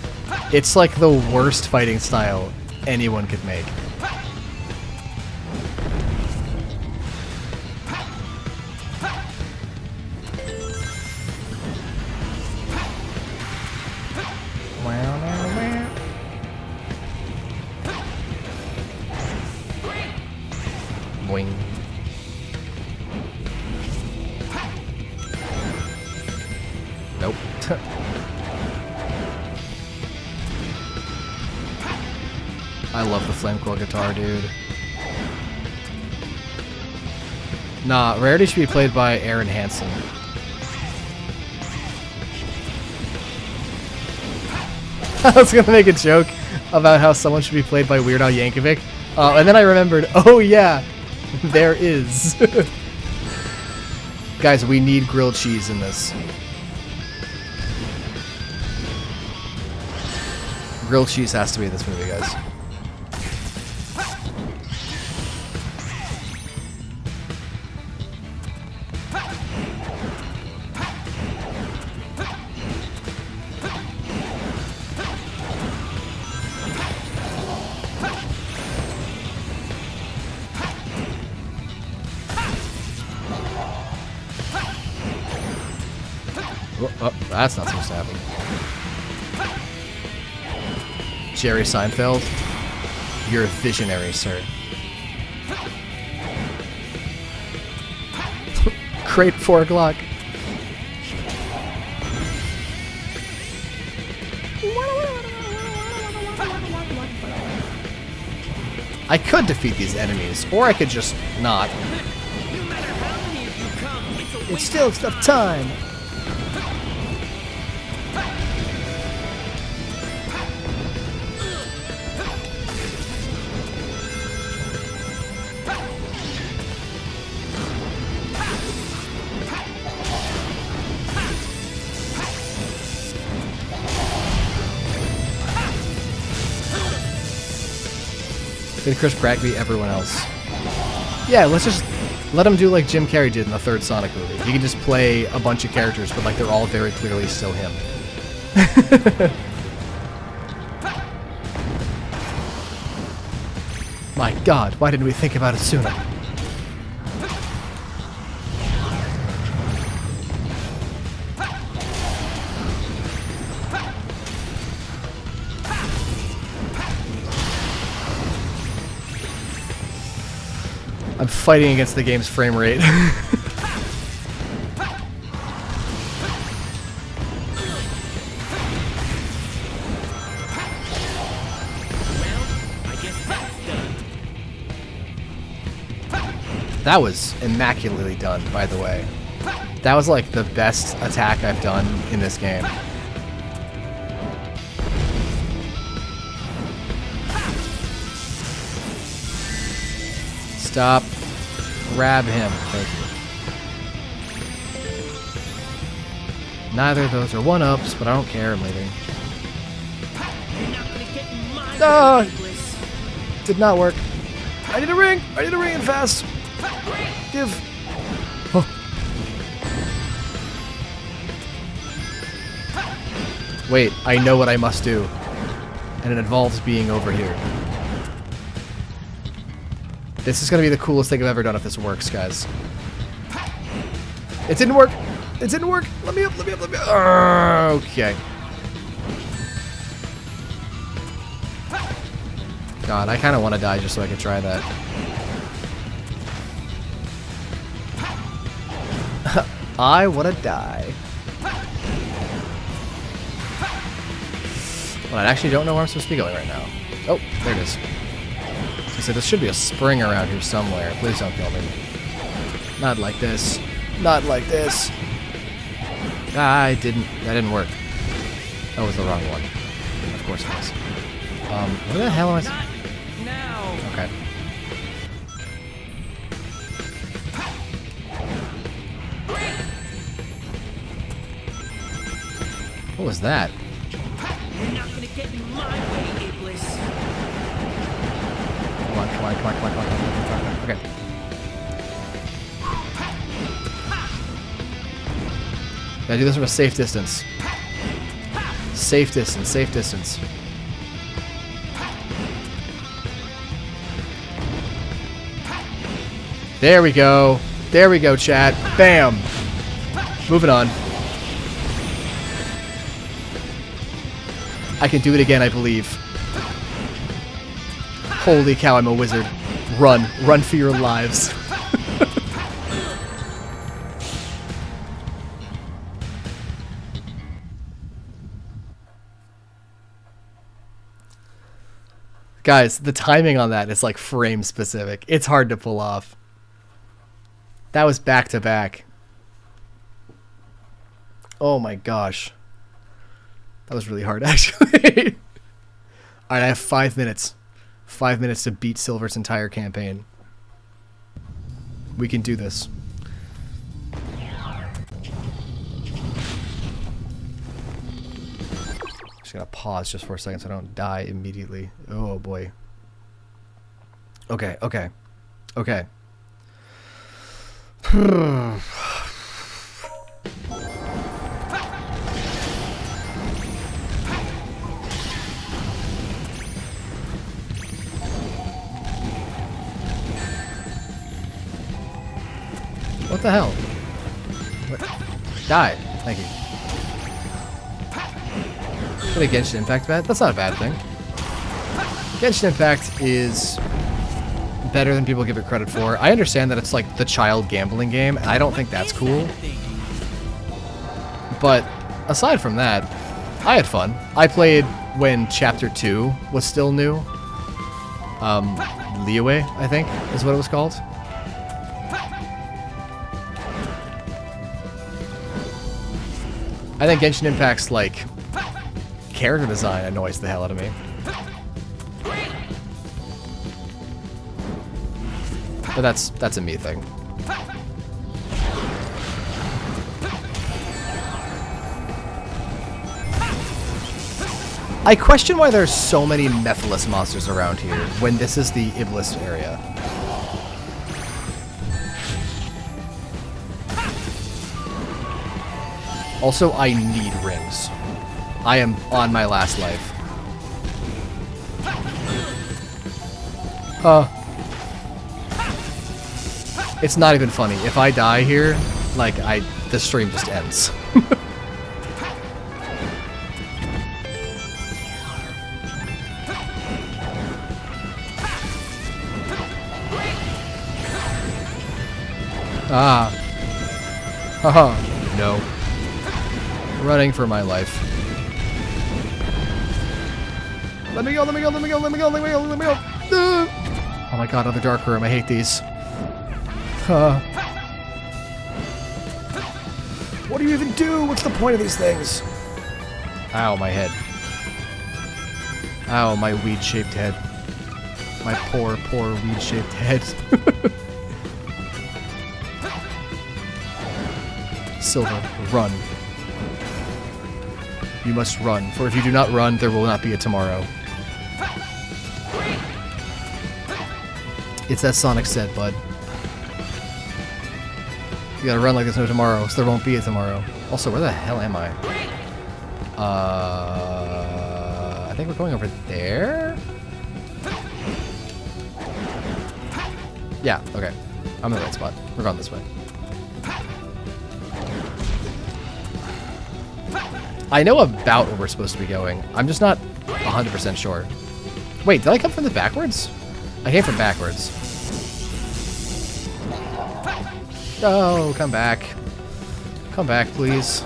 It's like the worst fighting style anyone could make. Boing. Nope. I love the flame coil guitar, dude. Nah, Rarity should be played by Aaron Hansen. I was gonna make a joke about how someone should be played by Weird Al Yankovic, and then I remembered, oh yeah, there is. Guys, we need grilled cheese in this. Grilled cheese has to be in this movie, guys. Oh, that's not supposed to happen. Jerry Seinfeld, you're a visionary, sir. Great 4 o'clock. I could defeat these enemies, or I could just not.
No matter how many of you come, it's a
It's
waste
still stuff time. Did Chris Pratt beat everyone else? Yeah, let's just let him do like Jim Carrey did in the third Sonic movie. He can just play a bunch of characters, but like they're all very clearly still him. My God, why didn't we think about it sooner? I'm fighting against the game's frame rate.
Well, I guess that's done.
That was immaculately done, by the way. That was like the best attack I've done in this game. Stop. Grab him. Thank you. Neither of those are one-ups, but I don't care. I'm leaving.
You're not gonna get in my
Ah!
way, Bliss.
Did not work. I need a ring. I need a ring and fast. Give. Oh. Wait, I know what I must do. And it involves being over here. This is going to be the coolest thing I've ever done if this works, guys. It didn't work. It didn't work. Let me up, let me up, let me up. Okay. God, I kind of want to die just so I can try that. I want to die. Well, I actually don't know where I'm supposed to be going right now. Oh, there it is. I said, there should be a spring around here somewhere. Please don't kill me. Not like this. Not like this. That didn't work. That was the wrong one. Of course it was. Where the hell am I?
Not now.
Okay. What was that?
You're not gonna get in my way, Iblis.
Come on, come on, come on, come on, come on, come on, come on. Okay. Gotta do this from a safe distance. Safe distance, safe distance. There we go. There we go, chat. Bam. Moving on. I can do it again, I believe. Holy cow, I'm a wizard. Run. Run for your lives. Guys, the timing on that is like frame specific. It's hard to pull off. That was back to back. Oh my gosh. That was really hard, actually. Alright, I have 5 minutes. 5 minutes to beat Silver's entire campaign. We can do this. Just gonna pause just for a second so I don't die immediately. Oh boy. Okay, okay. Okay. What the hell? What? Die. Thank you. What a Genshin Impact bad? That's not a bad thing. Genshin Impact is better than people give it credit for. I understand that it's like the child gambling game. I don't think that's cool. But aside from that, I had fun. I played when Chapter 2 was still new. Liyue, I think, is what it was called. I think Genshin Impact's, like, character design annoys the hell out of me. But that's a me thing. I question why there's so many Mephiles monsters around here when this is the Iblis area. Also, I need rings. I am on my last life. It's not even funny. If I die here, like, the stream just ends. Ah. Haha. No. Running for my life. Let me go, let me go, let me go, let me go, let me go, let me go. Oh my god, another dark room. I hate these. What do you even do? What's the point of these things? Ow, my head. Ow, my weed-shaped head. My poor, poor weed-shaped head. Silver, run. You must run, for if you do not run, there will not be a tomorrow. It's as Sonic said, bud. You gotta run like there's no tomorrow, so there won't be a tomorrow. Also, where the hell am I? I think we're going over there? Yeah, okay. I'm in the right spot. We're going this way. I know about where we're supposed to be going. I'm just not 100% sure. Wait, did I come from the backwards? I came from backwards. Oh, come back. Come back, please.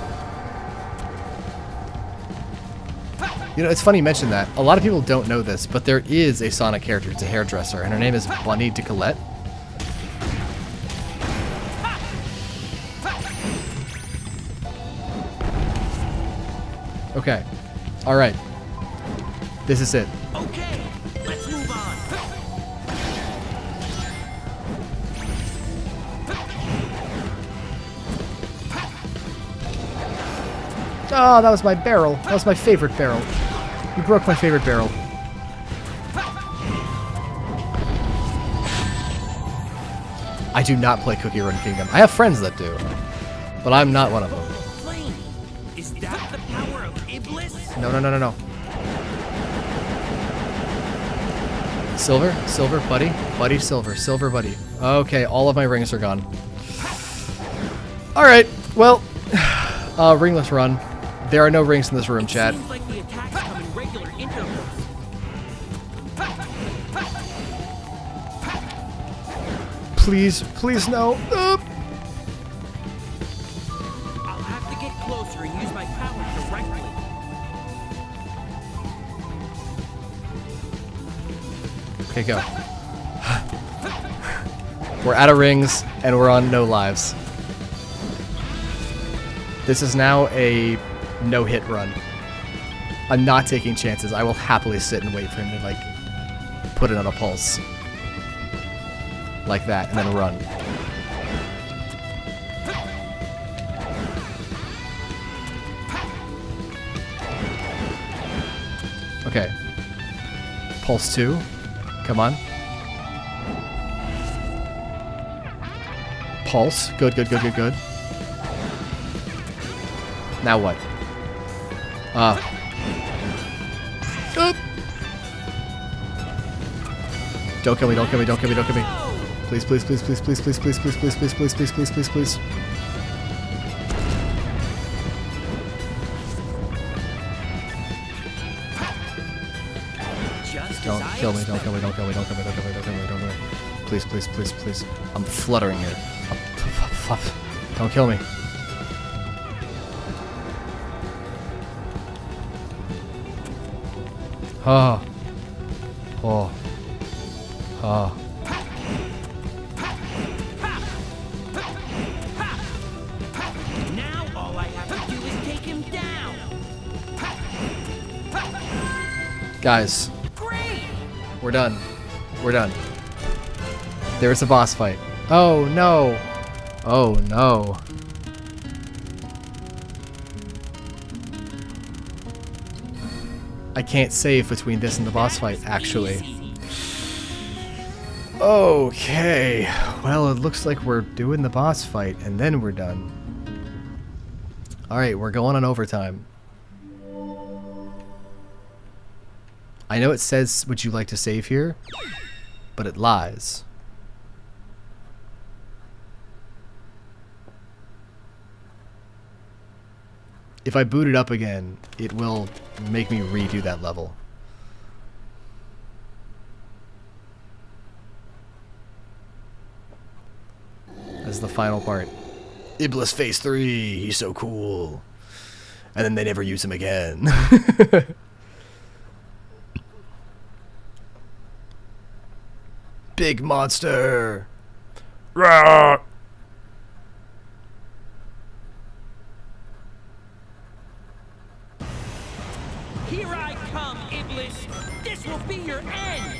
You know, it's funny you mention that. A lot of people don't know this, but there is a Sonic character. It's a hairdresser, and her name is Bunny DeColette. Okay. All right. This is it.
Okay, let's move on.
Oh, that was my barrel. That was my favorite barrel. You broke my favorite barrel. I do not play Cookie Run Kingdom. I have friends that do, but I'm not one of them.
Flame, is that the power of Iblis?
No, no, no, no, no. Silver? Silver, buddy? Buddy, silver. Silver, buddy. Okay, all of my rings are gone. Alright, well, ringless run. There are no rings in this room, chat.
Seems like the attacks come in regular intervals.
Please, please, no.
I'll have to get closer and use my power directly.
Okay, go. We're out of rings, and we're on no lives. This is now a no-hit run. I'm not taking chances. I will happily sit and wait for him to, like, put it on a pulse. Like that, and then run. Okay. Pulse 2. Come on. Pulse. Good, good, good, good, good. Now what? Don't kill me, don't kill me, don't kill me, don't kill me. Please, please, please, please, please, please, please, please, please, please, please, please, please, please, please. Don't kill me, don't kill me, don't kill me, don't kill me, don't kill me, don't kill me, don't kill me. Please, please, please, please. I'm fluttering here. Don't kill me. Oh. Oh. Oh.
Now all I have to do is take him down.
Guys,
Great!
we're done. We're done. There's a boss fight. Oh no. Oh no. I can't save between this and the boss fight, actually. Okay. Well, it looks like we're doing the boss fight, and then we're done. Alright, we're going on overtime. I know it says, would you like to save here? But it lies. If I boot it up again, it will make me redo that level. That's the final part. Iblis Phase 3, he's so cool. And then they never use him again. Big monster! Rawr!
Here I come, Iblis! This will be your end!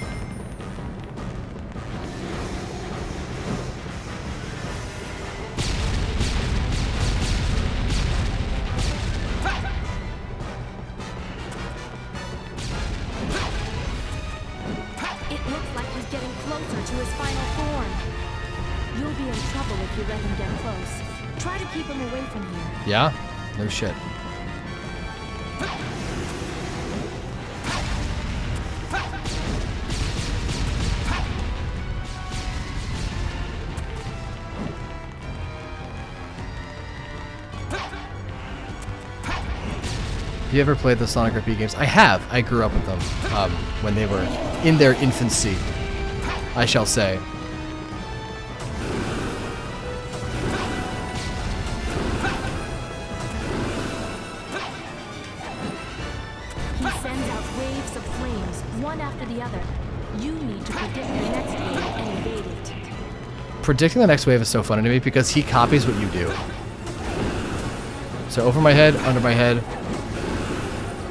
It looks like he's getting closer to his final form. You'll be in trouble if you let him get close. Try to keep him away from here.
Yeah? No shit. You ever played the Sonic RP games? I have. I grew up with them when they were in their infancy, I shall say.
He sends out waves of flames, one after the other. You need to predict the next wave and evade it.
Predicting the next wave is so funny to me because he copies what you do. So over my head, under my head.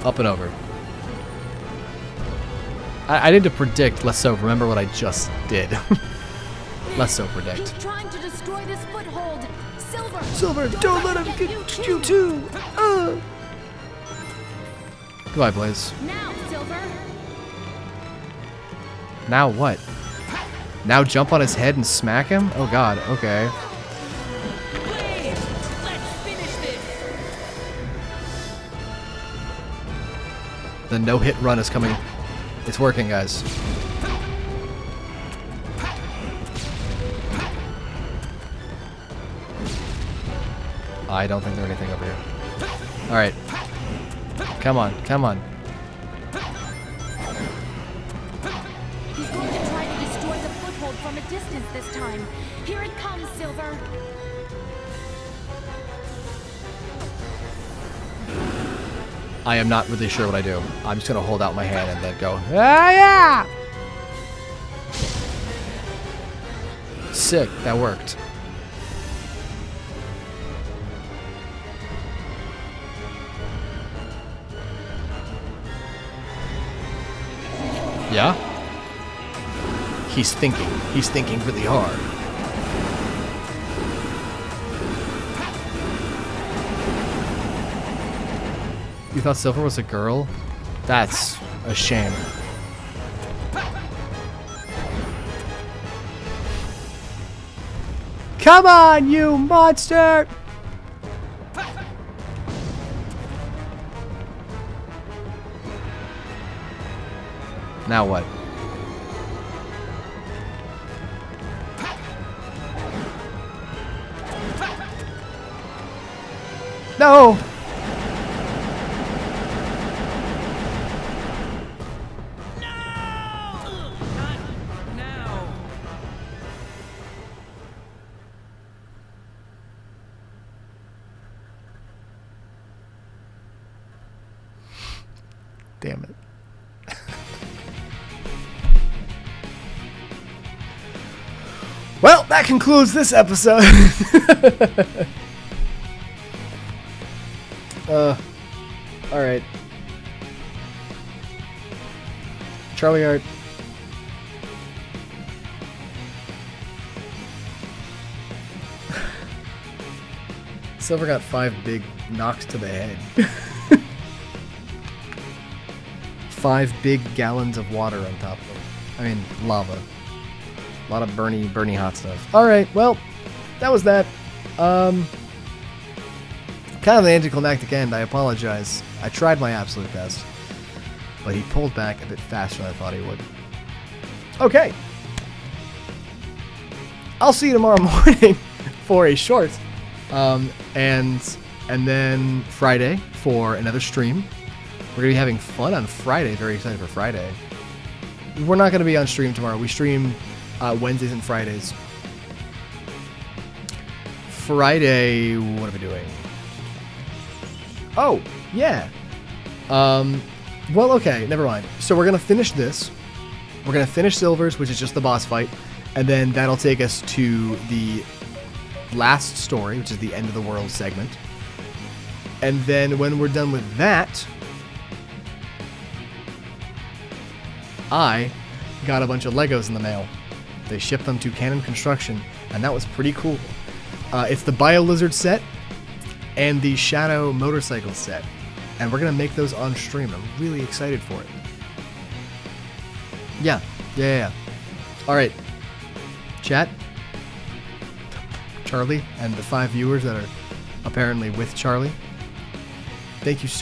Up and over. I need to predict, less so remember what I just did. Less so predict.
He's trying to destroy this foothold. Silver!
Silver, don't let him get you too! Goodbye, Blaze.
Now, Silver!
Now what? Now jump on his head and smack him? Oh god, okay.
Blaze, let's finish this.
The no-hit run is coming. It's working, guys. I don't think there's anything over here. Alright. Come on, come on.
He's going to try to destroy the foothold from a distance this time. Here it comes, Silver!
I am not really sure what I do. I'm just gonna hold out my hand and then go, ah, yeah! Sick, that worked. Yeah? He's thinking. He's thinking really hard. You thought Silver was a girl? That's a shame. Come on, you monster! Now what? No!
Not now.
Damn it. Well, that concludes this episode. Alright. Charlie Art. Silver got 5 big knocks to the head. 5 big gallons of water on top of him. I mean, lava. A lot of Bernie hot stuff. Alright, well, that was that. Kind of an anticlimactic end, I apologize. I tried my absolute best. But he pulled back a bit faster than I thought he would. Okay. I'll see you tomorrow morning for a short. And then Friday for another stream. We're going to be having fun on Friday. Very excited for Friday. We're not going to be on stream tomorrow. We stream Wednesdays and Fridays. Friday, what are we doing? Oh, yeah. Well, okay, never mind. So we're going to finish this. We're going to finish Silver's, which is just the boss fight. And then that'll take us to the last story, which is the end of the world segment. And then when we're done with that, I got a bunch of Legos in the mail. They shipped them to Canon Construction, and that was pretty cool. It's the Bio-Lizard set and the Shadow motorcycle set. And we're going to make those on stream. I'm really excited for it. Yeah. All right. Chat. Charlie and the 5 viewers that are apparently with Charlie. Thank you so